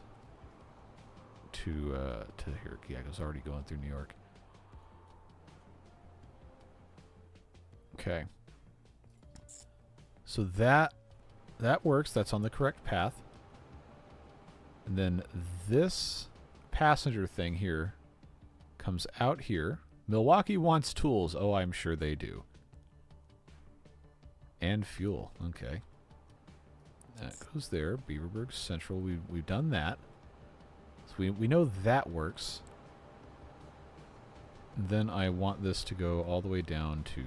to here. Yeah, it was already going through New York. Okay. So that works. That's on the correct path. And then this passenger thing here comes out here. Milwaukee wants tools. Oh, I'm sure they do. And fuel. Okay. That goes there. Beaverburg Central. We've done that. So we know that works. And then I want this to go all the way down to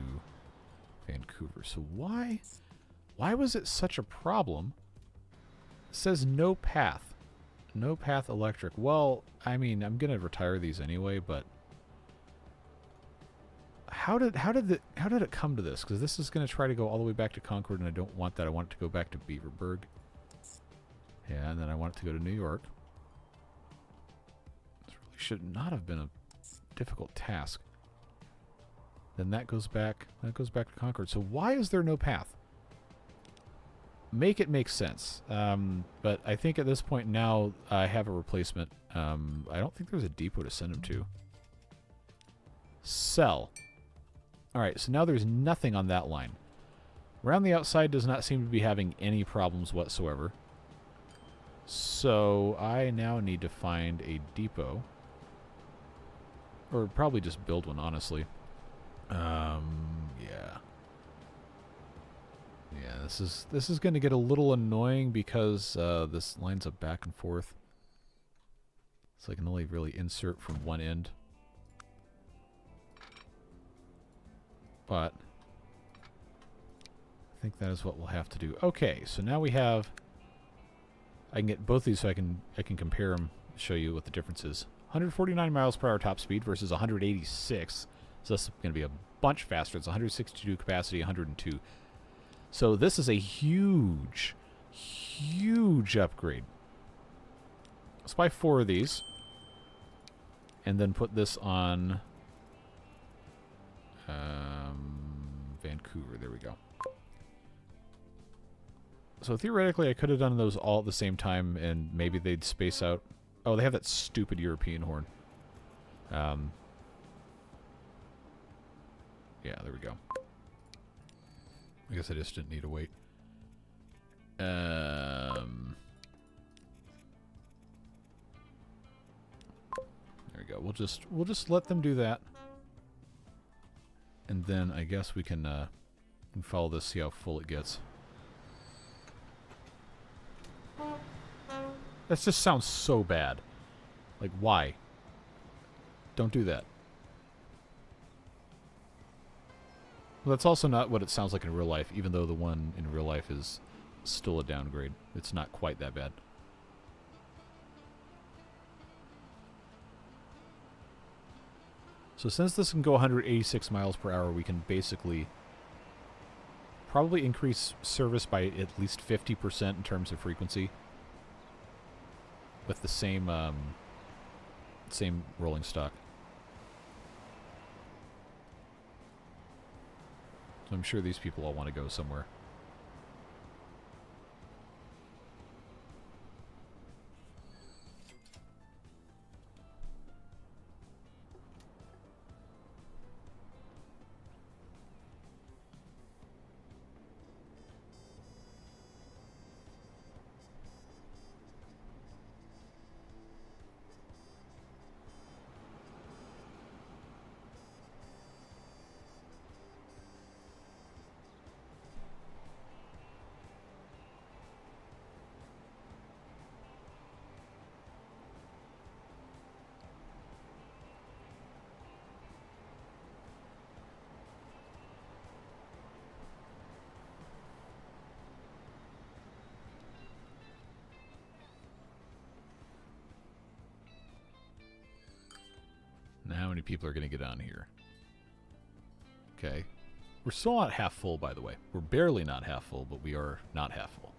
Vancouver. So why was it such a problem? It says no path. No path electric. Well, I mean, I'm going to retire these anyway, but how did it come to this? Because this is going to try to go all the way back to Concord, and I don't want that. I want it to go back to Beaverburg. Yeah, and then I want it to go to New York. This really should not have been a difficult task. Then that goes back to Concord. So why is there no path? Make it make sense. But I think at this point now I have a replacement. I don't think there's a depot to send them to. Sell. Alright, so now there's nothing on that line. Around the outside does not seem to be having any problems whatsoever. So I now need to find a depot. Or probably just build one, honestly. Yeah. Yeah, this is going to get a little annoying because this lines up back and forth. So I can only really insert from one end. But I think that is what we'll have to do. Okay, so now we have... I can get both these so I can compare them, show you what the difference is. 149 miles per hour top speed versus 186. So this is going to be a bunch faster. It's 162 capacity, 102. So this is a huge, huge upgrade. Let's buy 4 of these. And then put this on Vancouver. There we go. So theoretically, I could have done those all at the same time, and maybe they'd space out. Oh, they have that stupid European horn. Yeah, there we go. I guess I just didn't need to wait. There we go. We'll just let them do that, and then I guess we can follow this, see how full it gets. That just sounds so bad. Like, why? Don't do that. Well, that's also not what it sounds like in real life, even though the one in real life is still a downgrade. It's not quite that bad. So since this can go 186 miles per hour, we can basically probably increase service by at least 50% in terms of frequency. With the same same rolling stock. So I'm sure these people all want to go somewhere. Now how many people are going to get on here? Okay. We're still not half full, by the way. We're barely not half full, but we are not half full.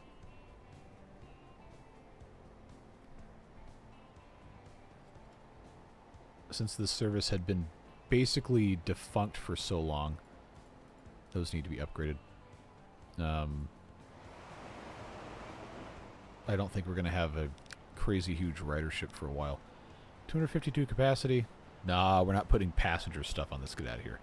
Since this service had been basically defunct for so long, those need to be upgraded. I don't think we're going to have a crazy huge ridership for a while. 252 capacity. Nah, we're not putting passenger stuff on this. Get out of here.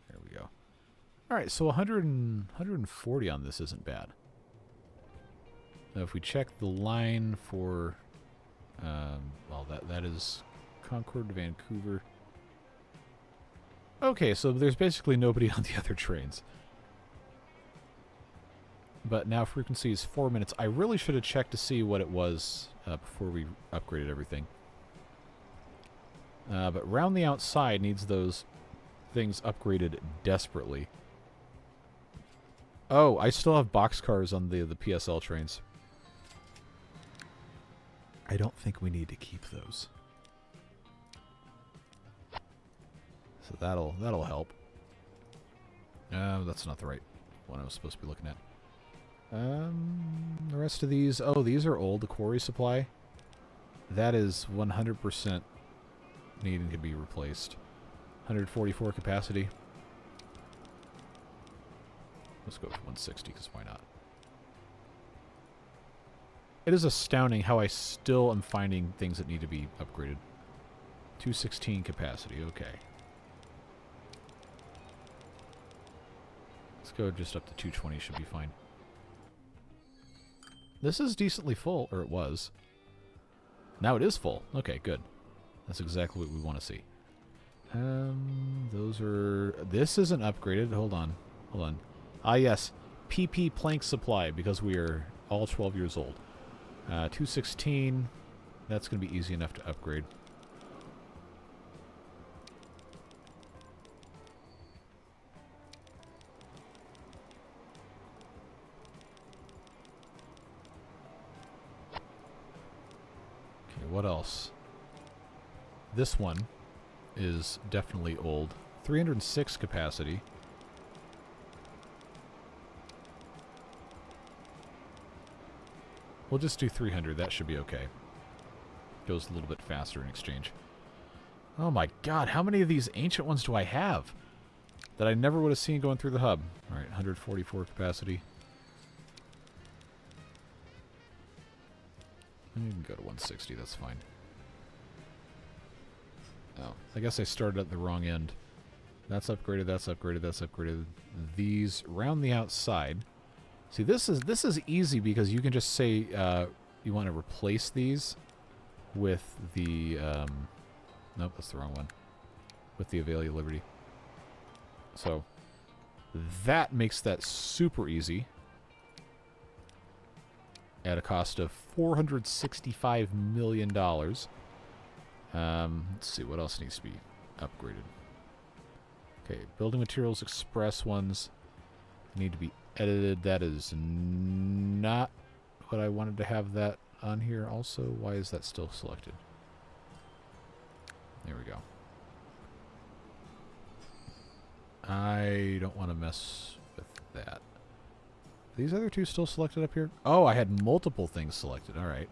There we go. Alright, so 140 on this isn't bad. Now if we check the line for... well, that is Concord to Vancouver. Okay, so there's basically nobody on the other trains. But now frequency is 4 minutes. I really should have checked to see what it was before we upgraded everything. But round the outside needs those things upgraded desperately. Oh, I still have boxcars on the PSL trains. I don't think we need to keep those. So that'll help. That's not the right one I was supposed to be looking at. The rest of these... Oh, these are old. The quarry supply. That is 100% needing to be replaced. 144 capacity. Let's go with 160, because why not? It is astounding how I still am finding things that need to be upgraded. 216 capacity, okay. Let's go just up to 220, should be fine. This is decently full, or it was. Now it is full. Okay, good. That's exactly what we want to see. Those are... This isn't upgraded. Hold on. Hold on. Ah, yes. PP plank supply, because we are all 12 years old. 216. That's going to be easy enough to upgrade. Okay, what else? This one is definitely old. 306 capacity. We'll just do 300. That should be okay. Goes a little bit faster in exchange. Oh my god, how many of these ancient ones do I have that I never would have seen going through the hub? Alright, 144 capacity. You can go to 160, that's fine. Oh, I guess I started at the wrong end. That's upgraded, that's upgraded, that's upgraded. These round the outside. See, this is easy because you can just say you want to replace these with the... nope, that's the wrong one. With the Avail Liberty. So, that makes that super easy. At a cost of $465 million. Let's see, what else needs to be upgraded? Okay, building materials express ones need to be edited. That is not what I wanted to have that on here also. Why is that still selected? There we go. I don't want to mess with that. These other two still selected up here? Oh, I had multiple things selected. All right.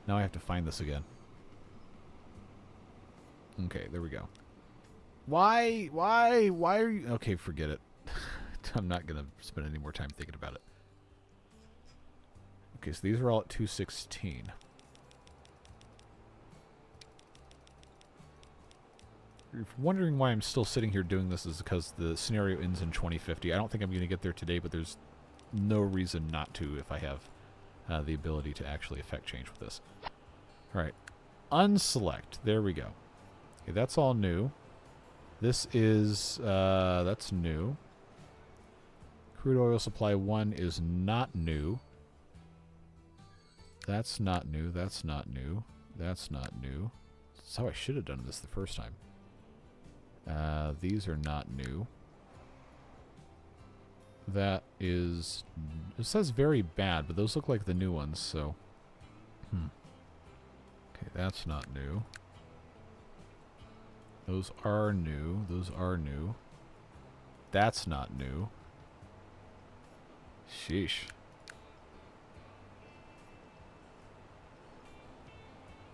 Now I have to find this again. Okay, there we go. Why are you... Okay, forget it. I'm not going to spend any more time thinking about it. Okay, so these are all at 216. If you're wondering why I'm still sitting here doing this is because the scenario ends in 2050. I don't think I'm going to get there today, but there's no reason not to if I have the ability to actually effect change with this. Alright. Unselect. There we go. Okay, that's all new. This is... that's new. Crude oil supply 1 is not new. That's not new. That's not new. That's not new. That's how I should have done this the first time. These are not new. That is... It says very bad, but those look like the new ones, so... Okay, that's not new. Those are new. Those are new. That's not new. Sheesh.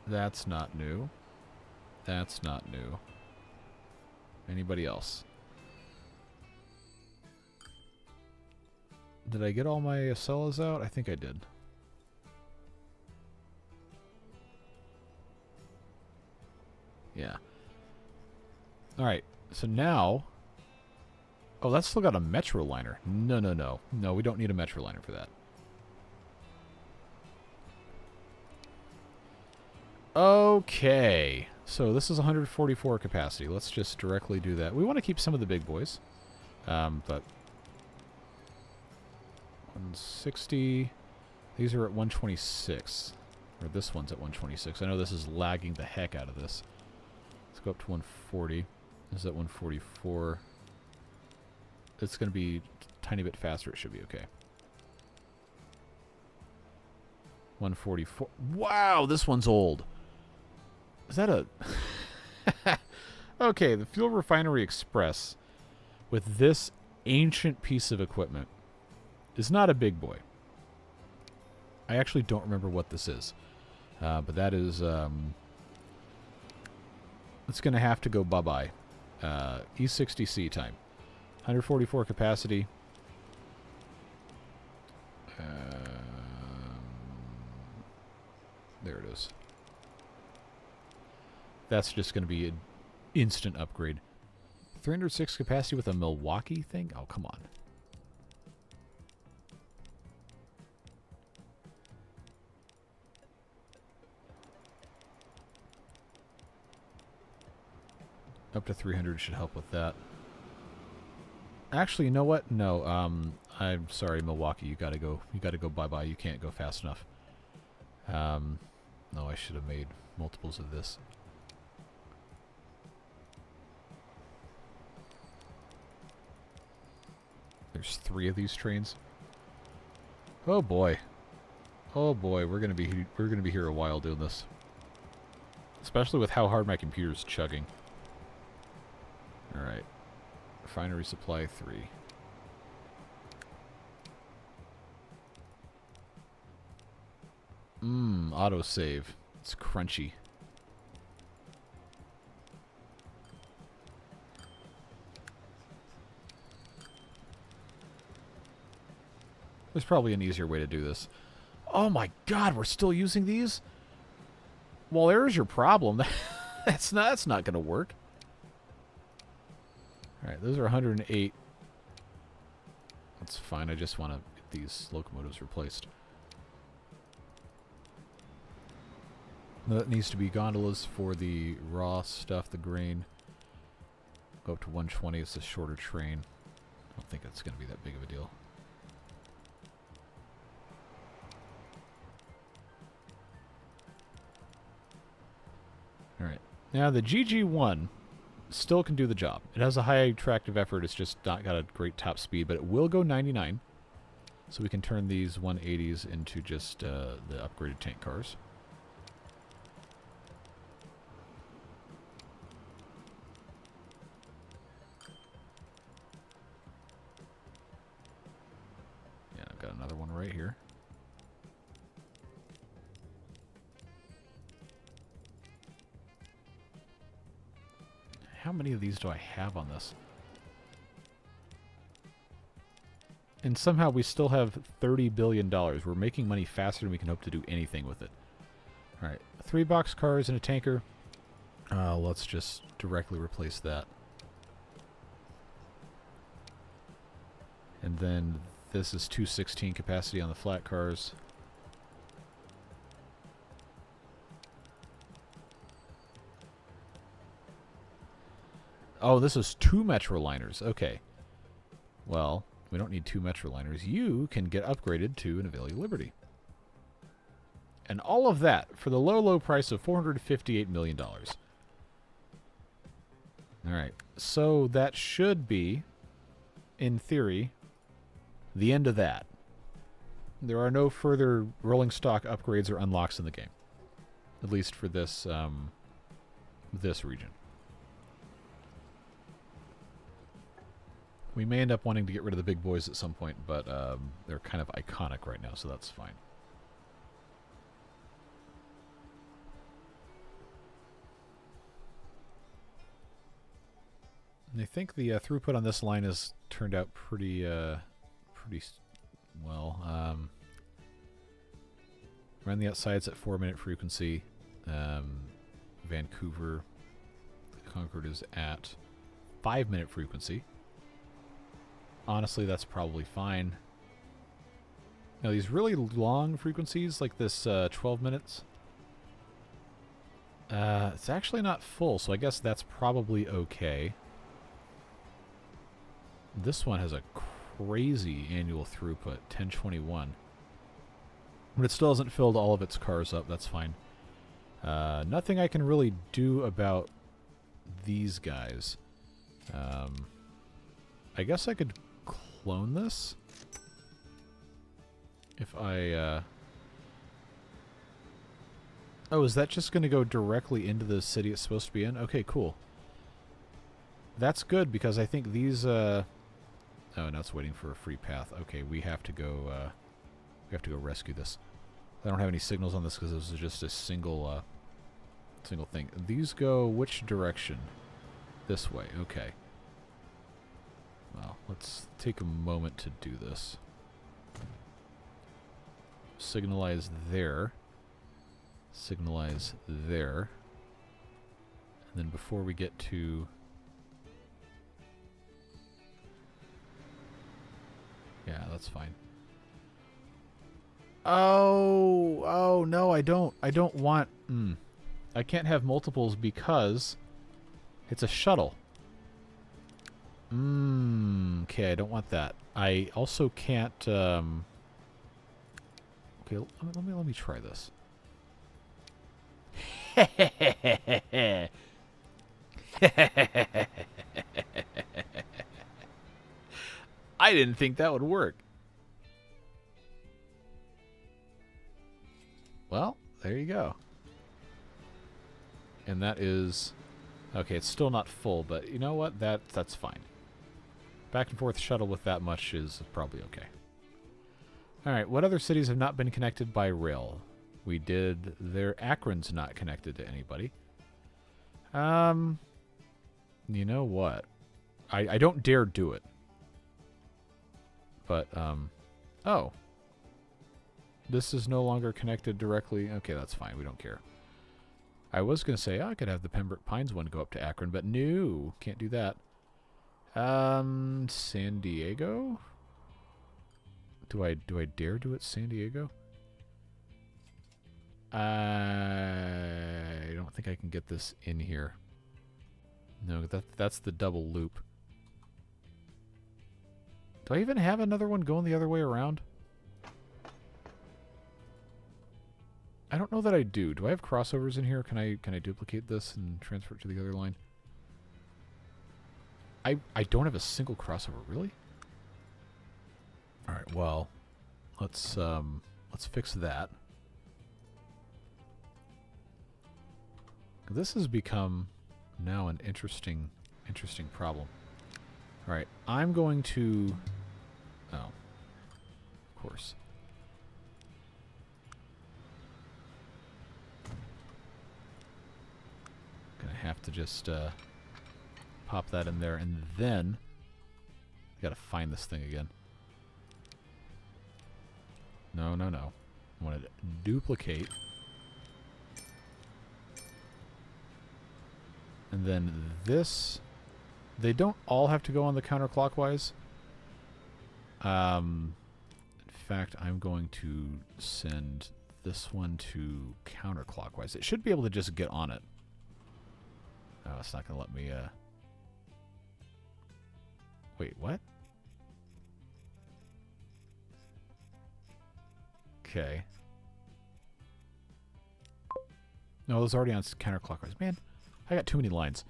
That's not new. That's not new. Anybody else? Did I get all my Acellas out? I think I did. Yeah. Alright, so now... Oh, that's still got a Metro liner. No, no, no. No, we don't need a Metro liner for that. Okay. So this is 144 capacity. Let's just directly do that. We want to keep some of the big boys. But... 160. These are at 126. Or this one's at 126. I know this is lagging the heck out of this. Let's go up to 140. This is at 144. It's going to be a tiny bit faster. It should be okay. 144. Wow, this one's old. Is that a... Okay, the Fuel Refinery Express with this ancient piece of equipment is not a big boy. I actually don't remember what this is. But that is... it's going to have to go bye-bye. E60C time. 144 capacity. There it is. That's just going to be an instant upgrade. 306 capacity with a Milwaukee thing? Oh, come on. Up to 300 should help with that. Actually, you know what? No, I'm sorry, Milwaukee. You gotta go. You gotta go bye-bye. You can't go fast enough. No, I should have made multiples of this. There's 3 of these trains. Oh boy. Oh boy, we're gonna be here a while doing this. Especially with how hard my computer's chugging. Alright. Refinery supply 3. Autosave. It's crunchy. There's probably an easier way to do this. Oh my god, we're still using these? Well, there's your problem. that's not going to work. Alright, those are 108. That's fine. I just want to get these locomotives replaced. That needs to be gondolas for the raw stuff, the grain. Go up to 120. It's a shorter train. I don't think it's going to be that big of a deal. Alright. Now, the GG1 still can do the job. It has a high tractive effort. It's just not got a great top speed, but it will go 99. So we can turn these 180s into just the upgraded tank cars. Yeah, I've got another one right here. How many of these do I have on this? And somehow we still have $30 billion. We're making money faster than we can hope to do anything with it. Alright, 3 box cars and a tanker. Let's just directly replace that. And then this is 216 capacity on the flat cars. Oh, this is 2 Metroliners. Okay. Well, we don't need 2 Metroliners. You can get upgraded to an Avila Liberty. And all of that for the low, low price of $458 million. Alright. So that should be, in theory, the end of that. There are no further rolling stock upgrades or unlocks in the game. At least for this, this region. We may end up wanting to get rid of the big boys at some point, but they're kind of iconic right now, so that's fine. And I think the throughput on this line has turned out pretty well. Around the outsides at 4-minute frequency. Vancouver, Concord is at 5-minute frequency. Honestly, that's probably fine. Now, these really long frequencies, like this 12 minutes, it's actually not full, so I guess that's probably okay. This one has a crazy annual throughput, 1021. But it still hasn't filled all of its cars up, that's fine. Nothing I can really do about these guys. I guess I could clone this if I oh, is that just going to go directly into the city it's supposed to be in? Okay, cool. That's good because I think these oh, now it's waiting for a free path. Okay, we have to go rescue this. I don't have any signals on this because this is just a single thing. These go which direction? This way. Okay. Well, let's take a moment to do this. Signalize there. Signalize there. And then before we get to... Yeah, that's fine. Oh, no, I don't want... I can't have multiples because It's a shuttle. Okay, I don't want that. I also can't... Okay, let me try this. I didn't think that would work. Well, there you go. And that is... Okay, it's still not full, but you know what? That's fine. Back and forth shuttle with that much is probably okay. Alright, what other cities have not been connected by rail? We did... Akron's not connected to anybody. You know what? I don't dare do it. But, oh. This is no longer connected directly. Okay, that's fine. We don't care. I was going to say, I could have the Pembroke Pines one go up to Akron, but no. Can't do that. San Diego? Do I dare do it, San Diego? I don't think I can get this in here. No, that's the double loop. Do I even have another one going the other way around? I don't know that I do. Do I have crossovers in here? Can I duplicate this and transfer it to the other line? I don't have a single crossover, really? All right, well, let's fix that. This has become now an interesting problem. All right, I'm going to... Oh, of course. Gonna have to just pop that in there, and then I gotta find this thing again. No. I want to duplicate. And then this... They don't all have to go on the counterclockwise. In fact, I'm going to send this one to counterclockwise. It should be able to just get on it. Oh, it's not going to let me... Wait, what? Okay. No, it was already on counterclockwise. Man, I got too many lines.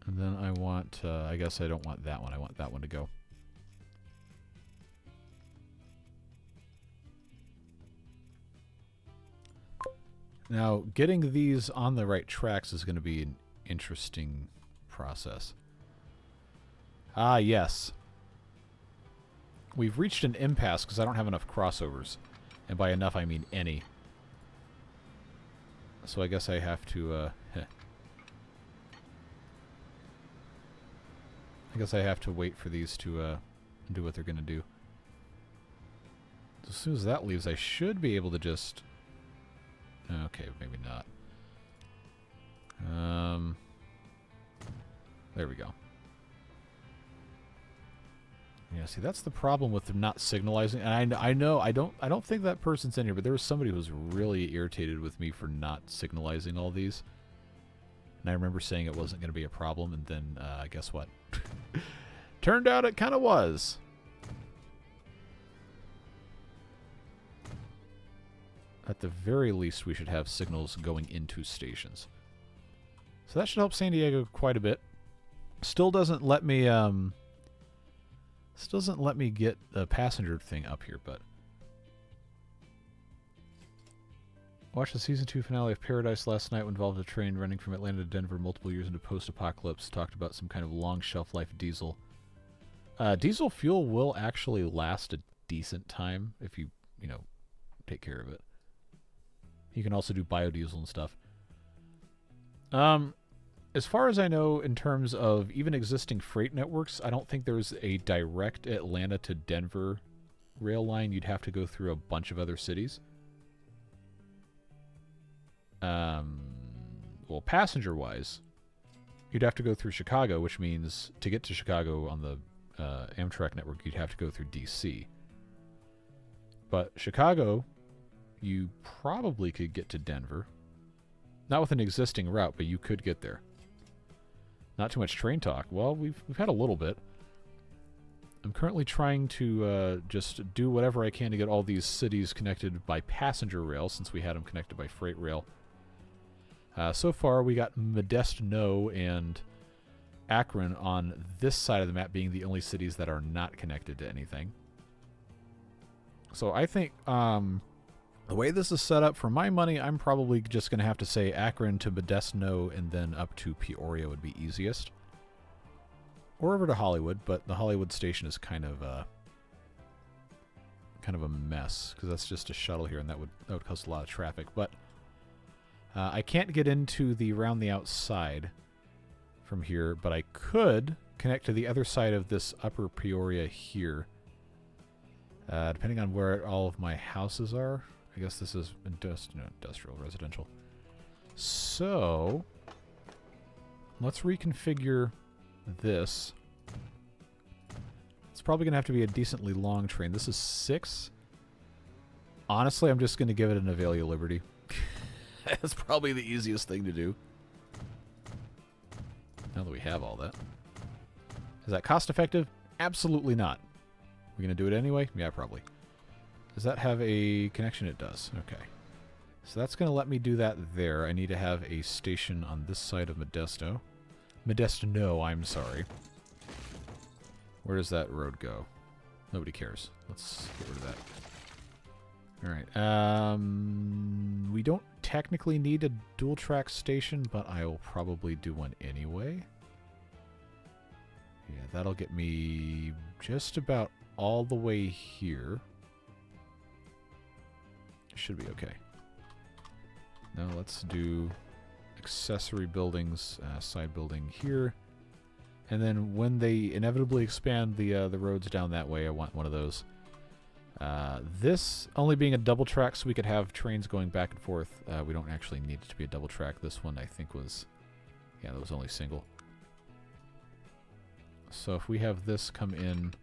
And then I want... I guess I don't want that one. I want that one to go. Now, getting these on the right tracks is going to be an interesting process. Ah, yes. We've reached an impasse because I don't have enough crossovers. And by enough, I mean any. So I guess I have to... I guess I have to wait for these to do what they're going to do. As soon as that leaves, I should be able to just... Okay, maybe not. There we go. Yeah, see, that's the problem with them not signalizing. And I know I don't think that person's in here, but there was somebody who was really irritated with me for not signalizing all these. And I remember saying it wasn't going to be a problem, and then guess what? Turned out it kind of was. At the very least, we should have signals going into stations. So that should help San Diego quite a bit. Still doesn't let me get a passenger thing up here, but watched the season 2 finale of Paradise last night, which involved a train running from Atlanta to Denver multiple years into post-apocalypse. Talked about some kind of long shelf life diesel. Diesel fuel will actually last a decent time if you take care of it. You can also do biodiesel and stuff. As far as I know, in terms of even existing freight networks, I don't think there's a direct Atlanta to Denver rail line. You'd have to go through a bunch of other cities. Well, passenger-wise, you'd have to go through Chicago, which means to get to Chicago on the Amtrak network, you'd have to go through D.C. But Chicago you probably could get to Denver. Not with an existing route, but you could get there. Not too much train talk. Well, we've had a little bit. I'm currently trying to just do whatever I can to get all these cities connected by passenger rail, since we had them connected by freight rail. So far, we got Modesto and Akron on this side of the map being the only cities that are not connected to anything. So I think the way this is set up, for my money, I'm probably just going to have to say Akron to Modesto and then up to Peoria would be easiest. Or over to Hollywood, but the Hollywood station is kind of a mess, because that's just a shuttle here, and that would cause a lot of traffic. But I can't get into the round the outside from here, but I could connect to the other side of this upper Peoria here. Depending on where all of my houses are. I guess this is industrial, residential. So let's reconfigure this. It's probably going to have to be a decently long train. This is 6. Honestly, I'm just going to give it an Avalia Liberty. That's probably the easiest thing to do. Now that we have all that. Is that cost effective? Absolutely not. We're going to do it anyway? Yeah, probably. Does that have a connection? It does. Okay. So that's going to let me do that there. I need to have a station on this side of Modesto. Modesto, I'm sorry. Where does that road go? Nobody cares. Let's get rid of that. Alright. We don't technically need a dual track station, but I will probably do one anyway. Yeah, that'll get me just about all the way here. Should be okay. Now let's do accessory buildings, side building here. And then when they inevitably expand the roads down that way, I want one of those. This only being a double track, so we could have trains going back and forth. We don't actually need it to be a double track. This one I think was, yeah, that was only single. So if we have this come in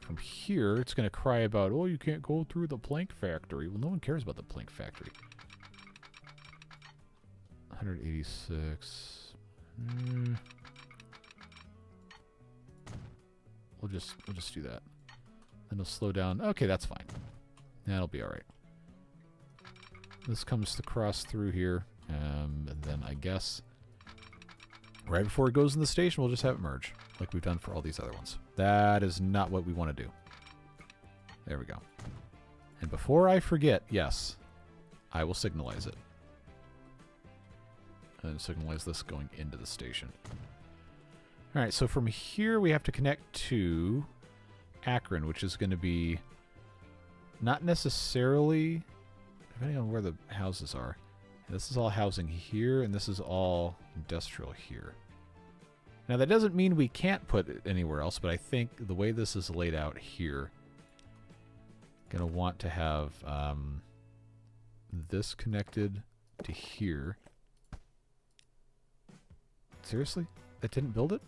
from here, it's going to cry about, oh, you can't go through the plank factory. Well, no one cares about the plank factory. 186. We'll just do that. Then it'll slow down. Okay, that's fine. That'll be all right. This comes across through here, and then I guess right before it goes in the station, we'll just have it merge, like we've done for all these other ones. That is not what we want to do. There we go. And before I forget, yes, I will signalize it. And signalize this going into the station. Alright, so from here we have to connect to Akron, which is going to be not necessarily, depending on where the houses are. This is all housing here, and this is all industrial here. Now that doesn't mean we can't put it anywhere else, but I think the way this is laid out here, going to want to have this connected to here. Seriously? That didn't build it?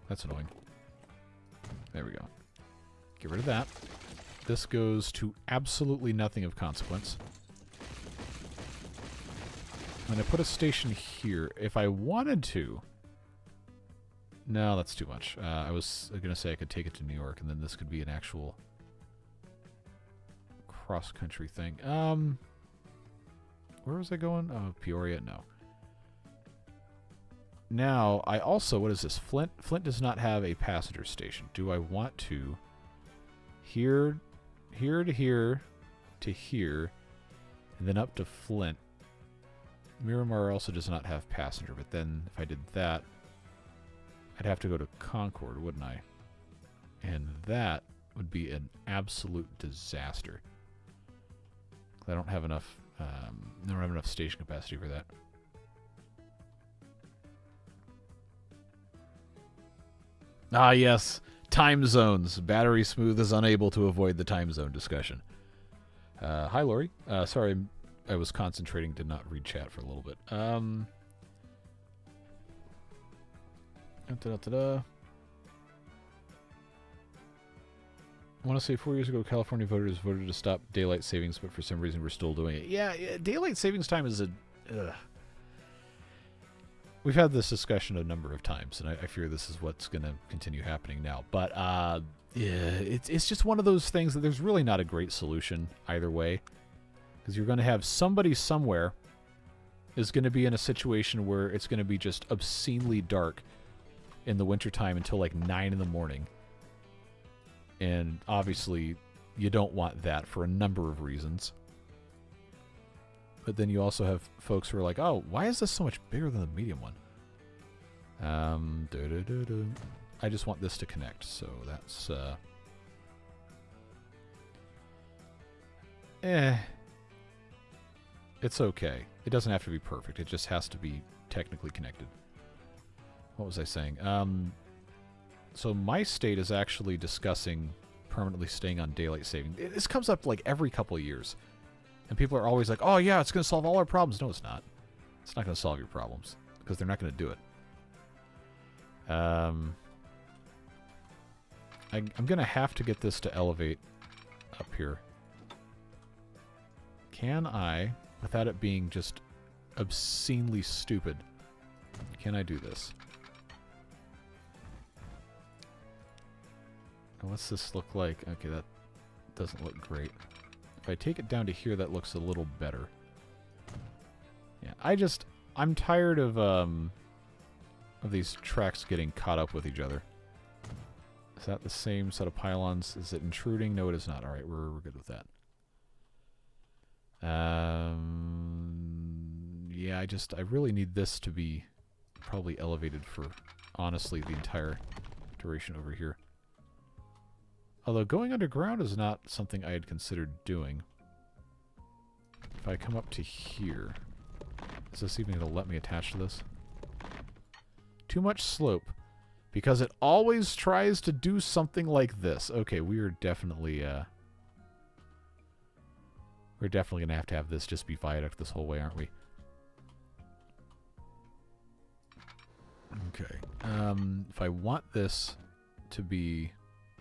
That's annoying. There we go. Get rid of that. This goes to absolutely nothing of consequence. I'm going to put a station here. If I wanted to... No, that's too much. I was going to say I could take it to New York, and then this could be an actual cross-country thing. Where was I going? Oh, Peoria? No. Now, I also... What is this? Flint? Flint does not have a passenger station. Do I want to... Here to here to here, and then up to Flint. Miramar also does not have passenger, but then if I did that, I'd have to go to Concord, wouldn't I? And that would be an absolute disaster. I don't have enough. I don't have enough station capacity for that. Ah, yes. Time zones. Battery Smooth is unable to avoid the time zone discussion. Hi, Lori. Sorry, I was concentrating, did not read chat for a little bit. I want to say 4 years ago, California voters voted to stop daylight savings, but for some reason we're still doing it. Yeah, daylight savings time is a... We've had this discussion a number of times, and I fear this is what's going to continue happening now. But yeah, it's just one of those things that there's really not a great solution either way. Because you're going to have somebody somewhere is going to be in a situation where it's going to be just obscenely dark in the wintertime until like 9 in the morning. And obviously, you don't want that for a number of reasons. But then you also have folks who are like, oh, why is this so much bigger than the medium one? I just want this to connect, so that's... It's okay. It doesn't have to be perfect. It just has to be technically connected. What was I saying? So my state is actually discussing permanently staying on daylight saving. This comes up like every couple of years. And people are always like, oh yeah, it's going to solve all our problems. No, it's not. It's not going to solve your problems. Because they're not going to do it. I'm going to have to get this to elevate up here. Can I, without it being just obscenely stupid, can I do this? What's this look like? Okay, that doesn't look great. If I take it down to here, that looks a little better. Yeah, I'm tired of these tracks getting caught up with each other. Is that the same set of pylons? Is it intruding? No, it is not. All right, we're good with that. Yeah, I really need this to be probably elevated for, honestly, the entire duration over here. Although going underground is not something I had considered doing. If I come up to here, is this even going to let me attach to this? Too much slope. Because it always tries to do something like this. Okay, we are definitely, we're definitely going to have this just be viaduct this whole way, aren't we? Okay. If I want this to be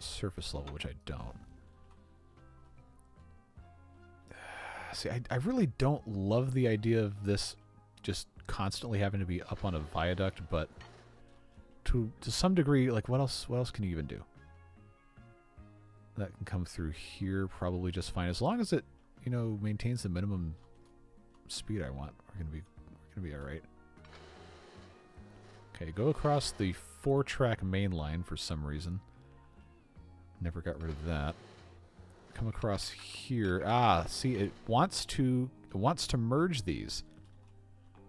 surface level, which I don't. See, I really don't love the idea of this just constantly having to be up on a viaduct, but to some degree, like, what else can you even do? That can come through here probably just fine, as long as it, you know, maintains the minimum speed I want. We're gonna be all right. Okay, go across the 4-track main line for some reason. Never got rid of that. Come across here. Ah, see, it wants to merge these,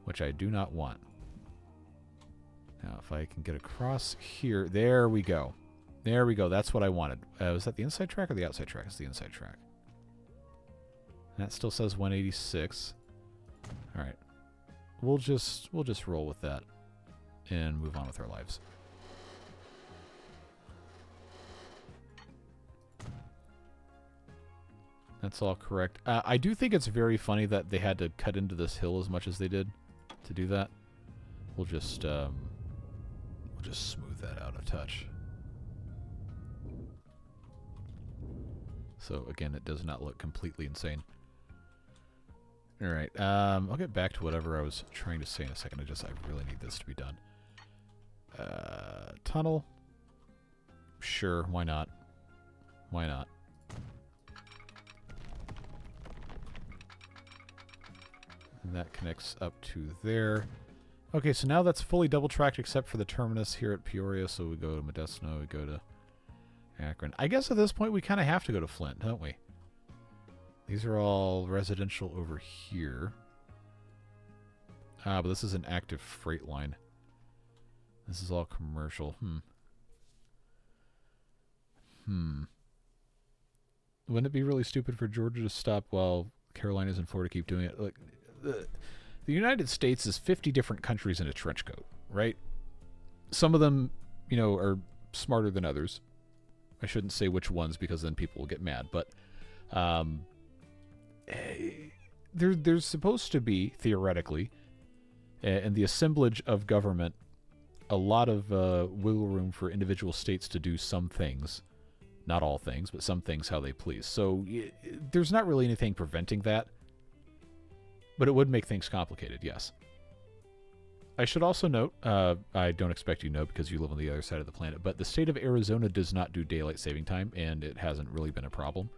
which I do not want. Now, if I can get across here, there we go. There we go. That's what I wanted. Was that the inside track or the outside track? It's the inside track. And that still says 186. All right, we'll just roll with that and move on with our lives. That's all correct. I do think it's very funny that they had to cut into this hill as much as they did to do that. We'll just smooth that out a touch. So again, it does not look completely insane. All right, I'll get back to whatever I was trying to say in a second. I really need this to be done. Tunnel. Sure, why not? Why not? And that connects up to there. Okay, so now that's fully double-tracked except for the terminus here at Peoria. So we go to Modesto, we go to Akron. I guess at this point we kind of have to go to Flint, don't we? These are all residential over here. Ah, but this is an active freight line. This is all commercial. Wouldn't it be really stupid for Georgia to stop while Carolinas and Florida keep doing it? Like, the United States is 50 different countries in a trench coat, right? Some of them, you know, are smarter than others. I shouldn't say which ones because then people will get mad, but there's supposed to be, theoretically, in the assemblage of government, a lot of wiggle room for individual states to do some things, Not all things, but some things how they please. So there's not really anything preventing that. But it would make things complicated, yes. I should also note, I don't expect you to know because you live on the other side of the planet, but the state of Arizona does not do daylight saving time, and it hasn't really been a problem.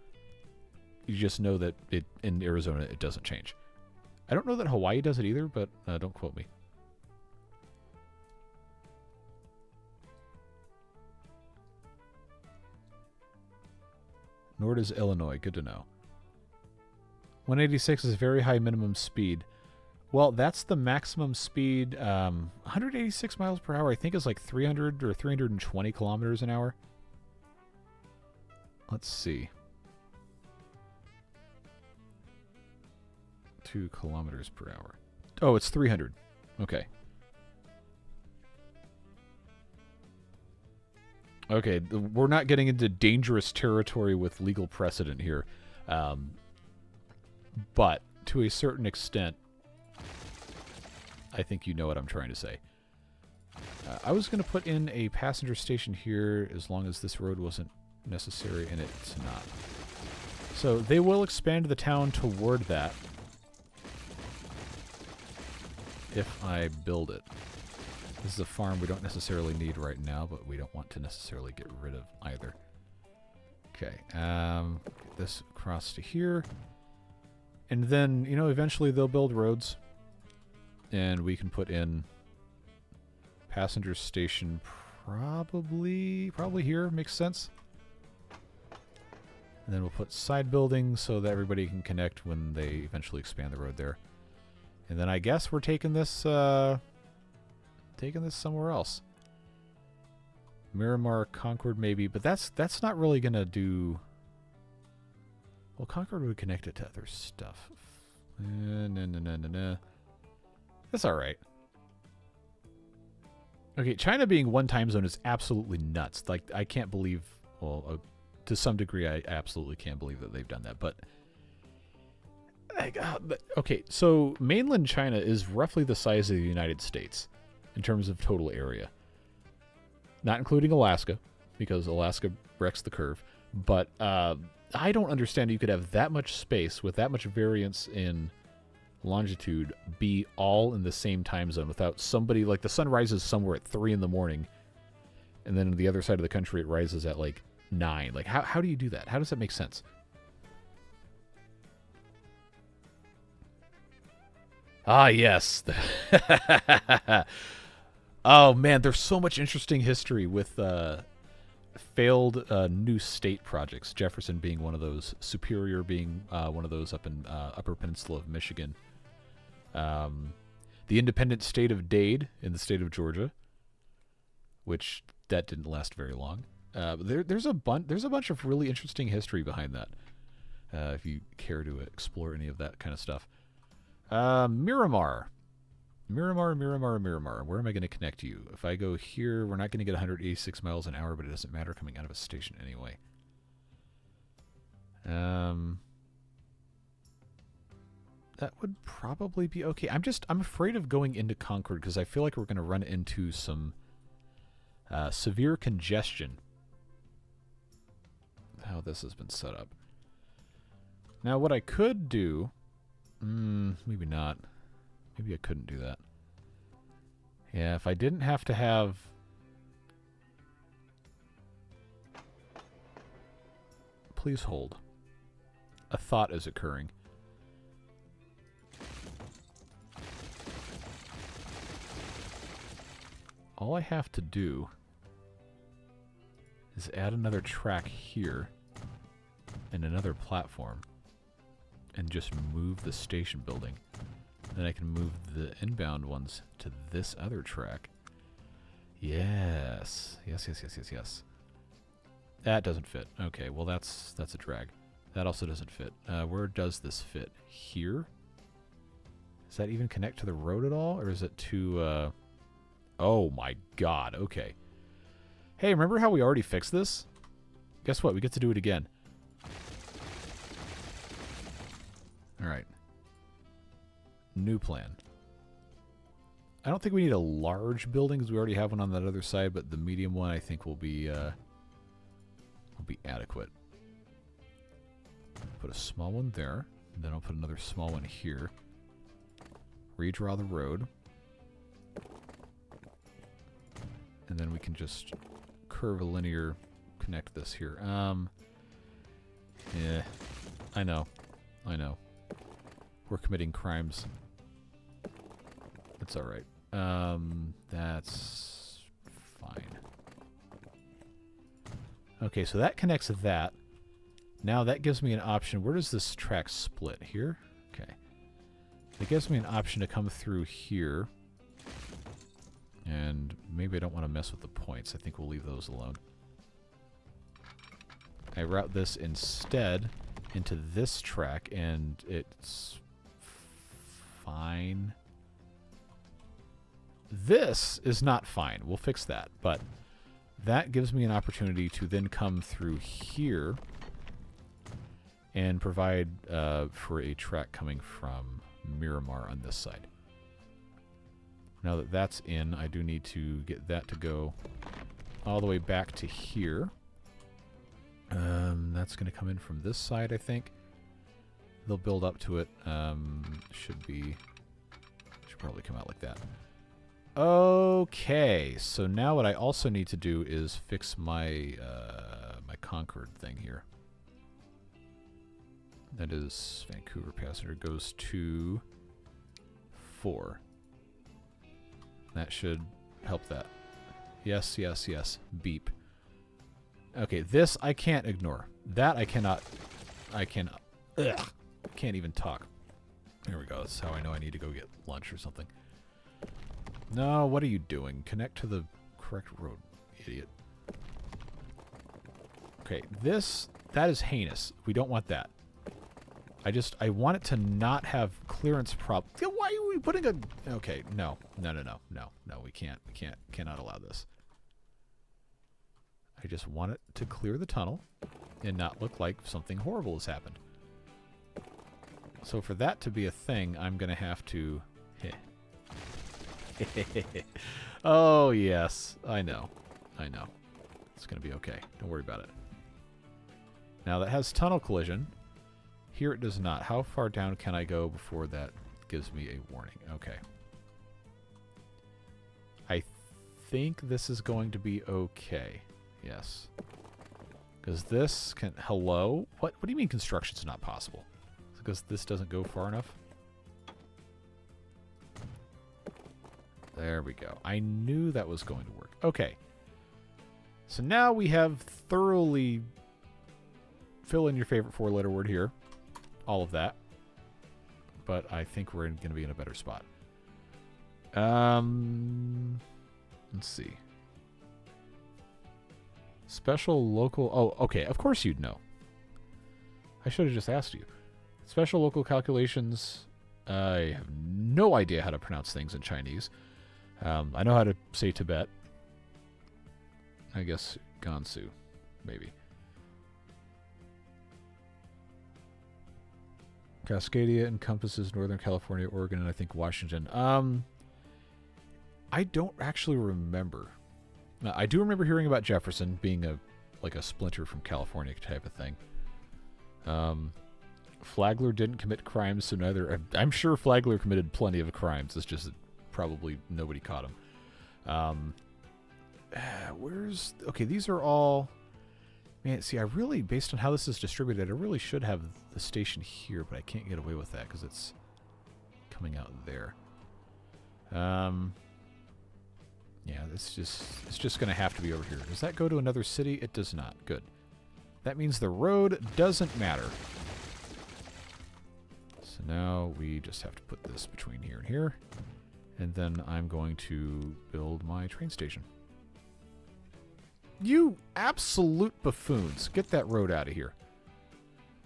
You just know that in Arizona it doesn't change. I don't know that Hawaii does it either, but don't quote me. Nor does Illinois. Good to know. 186 is very high minimum speed. Well, that's the maximum speed. 186 miles per hour, I think, is like 300 or 320 kilometers an hour. Let's see. 2 kilometers per hour. Oh, it's 300. Okay. Okay, we're not getting into dangerous territory with legal precedent here. But to a certain extent, I think you know what I'm trying to say. I was going to put in a passenger station here as long as this road wasn't necessary, and it's not. So they will expand the town toward that if I build it. This is a farm we don't necessarily need right now, but we don't want to necessarily get rid of either. Okay, get this across to here. And then, you know, eventually they'll build roads. And we can put in passenger station probably here. Makes sense. And then we'll put side buildings so that everybody can connect when they eventually expand the road there. And then I guess we're taking this somewhere else. Miramar, Concord maybe, but that's not really gonna do. Well, Concord would connect it to other stuff. No. That's all right. Okay, China being one time zone is absolutely nuts. Like, I can't believe. Well, to some degree, I absolutely can't believe that they've done that. But okay, so mainland China is roughly the size of the United States in terms of total area. Not including Alaska, because Alaska wrecks the curve. But I don't understand you could have that much space with that much variance in longitude be all in the same time zone without somebody, like the sun rises somewhere at 3 in the morning and then on the other side of the country it rises at like 9. Like, how do you do that? How does that make sense? Ah, yes. Oh, man, there's so much interesting history with failed new state projects. Jefferson being one of those. Superior being one of those up in Upper Peninsula of Michigan. The independent state of Dade in the state of Georgia, which that didn't last very long. There's a bunch of really interesting history behind that. If you care to explore any of that kind of stuff. Miramar. Where am I going to connect you? If I go here, we're not going to get 186 miles an hour, but it doesn't matter coming out of a station anyway. That would probably be okay. I'm afraid of going into Concord because I feel like we're going to run into some severe congestion. How this has been set up. Now, what I could do, maybe not. Maybe I couldn't do that. Yeah, if I didn't have to have... Please hold. A thought is occurring. All I have to do is add another track here and another platform and just move the station building. Then I can move the inbound ones to this other track. Yes. Yes. That doesn't fit. Okay, well that's a drag. That also doesn't fit. Where does this fit? Here? Does that even connect to the road at all? Or is it too... Oh my god, okay. Hey, remember how we already fixed this? Guess what? We get to do it again. Alright. New plan. I don't think we need a large building because we already have one on that other side, but the medium one I think will be be adequate. Put a small one there. Then I'll put another small one here. Redraw the road. And then we can just curve a linear, connect this here. Yeah, I know. We're committing crimes. That's alright. That's fine. Okay, so that connects to that. Now that gives me an option. Where does this track split? Here? Okay. It gives me an option to come through here. And maybe I don't want to mess with the points. I think we'll leave those alone. I route this instead into this track, and it's fine. This is not fine. We'll fix that. But that gives me an opportunity to then come through here and provide for a track coming from Miramar on this side. Now that that's in, I do need to get that to go all the way back to here. That's going to come in from this side, I think. They'll build up to it. Should probably come out like that. Okay, so now what I also need to do is fix my my Concord thing here. That is Vancouver passenger goes to 4. That should help that. Yes, yes, yes. Beep. Okay, this I can't ignore. That I cannot. Ugh. Can't even talk. There we go. That's how I know I need to go get lunch or something. No, what are you doing? Connect to the correct road, idiot. Okay, that is heinous. We don't want that. I want it to not have clearance problem. Why are we putting a... Okay, no, we cannot allow this. I just want it to clear the tunnel and not look like something horrible has happened. So for that to be a thing, I'm going to have to... Oh, yes. I know. It's going to be okay. Don't worry about it. Now, that has tunnel collision. Here it does not. How far down can I go before that gives me a warning? Okay. I think this is going to be okay. Yes. Because this can... Hello? What do you mean construction's not possible? Because this doesn't go far enough? There we go. I knew that was going to work. Okay. So now we have thoroughly... Fill in your favorite 4-letter word here. All of that. But I think we're going to be in a better spot. Let's see. Special local... Oh, okay. Of course you'd know. I should have just asked you. Special local calculations. I have no idea how to pronounce things in Chinese. I know how to say Tibet. I guess Gansu, maybe. Cascadia encompasses Northern California, Oregon, and I think Washington. I don't actually remember. I do remember hearing about Jefferson being a splinter from California type of thing. Flagler didn't commit crimes, so neither... I'm sure Flagler committed plenty of crimes. It's just that probably nobody caught him. Where's... Okay, these are all... Man, see, I really, based on how this is distributed, I really should have the station here, but I can't get away with that because it's coming out there. Yeah, it's just going to have to be over here. Does that go to another city? It does not. Good. That means the road doesn't matter. So now we just have to put this between here and here. And then I'm going to build my train station. You absolute buffoons. Get that road out of here.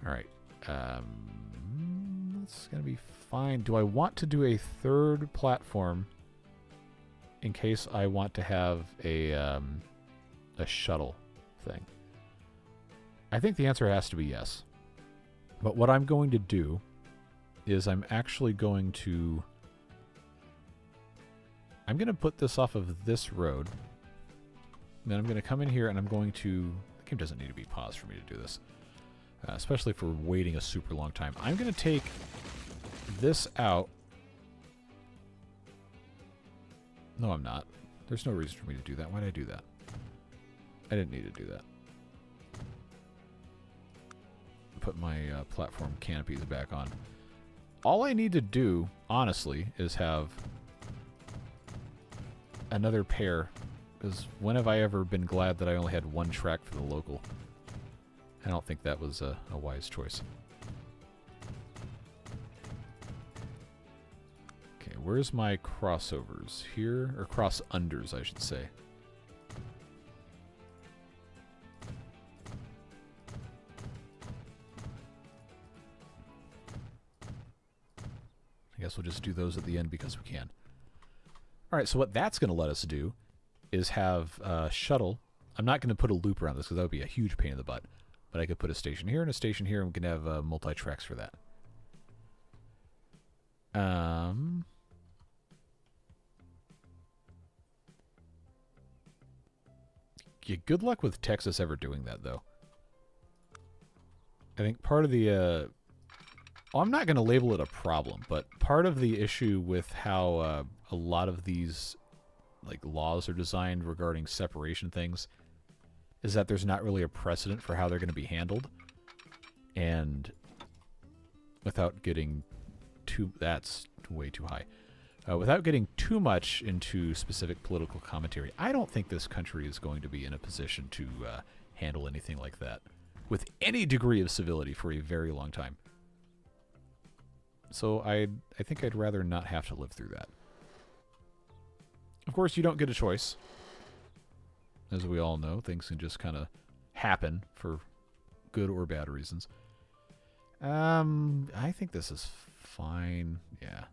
All right. That's going to be fine. Do I want to do a third platform in case I want to have a shuttle thing? I think the answer has to be yes. But what I'm going to do is I'm actually going to... I'm going to put this off of this road. Then I'm going to come in here and I'm going to... game doesn't need to be paused for me to do this. Especially if we're waiting a super long time. I'm going to take this out. No, I'm not. There's no reason for me to do that. Why did I do that? I didn't need to do that. Put my platform canopies back on. All I need to do, honestly, is have another pair. Because when have I ever been glad that I only had one track for the local? I don't think that was a wise choice. Okay, where's my crossovers? Here? Or cross-unders, I should say. I guess we'll just do those at the end because we can. Alright, so what that's going to let us do is have a shuttle. I'm not going to put a loop around this because that would be a huge pain in the butt. But I could put a station here and a station here, and we can have multi-tracks for that. Yeah, good luck with Texas ever doing that, though. I think part of the... well, I'm not going to label it a problem, but part of the issue with how a lot of these laws are designed regarding separation things is that there's not really a precedent for how they're going to be handled. And without getting too... That's way too high. Without getting too much into specific political commentary, I don't think this country is going to be in a position to handle anything like that with any degree of civility for a very long time. So I think I'd rather not have to live through that. Of course, you don't get a choice. As we all know, things can just kind of happen for good or bad reasons. I think this is fine. Yeah.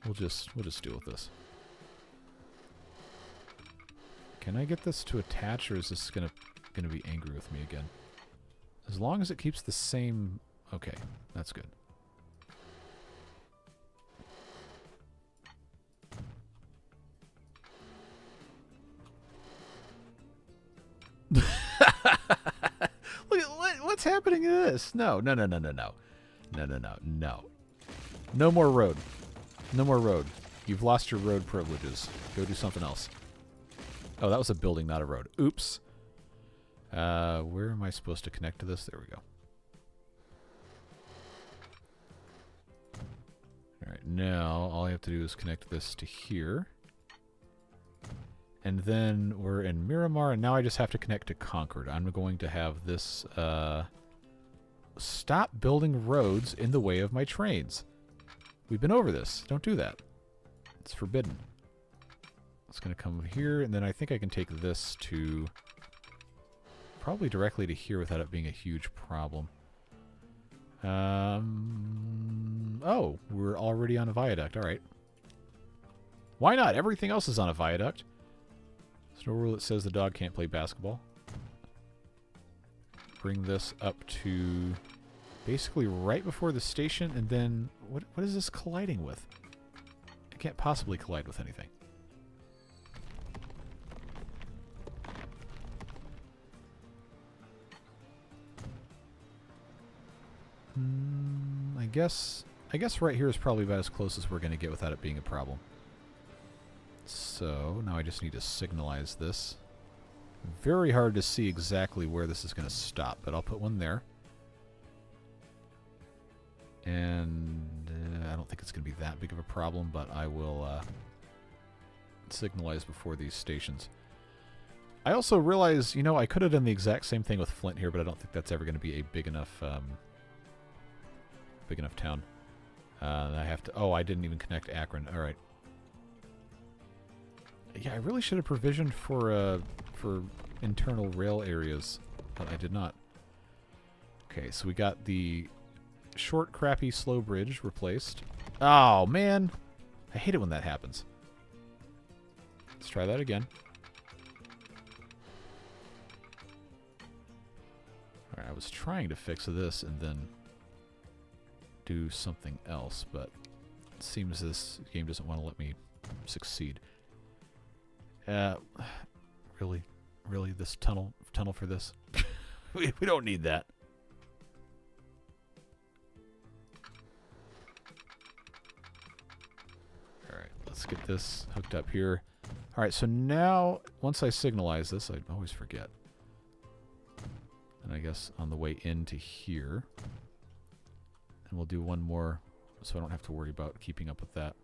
We'll just deal with this. Can I get this to attach, or is this gonna be angry with me again? As long as it keeps the same... Okay, that's good. Look at what's happening to this. No. No more road. No more road. You've lost your road privileges. Go do something else. Oh, that was a building, not a road. Oops. Where am I supposed to connect to this? There we go. Alright, now all I have to do is connect this to here. And then we're in Miramar, and now I just have to connect to Concord. I'm going to have this, stop building roads in the way of my trains. We've been over this. Don't do that. It's forbidden. It's going to come here, and then I think I can take this to... probably directly to here without it being a huge problem. Oh, we're already on a viaduct. All right. Why not? Everything else is on a viaduct. There's no rule that says the dog can't play basketball. Bring this up to basically right before the station, and then what is this colliding with? It can't possibly collide with anything. I guess right here is probably about as close as we're going to get without it being a problem. So, now I just need to signalize this. Very hard to see exactly where this is going to stop, but I'll put one there. And I don't think it's going to be that big of a problem, but I will signalize before these stations. I also realize, you know, I could have done the exact same thing with Flint here, but I don't think that's ever going to be a big enough town. I have to... Oh, I didn't even connect Akron. All right. Yeah, I really should have provisioned for internal rail areas, but I did not. Okay, so we got the short, crappy, slow bridge replaced. Oh, man. I hate it when that happens. Let's try that again. Alright, I was trying to fix this and then do something else, but it seems this game doesn't want to let me succeed. Really, this tunnel. tunnel for this. we don't need that. All right, let's get this hooked up here. All right, so now, once I signalize this, I always forget. And I guess on the way into here. And we'll do one more so I don't have to worry about keeping up with that.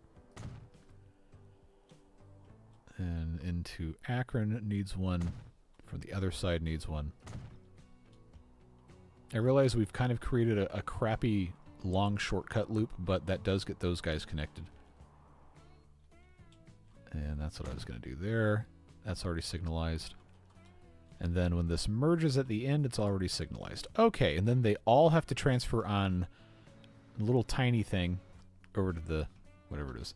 And into Akron needs one. From the other side needs one. I realize we've kind of created a crappy long shortcut loop, but that does get those guys connected. And that's what I was going to do there. That's already signalized. And then when this merges at the end, it's already signalized. Okay, and then they all have to transfer on a little tiny thing over to the whatever it is.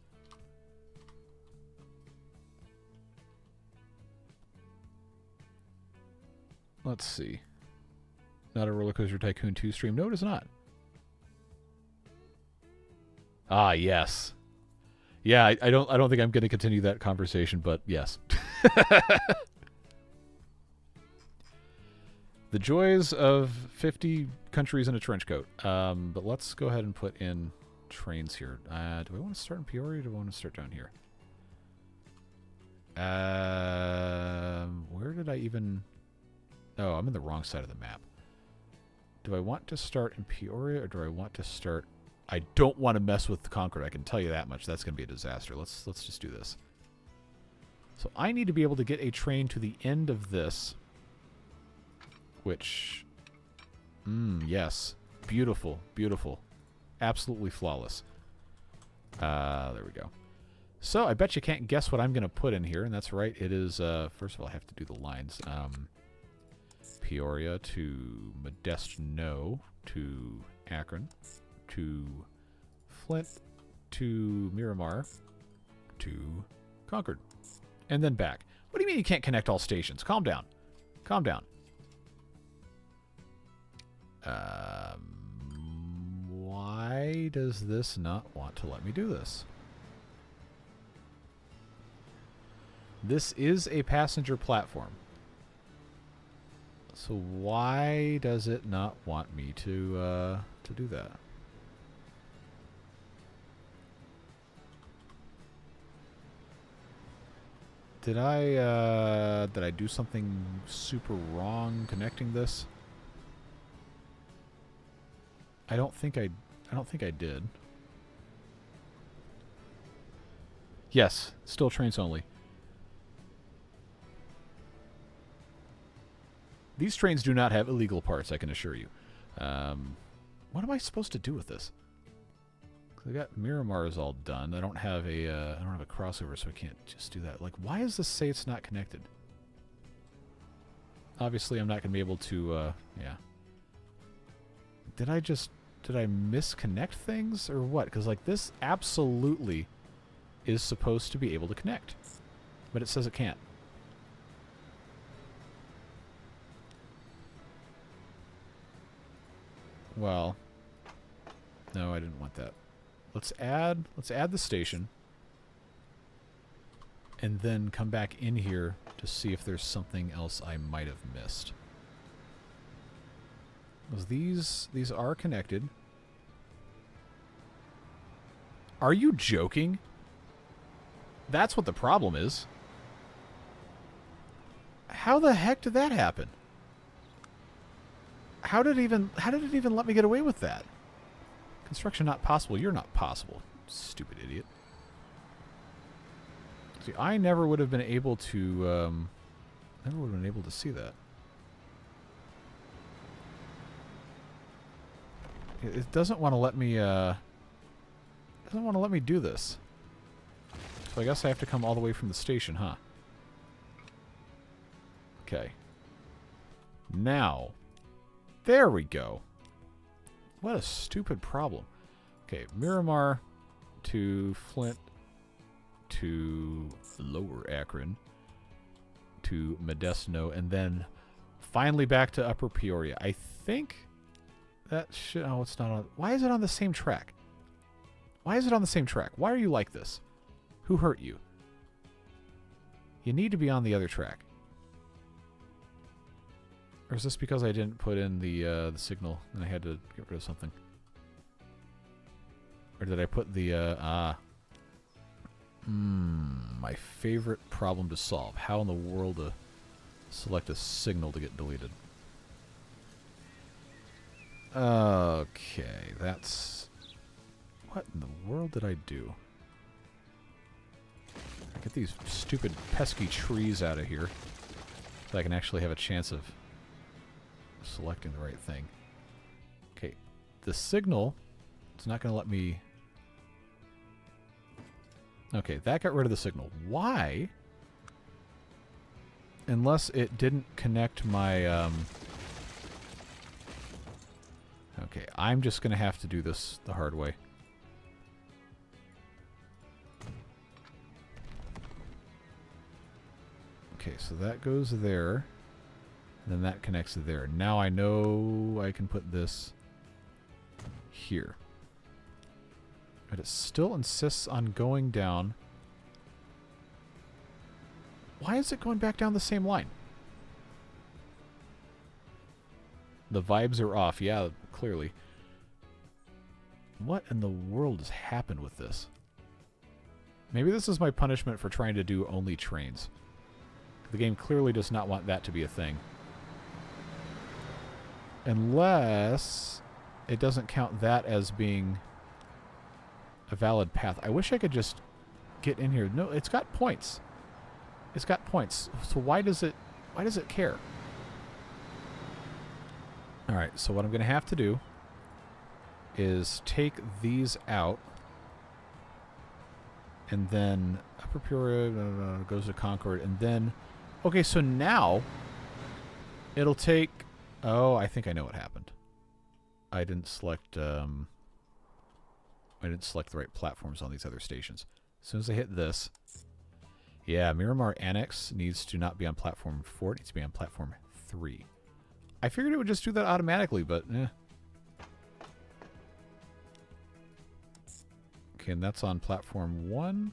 Let's see. Not a Roller Coaster Tycoon 2 stream. No, it is not. Ah, yes. Yeah, I don't think I'm going to continue that conversation, but yes. The joys of 50 countries in a trench coat. But let's go ahead and put in trains here. Do I want to start in Peoria or do I want to start down here? Where did I even... Oh, I'm in the wrong side of the map. Do I want to start in Peoria or do I want to start... I don't want to mess with the Concord, I can tell you that much. That's going to be a disaster. Let's just do this. So I need to be able to get a train to the end of this. Which... yes. Beautiful. Beautiful. Absolutely flawless. There we go. So I bet you can't guess what I'm going to put in here. And that's right. It is... first of all, I have to do the lines. Peoria to Modesto to Akron to Flint to Miramar to Concord and then back. What do you mean you can't connect all stations? Calm down. Calm down. Why does this not want to let me do this? This is a passenger platform. So why does it not want me to do that? Did I do something super wrong connecting this? I don't think I did. Yes, still trains only. These trains do not have illegal parts, I can assure you. What am I supposed to do with this? I got Miramar is all done. I don't have a crossover, so I can't just do that. Like, why does this say it's not connected? Obviously, I'm not going to be able to. Yeah. Did I misconnect things or what? Because like this absolutely is supposed to be able to connect, but it says it can't. Well, no, I didn't want that. Let's add the station and then come back in here to see if there's something else I might have missed. Because these are connected. Are you joking? That's what the problem is. How the heck did that happen? How did it even let me get away with that? Construction not possible. You're not possible. Stupid idiot. See, I never would have been able to see that. It doesn't want to let me do this. So I guess I have to come all the way from the station, huh? Okay. Now, there we go. What a stupid problem. Okay, Miramar to Flint to Lower Akron to Modesto, and then finally back to Upper Peoria. I think that should... Oh, it's not on... Why is it on the same track? Why is it on the same track? Why are you like this? Who hurt you? You need to be on the other track. Or is this because I didn't put in the signal and I had to get rid of something? Or did I put the, my favorite problem to solve. How in the world to select a signal to get deleted? Okay, that's... What in the world did I do? Get these stupid pesky trees out of here so I can actually have a chance of selecting the right thing. Okay, the signal, it's not going to let me... Okay, that got rid of the signal. Why? Unless it didn't connect my... Okay, I'm just going to have to do this the hard way. Okay, so that goes there. And then that connects there. Now I know I can put this here. But it still insists on going down. Why is it going back down the same line? The vibes are off. Yeah, clearly. What in the world has happened with this? Maybe this is my punishment for trying to do only trains. The game clearly does not want that to be a thing. Unless it doesn't count that as being a valid path. I wish I could just get in here. No, it's got points. It's got points. So why does it care? Alright, so what I'm going to have to do is take these out. And then Upper Peoria goes to Concord. And then... Okay, so now it'll take... Oh, I think I know what happened. I didn't select the right platforms on these other stations. As soon as I hit this... Yeah, Miramar Annex needs to not be on platform 4. It needs to be on platform 3. I figured it would just do that automatically, but eh. Okay, and that's on platform 1.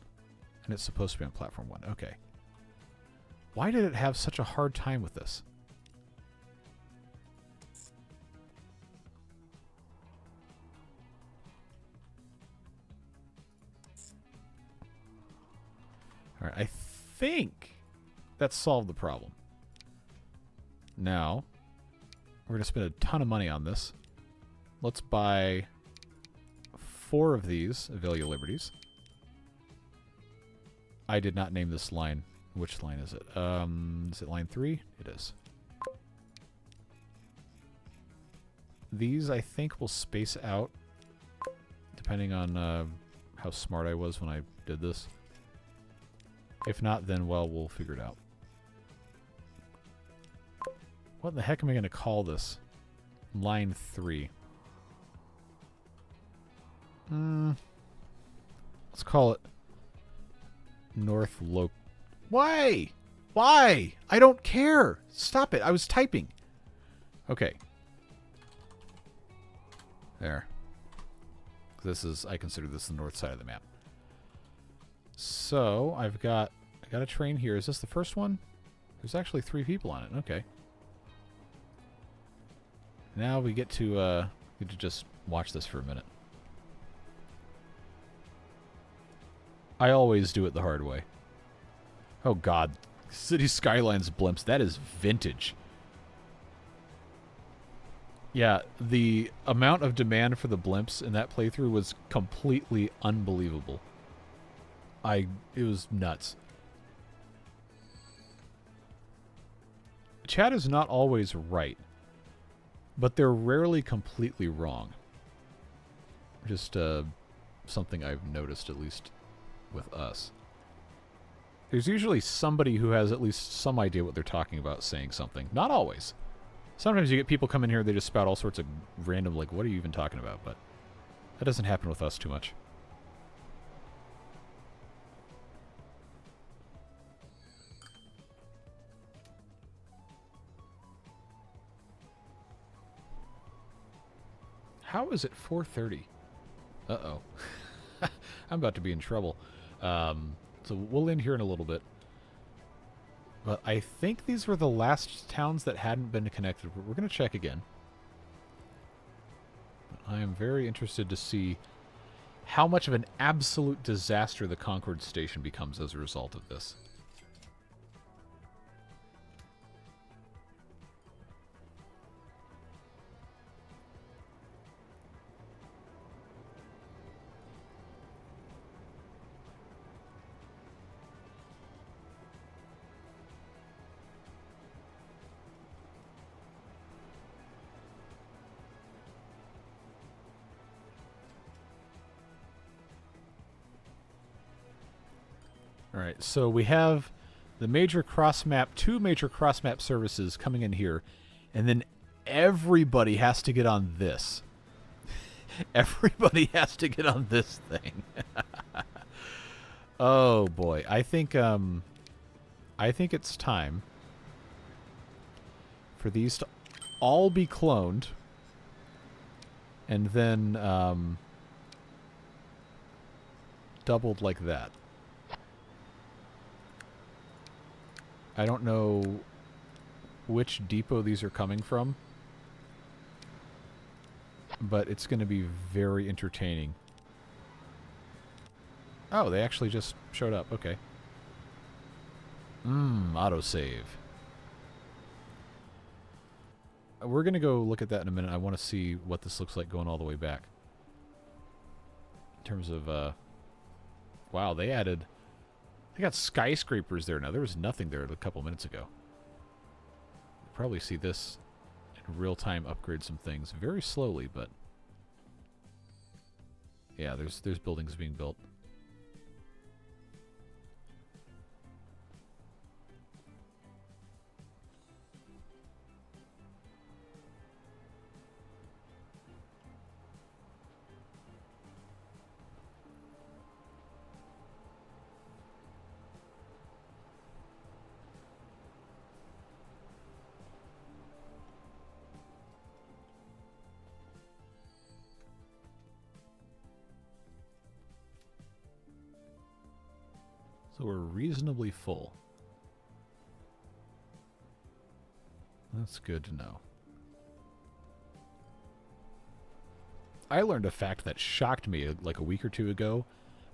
And it's supposed to be on platform 1. Okay. Why did it have such a hard time with this? Alright, I think that solved the problem. Now, we're going to spend a ton of money on this. Let's buy 4 of these Avail Your Liberties. I did not name this line. Which line is it? Is it line 3? It is. These, I think, will space out depending on how smart I was when I did this. If not, then, well, we'll figure it out. What the heck am I going to call this? Line 3. Let's call it North Loc... Why? Why? I don't care. Stop it. I was typing. Okay. There. This is... I consider this the north side of the map. So, I got a train here. Is this the first one? There's actually 3 people on it. Okay. Now we get to just watch this for a minute. I always do it the hard way. Oh god. City Skylines blimps. That is vintage. Yeah, the amount of demand for the blimps in that playthrough was completely unbelievable. It was nuts. Chat is not always right, but they're rarely completely wrong. Just something I've noticed, at least with us. There's usually somebody who has at least some idea what they're talking about saying something. Not always. Sometimes you get people come in here, they just spout all sorts of random, like, what are you even talking about? But that doesn't happen with us too much. How is it 4:30? Uh-oh. I'm about to be in trouble. So we'll end here in a little bit. But I think these were the last towns that hadn't been connected. We're going to check again. I am very interested to see how much of an absolute disaster the Concord station becomes as a result of this. All right, so we have the major cross-map, 2 major cross-map services coming in here, and then everybody has to get on this. Everybody has to get on this thing. Oh boy, I think it's time for these to all be cloned, and then doubled like that. I don't know which depot these are coming from, but it's going to be very entertaining. Oh, they actually just showed up. Okay. Autosave. We're going to go look at that in a minute. I want to see what this looks like going all the way back. In terms of, wow, they added... They got skyscrapers there now. There was nothing there a couple minutes ago. We'll probably see this in real time upgrade some things very slowly, but yeah, there's buildings being built. So we're reasonably full. That's good to know. I learned a fact that shocked me like a week or two ago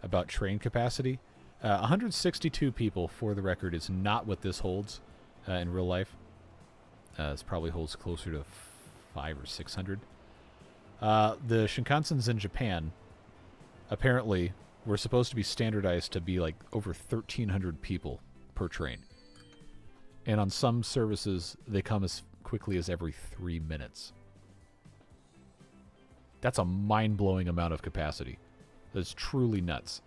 about train capacity. 162 people, for the record, is not what this holds in real life. This probably holds closer to 500 or 600. The Shinkansens in Japan, apparently, were supposed to be standardized to be like over 1,300 people per train. And on some services, they come as quickly as every 3 minutes. That's a mind-blowing amount of capacity. That's truly nuts.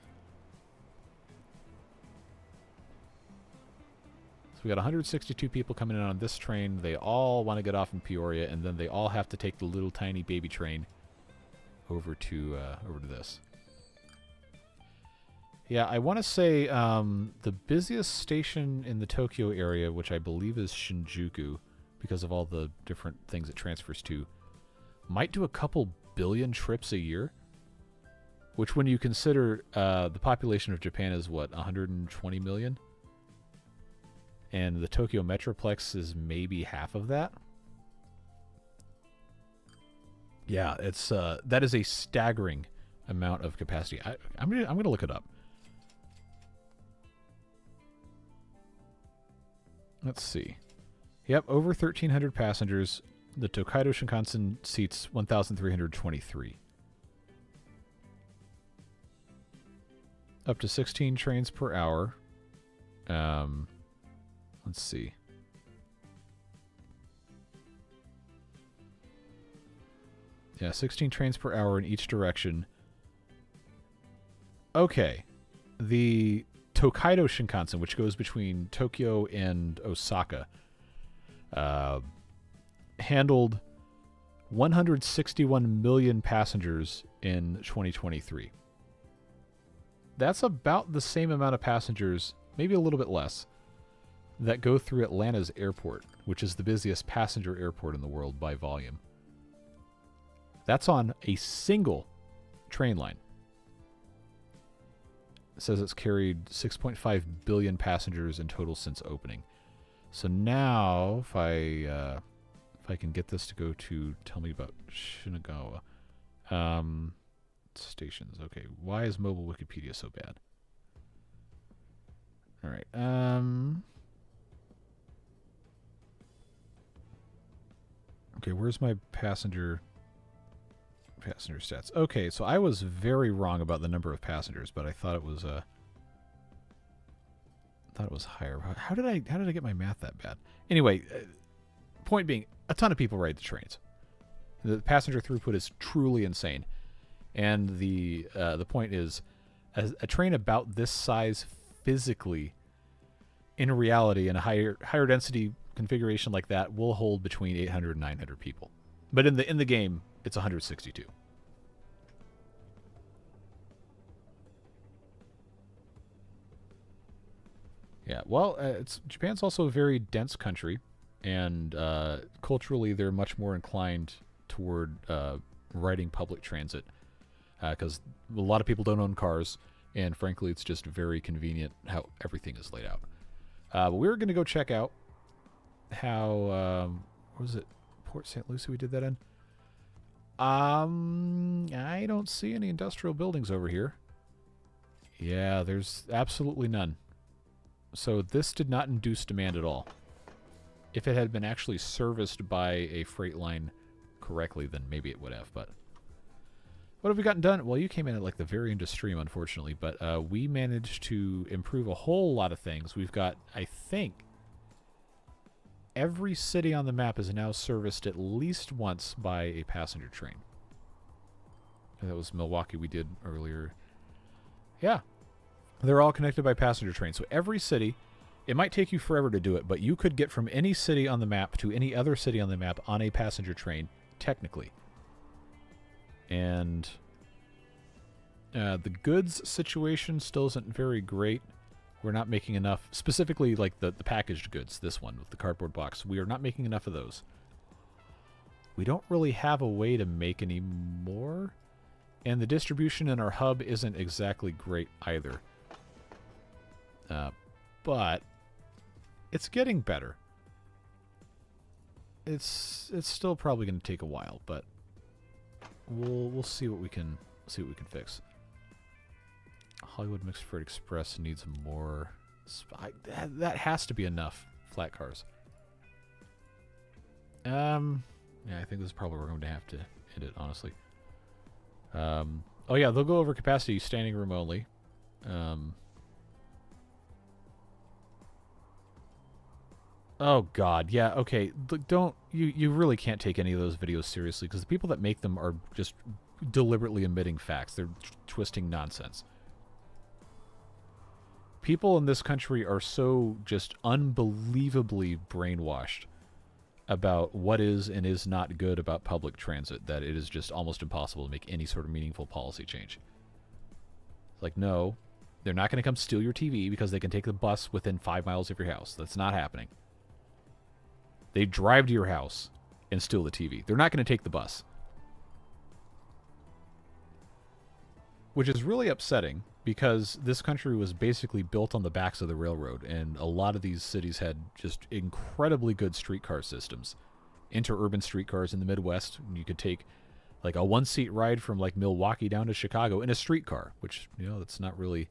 So we got 162 people coming in on this train. They all want to get off in Peoria, and then they all have to take the little tiny baby train over to this. Yeah, I want to say the busiest station in the Tokyo area, which I believe is Shinjuku, because of all the different things it transfers to, might do a couple billion trips a year. Which, when you consider the population of Japan is, what, 120 million? And the Tokyo Metroplex is maybe half of that. Yeah, it's that is a staggering amount of capacity. I'm gonna look it up. Let's see. Yep, over 1,300 passengers. The Tokaido Shinkansen seats 1,323. Up to 16 trains per hour. Let's see. Yeah, 16 trains per hour in each direction. Okay. The Tokaido Shinkansen, which goes between Tokyo and Osaka, handled 161 million passengers in 2023. That's about the same amount of passengers, maybe a little bit less, that go through Atlanta's airport, which is the busiest passenger airport in the world by volume. That's on a single train line. It says it's carried 6.5 billion passengers in total since opening. So now, if I can get this to go to tell me about Shinagawa. Stations. Okay, why is mobile Wikipedia so bad? All right. Okay, where's my passenger stats? Okay, so I was very wrong about the number of passengers, but I thought it was higher. How did I get my math that bad? Anyway, point being, a ton of people ride the trains. The passenger throughput is truly insane, and the point is, a train about this size physically, in reality, in a higher density configuration like that, will hold between 800 and 900 people. But in the game, it's 162. Yeah, well, Japan's also a very dense country, and culturally they're much more inclined toward riding public transit because a lot of people don't own cars, and frankly, it's just very convenient how everything is laid out. But we're going to go check out how, what was it, Port St. Lucie we did that in? I don't see any industrial buildings over here. Yeah, there's absolutely none. So this did not induce demand at all. If it had been actually serviced by a freight line correctly, then maybe it would have, but... What have we gotten done? Well, you came in at like the very end of stream, unfortunately, but we managed to improve a whole lot of things. We've got, I think, every city on the map is now serviced at least once by a passenger train. That was Milwaukee we did earlier. Yeah. They're all connected by passenger train. So every city, it might take you forever to do it, but you could get from any city on the map to any other city on the map on a passenger train, technically. And the goods situation still isn't very great. We're not making enough, specifically like the packaged goods, this one with the cardboard box. We are not making enough of those. We don't really have a way to make any more. And the distribution in our hub isn't exactly great either. But it's getting better. It's still probably going to take a while, but we'll see what we can fix. Hollywood Mixed Freight Express needs more. That has to be enough flat cars. Yeah, I think this is probably where we're going to have to end it, honestly. Oh yeah, they'll go over capacity, standing room only. Oh god, yeah, okay. Don't you really can't take any of those videos seriously because the people that make them are just deliberately omitting facts. They're twisting nonsense. People in this country are so just unbelievably brainwashed about what is and is not good about public transit that it is just almost impossible to make any sort of meaningful policy change. Like, no, they're not going to come steal your TV because they can take the bus within 5 miles of your house. That's not happening. They drive to your house and steal the TV. They're not going to take the bus. Which is really upsetting because this country was basically built on the backs of the railroad, and a lot of these cities had just incredibly good streetcar systems. Interurban streetcars in the Midwest. You could take like a one-seat ride from like Milwaukee down to Chicago in a streetcar, which, you know, that's not really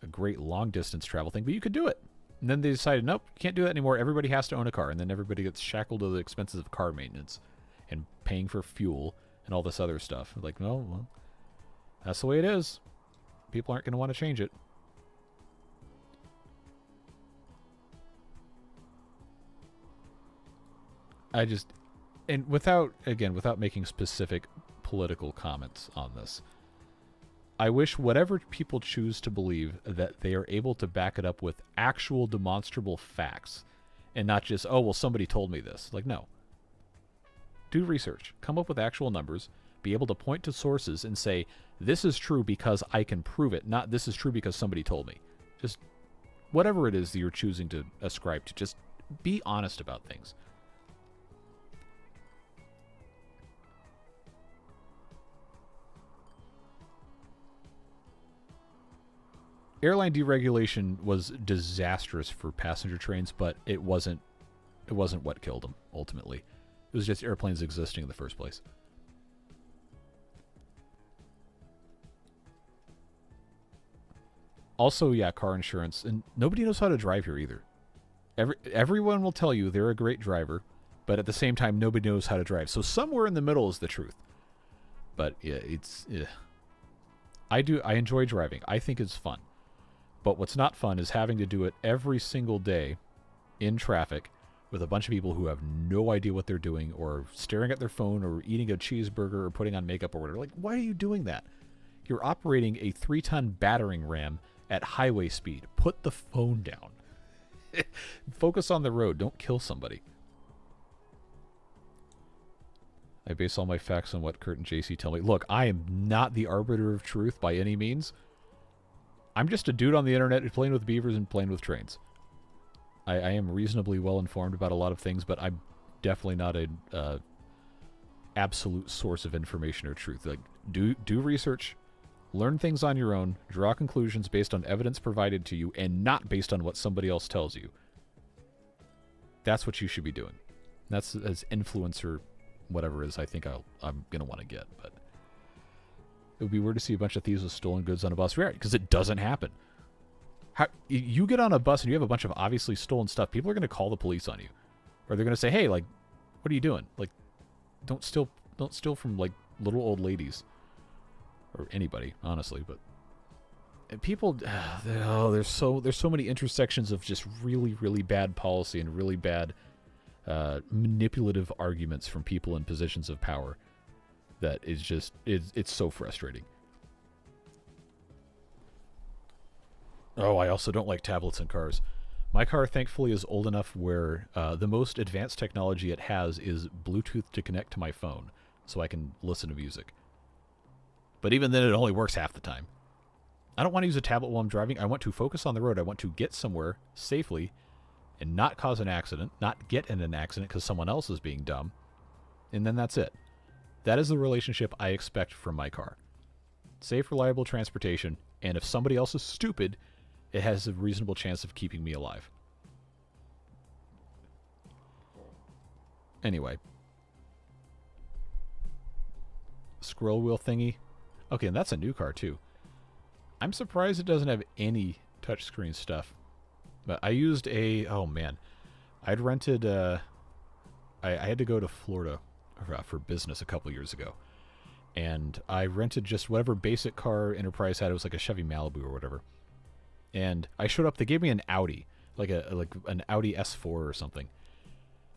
a great long-distance travel thing, but you could do it. And then they decided, nope, can't do that anymore. Everybody has to own a car. And then everybody gets shackled to the expenses of car maintenance and paying for fuel and all this other stuff. Like, no, well, that's the way it is. People aren't going to want to change it. And without making specific political comments on this, I wish whatever people choose to believe that they are able to back it up with actual demonstrable facts and not just, oh, well, somebody told me this. Like, no. Do research. Come up with actual numbers. Be able to point to sources and say, this is true because I can prove it, not this is true because somebody told me. Just whatever it is that you're choosing to ascribe to, just be honest about things. airline deregulation was disastrous for passenger trains, but it wasn't what killed them, ultimately. It was just airplanes existing in the first place. Also, yeah, car insurance. And nobody knows how to drive here either. Everyone will tell you they're a great driver, but at the same time, nobody knows how to drive. So somewhere in the middle is the truth. But yeah, I enjoy driving. I think it's fun. But what's not fun is having to do it every single day in traffic with a bunch of people who have no idea what they're doing, or staring at their phone, or eating a cheeseburger, or putting on makeup or whatever. Like, why are you doing that? You're operating a 3-ton battering ram at highway speed. Put the phone down. Focus on the road. Don't kill somebody. I base all my facts on what Kurt and JC tell me. Look, I am not the arbiter of truth by any means. I'm just a dude on the internet who's playing with beavers and playing with trains. I am reasonably well informed about a lot of things, but I'm definitely not a absolute source of information or truth. Like, do research, learn things on your own, draw conclusions based on evidence provided to you, and not based on what somebody else tells you. That's what you should be doing. That's as influencer, whatever it is, I think I'm going to want to get. But it would be weird to see a bunch of thieves with stolen goods on a bus. Right, because it doesn't happen. How, you get on a bus and you have a bunch of obviously stolen stuff, people are going to call the police on you. Or they're going to say, hey, like, what are you doing? Like, don't steal from, like, little old ladies. Or anybody, honestly. But people, there's so many intersections of just really, really bad policy and really bad manipulative arguments from people in positions of power that is just, it's so frustrating. Oh, I also don't like tablets in cars. My car, thankfully, is old enough where the most advanced technology it has is Bluetooth to connect to my phone, so I can listen to music. But even then, it only works half the time. I don't want to use a tablet while I'm driving. I want to focus on the road. I want to get somewhere safely and not cause an accident, not get in an accident because someone else is being dumb. And then that's it. That is the relationship I expect from my car. Safe, reliable transportation, and if somebody else is stupid, it has a reasonable chance of keeping me alive. Anyway. Scroll wheel thingy. Okay, and that's a new car, too. I'm surprised it doesn't have any touchscreen stuff. But I used oh man. I'd rented, I had to go to Florida for business a couple years ago. And I rented just whatever basic car Enterprise had. It was like a Chevy Malibu or whatever. And I showed up, they gave me an Audi, like an Audi S4 or something.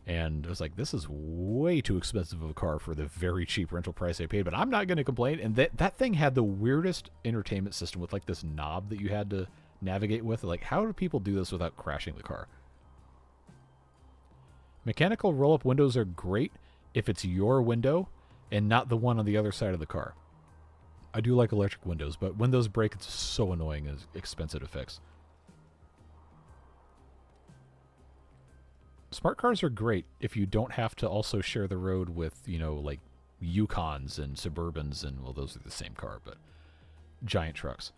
And I was like, this is way too expensive of a car for the very cheap rental price I paid, but I'm not going to complain. And that thing had the weirdest entertainment system with like this knob that you had to navigate with. Like, how do people do this without crashing the car? Mechanical roll-up windows are great if it's your window and not the one on the other side of the car. I do like electric windows, but when those break, it's so annoying and expensive to fix. Smart cars are great if you don't have to also share the road with, you know, like Yukons and Suburbans and, well, those are the same car, but giant trucks.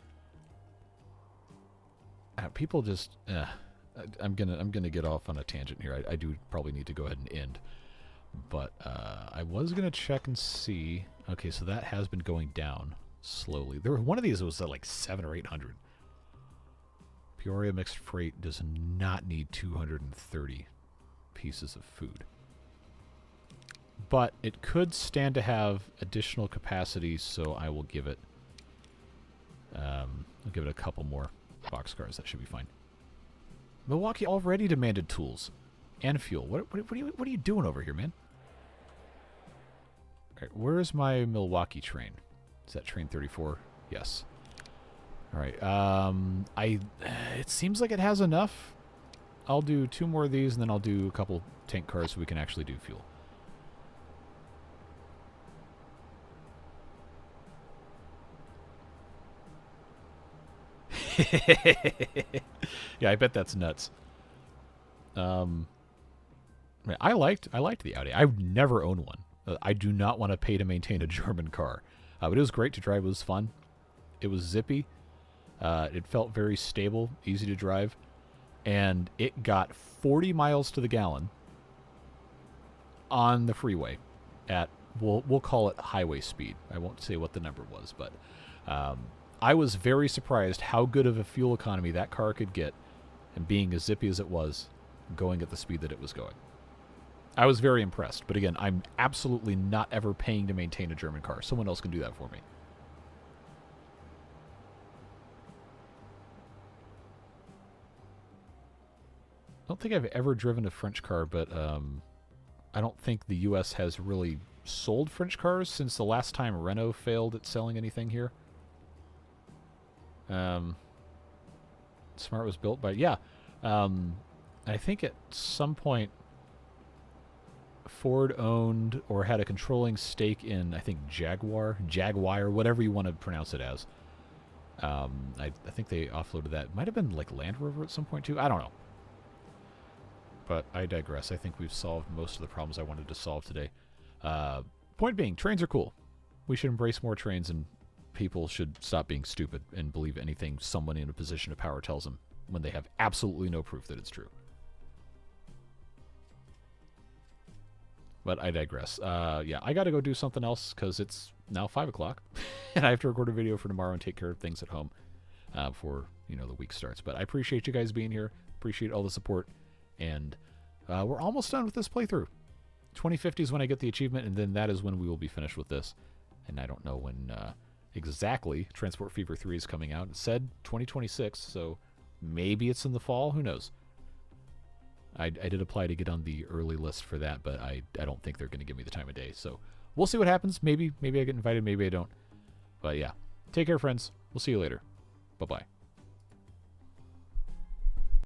People just, I'm gonna get off on a tangent here. I do probably need to go ahead and end. But I was gonna check and see. Okay, so that has been going down slowly. There were one of these that was at like 700 or 800. Peoria mixed freight does not need 230 pieces of food, but it could stand to have additional capacity. So I will give it. I'll give it a couple more boxcars. That should be fine. Milwaukee already demanded tools and fuel. What are you doing over here, man? All right, where's my Milwaukee train? Is that train 34? Yes. All right. It seems like it has enough. I'll do 2 more of these, and then I'll do a couple tank cars so we can actually do fuel. Yeah, I bet that's nuts. I liked the Audi. I would never own one. I do not want to pay to maintain a German car. But it was great to drive. It was fun. It was zippy. It felt very stable, easy to drive, and it got 40 miles to the gallon on the freeway at, we'll call it highway speed. I won't say what the number was, but I was very surprised how good of a fuel economy that car could get, and being as zippy as it was, going at the speed that it was going. I was very impressed, but again, I'm absolutely not ever paying to maintain a German car. Someone else can do that for me. I don't think I've ever driven a French car, but I don't think the U.S. has really sold French cars since the last time Renault failed at selling anything here. Smart was built by... Yeah. I think at some point Ford owned or had a controlling stake in, I think, Jaguar, whatever you want to pronounce it as. I think they offloaded that. Might have been like Land Rover at some point too. I don't know. But I digress. I think we've solved most of the problems I wanted to solve today. Point being, trains are cool. We should embrace more trains, and people should stop being stupid and believe anything someone in a position of power tells them when they have absolutely no proof that it's true. But I digress. Yeah, I got to go do something else because it's now 5 o'clock, and I have to record a video for tomorrow and take care of things at home before the week starts. But I appreciate you guys being here. Appreciate all the support, and we're almost done with this playthrough. 2050 is when I get the achievement, and then that is when we will be finished with this. And I don't know when exactly Transport Fever 3 is coming out. It said 2026, so maybe it's in the fall. Who knows? I did apply to get on the early list for that, but I don't think they're going to give me the time of day. So we'll see what happens. Maybe I get invited, maybe I don't. But yeah, take care, friends. We'll see you later. Bye-bye.